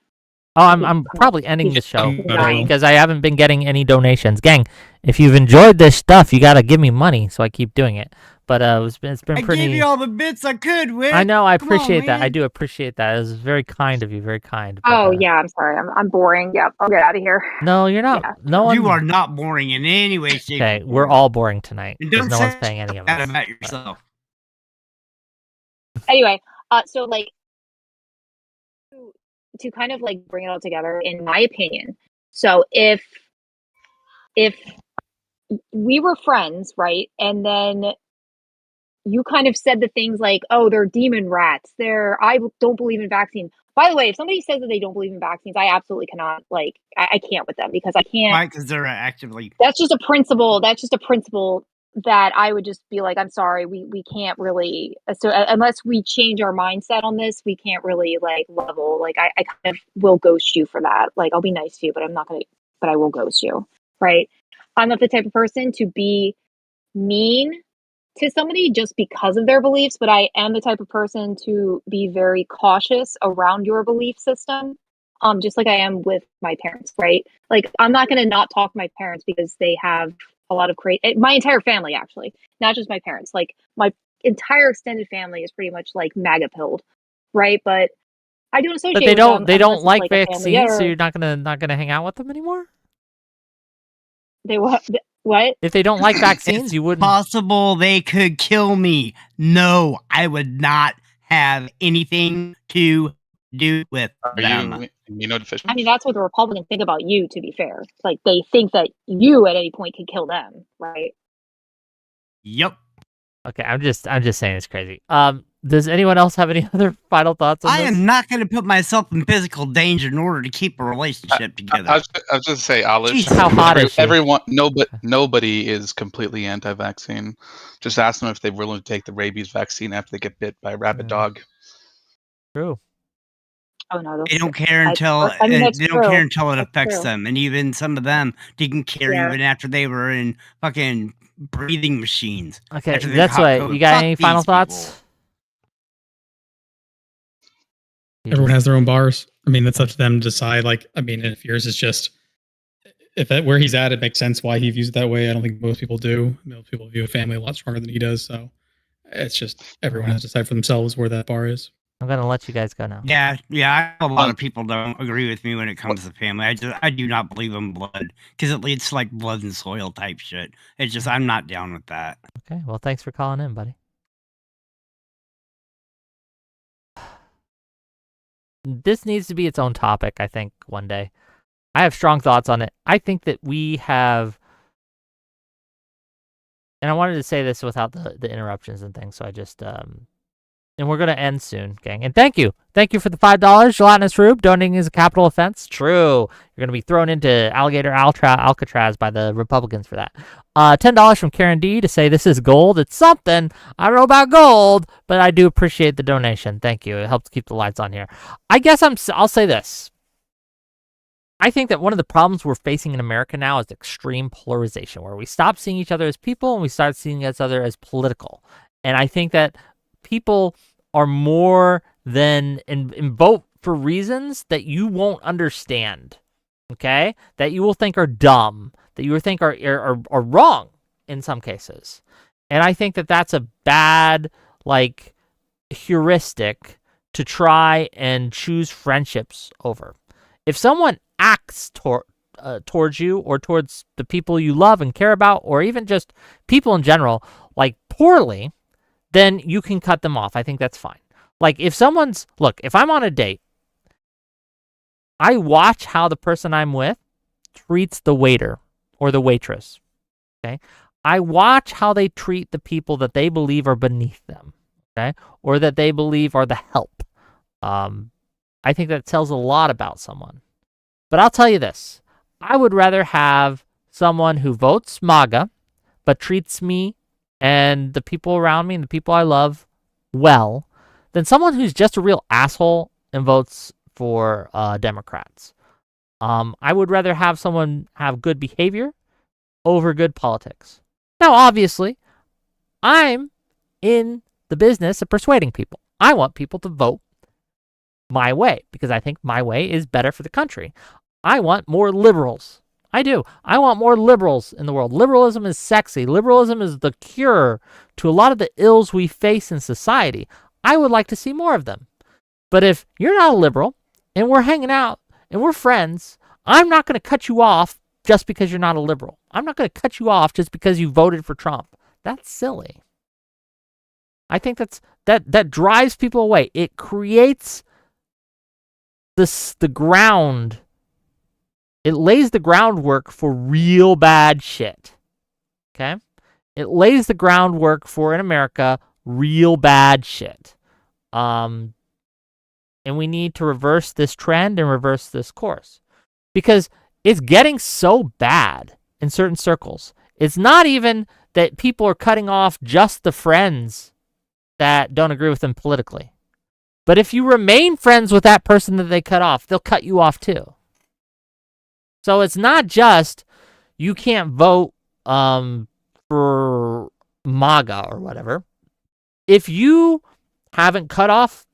Oh, I'm probably ending the show Nice. because I haven't been getting any donations. Gang, if you've enjoyed this stuff, you gotta give me money, so I keep doing it. But it's been I pretty. gave you all the bits I could, Wick. I know. I Come on, appreciate that. I man. do appreciate that. It was very kind of you. Very kind. But, Oh, yeah, I'm sorry. I'm boring. Yep, I'll get out of here. No, you're not. Yeah. No one. You are not boring in any way, shape, Okay, or we're form. all boring tonight And because don't no one's say paying any of that us. about yourself. Anyway, so like to kind of like bring it all together, in my opinion. So if we were friends, right, and then you kind of said the things like, "Oh, they're demon rats. I don't believe in vaccines." By the way, if somebody says that they don't believe in vaccines, I absolutely cannot. Like, I can't with them because I can't. Right, because they're actively. That's just a principle. That's just a principle that I would just be like, I'm sorry, we can't really. So unless we change our mindset on this, we can't really like level. Like, I kind of will ghost you for that. Like, I'll be nice to you, but I'm not gonna. But I will ghost you, right? I'm not the type of person to be mean to somebody just because of their beliefs, but I am the type of person to be very cautious around your belief system. Just like I am with my parents, right? Like, I'm not going to not talk to my parents because they have a lot of my entire family, actually, not just my parents. Like, my entire extended family is pretty much like MAGA pilled, right? But I don't associate. But they with don't. them They unless don't it's, like like, a family vaccines, so or- you're not gonna hang out with them anymore. They what? What? If they don't like vaccines, It's you wouldn't. possible they could kill me. No, I would not have anything to do with Are them. you immunodeficient? I mean, that's what the Republicans think about you, to be fair. Like, they think that you at any point could kill them, right? Yep. Okay, I'm just saying it's crazy. Does anyone else have any other final thoughts on I this? am not going to put myself in physical danger in order to keep a relationship together. I was just say, Alice. Jesus. How hot is she? Everyone, nobody is completely anti-vaccine. Just ask them if they're willing to take the rabies vaccine after they get bit by a rabid dog. True. Oh no, They don't care until I mean, that's they don't care true. until it That's affects true. them, and even some of them didn't care Yeah. even after they were in fucking breathing machines. Okay, After they that's caught what. COVID. You got Fuck any these final people. thoughts? Everyone has their own bars. I mean, that's up to them to decide. Like, I mean, if yours is just if that where he's at, it makes sense why he views it that way. I don't think most people do. Most people view a family a lot stronger than he does. So it's just everyone has to decide for themselves where that bar is. I'm gonna let you guys go now. Yeah. A lot of people don't agree with me when it comes to family. I do not believe in blood because it leads to like blood and soil type shit. It's just I'm not down with that. Okay, well, thanks for calling in, buddy. This needs to be its own topic, I think, one day. I have strong thoughts on it. I think that we have, and I wanted to say this without the interruptions and things, so I just, and we're going to end soon, gang. And thank you. Thank you for the $5, Gelatinous Rube. Donating is a capital offense. True. You're going to be thrown into alligator Alcatraz by the Republicans for that. $10 from Karen D to say this is gold. It's something. I don't know about gold, but I do appreciate the donation. Thank you. It helps keep the lights on here. I guess I'll say this. I think that one of the problems we're facing in America now is extreme polarization, where we stop seeing each other as people and we start seeing each other as political. And I think that people are more than and vote for reasons that you won't understand, okay? That you will think are dumb, that you will think are wrong in some cases. And I think that that's a bad, like, heuristic to try and choose friendships over. If someone acts towards you or towards the people you love and care about, or even just people in general, like poorly, then you can cut them off. I think that's fine. Like if I'm on a date, I watch how the person I'm with treats the waiter or the waitress. Okay. I watch how they treat the people that they believe are beneath them. Okay. Or that they believe are the help. I think that tells a lot about someone. But I'll tell you this. I would rather have someone who votes MAGA, but treats me and the people around me and the people I love well, than someone who's just a real asshole and votes for Democrats. I would rather have someone have good behavior over good politics. Now, obviously, I'm in the business of persuading people. I want people to vote my way because I think my way is better for the country. I want more liberals. I do. I want more liberals in the world. Liberalism is sexy. Liberalism is the cure to a lot of the ills we face in society. I would like to see more of them. But if you're not a liberal and we're hanging out and we're friends, I'm not going to cut you off just because you're not a liberal. I'm not going to cut you off just because you voted for Trump. That's silly. I think that drives people away. It creates the ground. It lays the groundwork for real bad shit. Okay? It lays the groundwork for, in America, real bad shit. And we need to reverse this trend and reverse this course. Because it's getting so bad in certain circles. It's not even that people are cutting off just the friends that don't agree with them politically. But if you remain friends with that person that they cut off, they'll cut you off too. So it's not just you can't vote for MAGA or whatever. If you haven't cut off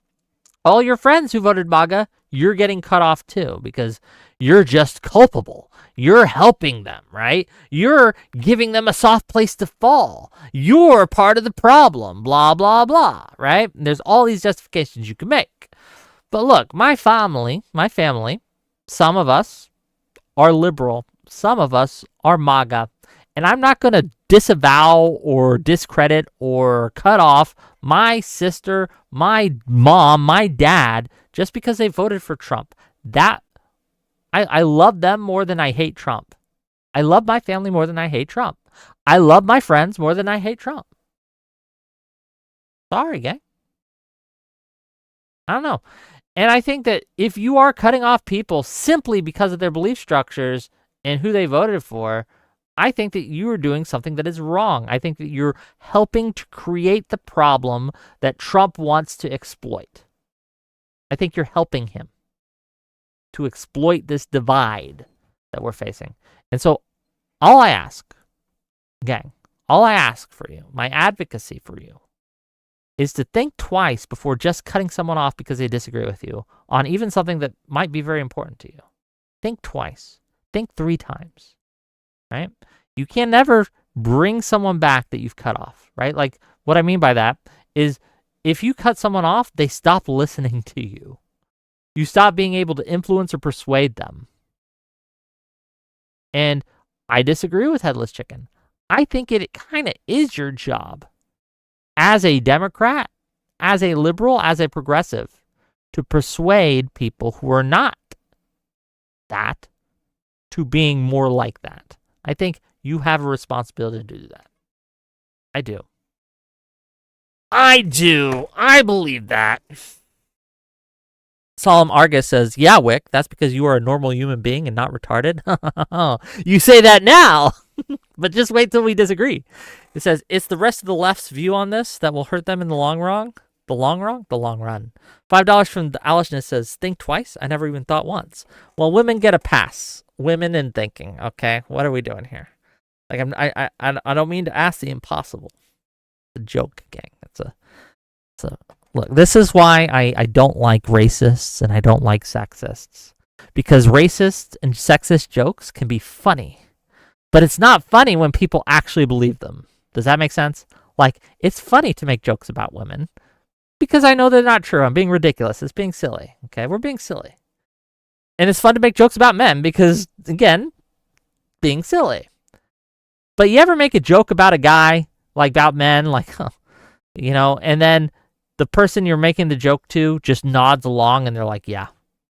all your friends who voted MAGA, you're getting cut off too because you're just culpable. You're helping them, right? You're giving them a soft place to fall. You're part of the problem, blah, blah, blah, right? And there's all these justifications you can make. But look, my family, some of us are liberal. Some of us are MAGA. And I'm not going to disavow or discredit or cut off my sister, my mom, my dad, just because they voted for Trump. I love them more than I hate Trump. I love my family more than I hate Trump. I love my friends more than I hate Trump. Sorry, gang. I don't know. And I think that if you are cutting off people simply because of their belief structures and who they voted for, I think that you are doing something that is wrong. I think that you're helping to create the problem that Trump wants to exploit. I think you're helping him. to exploit this divide that we're facing. And so all I ask, gang, all I ask for you, my advocacy for you, is to think twice before just cutting someone off because they disagree with you on even something that might be very important to you. Think twice. Think 3 times, right? You can never bring someone back that you've cut off, right? Like, what I mean by that is if you cut someone off, they stop listening to you. You stop being able to influence or persuade them. And I disagree with Headless Chicken. I think it kind of is your job as a Democrat, as a liberal, as a progressive, to persuade people who are not that to being more like that. I think you have a responsibility to do that. I do. I believe that. Solemn Argus says, yeah, Wick, that's because you are a normal human being and not retarded. You say that now, but just wait till we disagree. It says, it's the rest of the left's view on this that will hurt them in the long run. The long run? The long run. $5 from the Alishness says, think twice? I never even thought once. Well, women get a pass. Women in thinking, okay? What are we doing here? Like, I don't mean to ask the impossible. It's a joke, gang. It's a look, this is why I don't like racists and I don't like sexists. Because racist and sexist jokes can be funny. But it's not funny when people actually believe them. Does that make sense? Like, it's funny to make jokes about women because I know they're not true. I'm being ridiculous. It's being silly. Okay, we're being silly. And it's fun to make jokes about men because, again, being silly. But you ever make a joke about a guy, like about men, like, you know, and then the person you're making the joke to just nods along and they're like, yeah,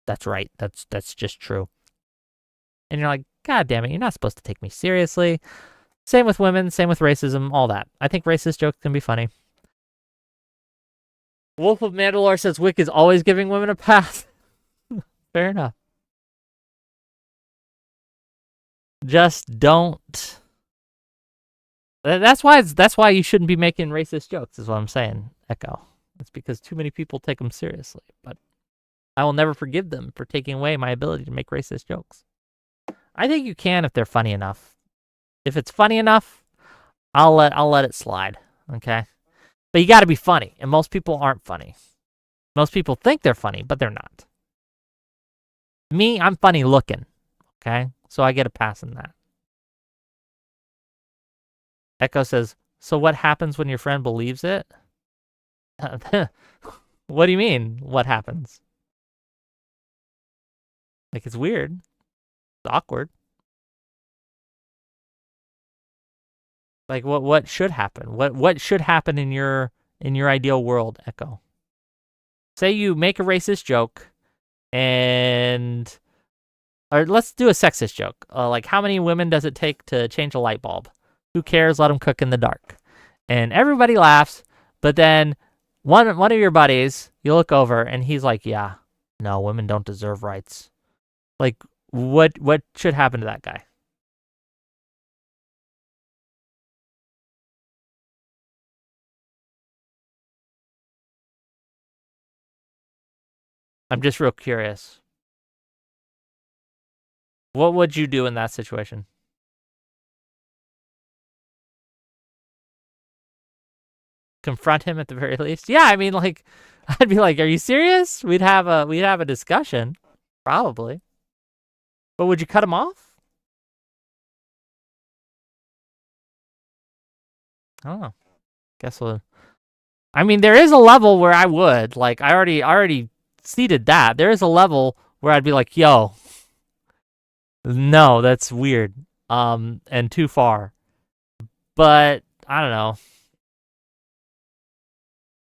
that's right. That's just true. And you're like, God damn it, you're not supposed to take me seriously. Same with women, same with racism, all that. I think racist jokes can be funny. Wolf of Mandalore says Wick is always giving women a pass. Fair enough. Just don't. That's why you shouldn't be making racist jokes, is what I'm saying, Echo. It's because too many people take them seriously. But I will never forgive them for taking away my ability to make racist jokes. I think you can if they're funny enough. If it's funny enough, I'll let it slide. Okay? But you got to be funny, and most people aren't funny. Most people think they're funny, but they're not. Me, I'm funny looking. Okay? So I get a pass in that. Echo says, so what happens when your friend believes it? What do you mean, what happens? Like, it's weird. It's awkward. Like, what should happen? What should happen in your ideal world, Echo? Say you make a racist joke, or let's do a sexist joke. Like, how many women does it take to change a light bulb? Who cares? Let them cook in the dark. And everybody laughs, but then one of your buddies, you look over, and he's like, yeah, no, women don't deserve rights. Like, what should happen to that guy? I'm just real curious. What would you do in that situation? Confront him at the very least? Yeah, I mean, like, I'd be like, are you serious? We'd have a discussion, probably. But would you cut him off? I don't know. Guess we'll. I mean, there is a level where I would. Like, I already seeded that. There is a level where I'd be like, yo, no, that's weird. And too far. But I don't know.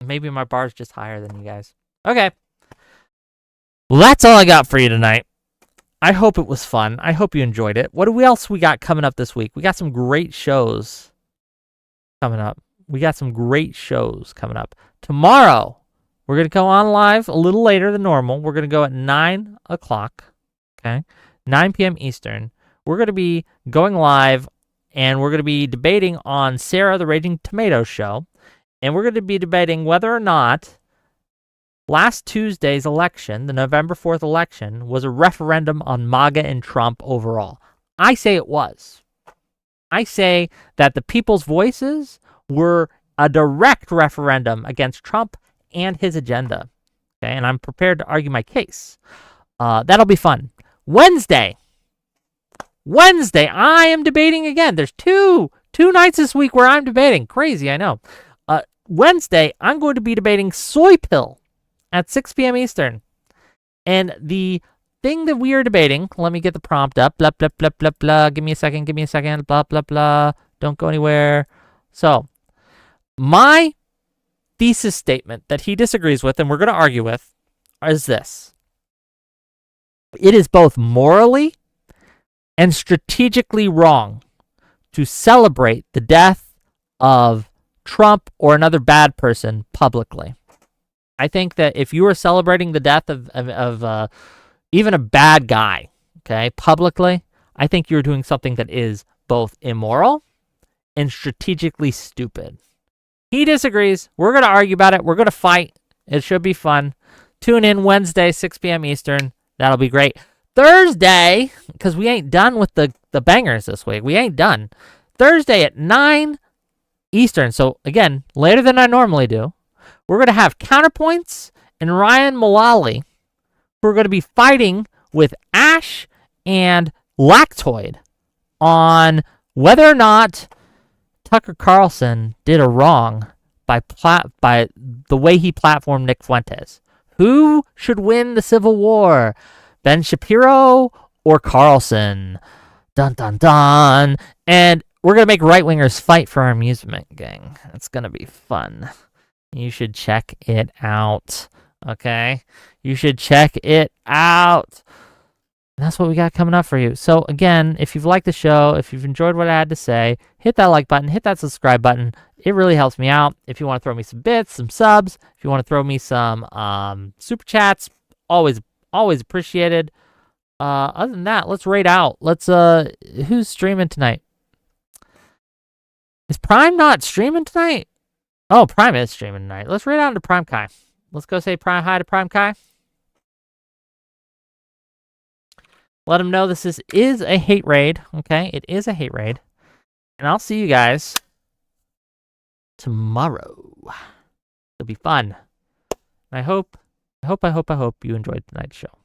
Maybe my bar's just higher than you guys. Okay. Well, that's all I got for you tonight. I hope it was fun. I hope you enjoyed it. What else we got coming up this week? We got some great shows coming up. Tomorrow, we're going to go on live a little later than normal. We're going to go at 9 o'clock, okay? 9 p.m. Eastern. We're going to be going live, and we're going to be debating on Sarah the Raging Tomato Show, and we're going to be debating whether or not last Tuesday's election, the November 4th election, was a referendum on MAGA and Trump overall. I say it was. I say that the people's voices were a direct referendum against Trump and his agenda. Okay, and I'm prepared to argue my case. That'll be fun. Wednesday, I am debating again. There's two nights this week where I'm debating. Crazy, I know. Wednesday, I'm going to be debating soy pill at 6 p.m. Eastern. And the thing that we are debating, let me get the prompt up. Blah, blah, blah, blah, blah. Give me a second. Blah, blah, blah. Don't go anywhere. So, my thesis statement that he disagrees with and we're going to argue with is this. It is both morally and strategically wrong to celebrate the death of Trump or another bad person publicly. I think that if you are celebrating the death of even a bad guy, okay, publicly, I think you're doing something that is both immoral and strategically stupid. He disagrees. We're going to argue about it. We're going to fight. It should be fun. Tune in Wednesday, 6 p.m. Eastern. That'll be great. Thursday, because we ain't done with the bangers this week. We ain't done. Thursday at 9 Eastern. So, again, later than I normally do. We're going to have Counterpoints and Ryan Mullally. We're going to be fighting with Ash and Lactoid on whether or not Tucker Carlson did a wrong by the way he platformed Nick Fuentes. Who should win the Civil War? Ben Shapiro or Carlson? Dun, dun, dun. And we're going to make right-wingers fight for our amusement, gang. It's going to be fun. You should check it out, okay? You should check it out. And that's what we got coming up for you. So, again, if you've liked the show, if you've enjoyed what I had to say, hit that like button, hit that subscribe button. It really helps me out. If you want to throw me some bits, some subs, if you want to throw me some super chats, always appreciated. Other than that, let's rate out. Who's streaming tonight? Is Prime not streaming tonight? Oh, Prime is streaming tonight. Let's rate out into Prime Kai. Let's go say hi to Prime Kai. Let him know this is a hate raid. Okay, it is a hate raid. And I'll see you guys tomorrow. It'll be fun. And I hope you enjoyed tonight's show.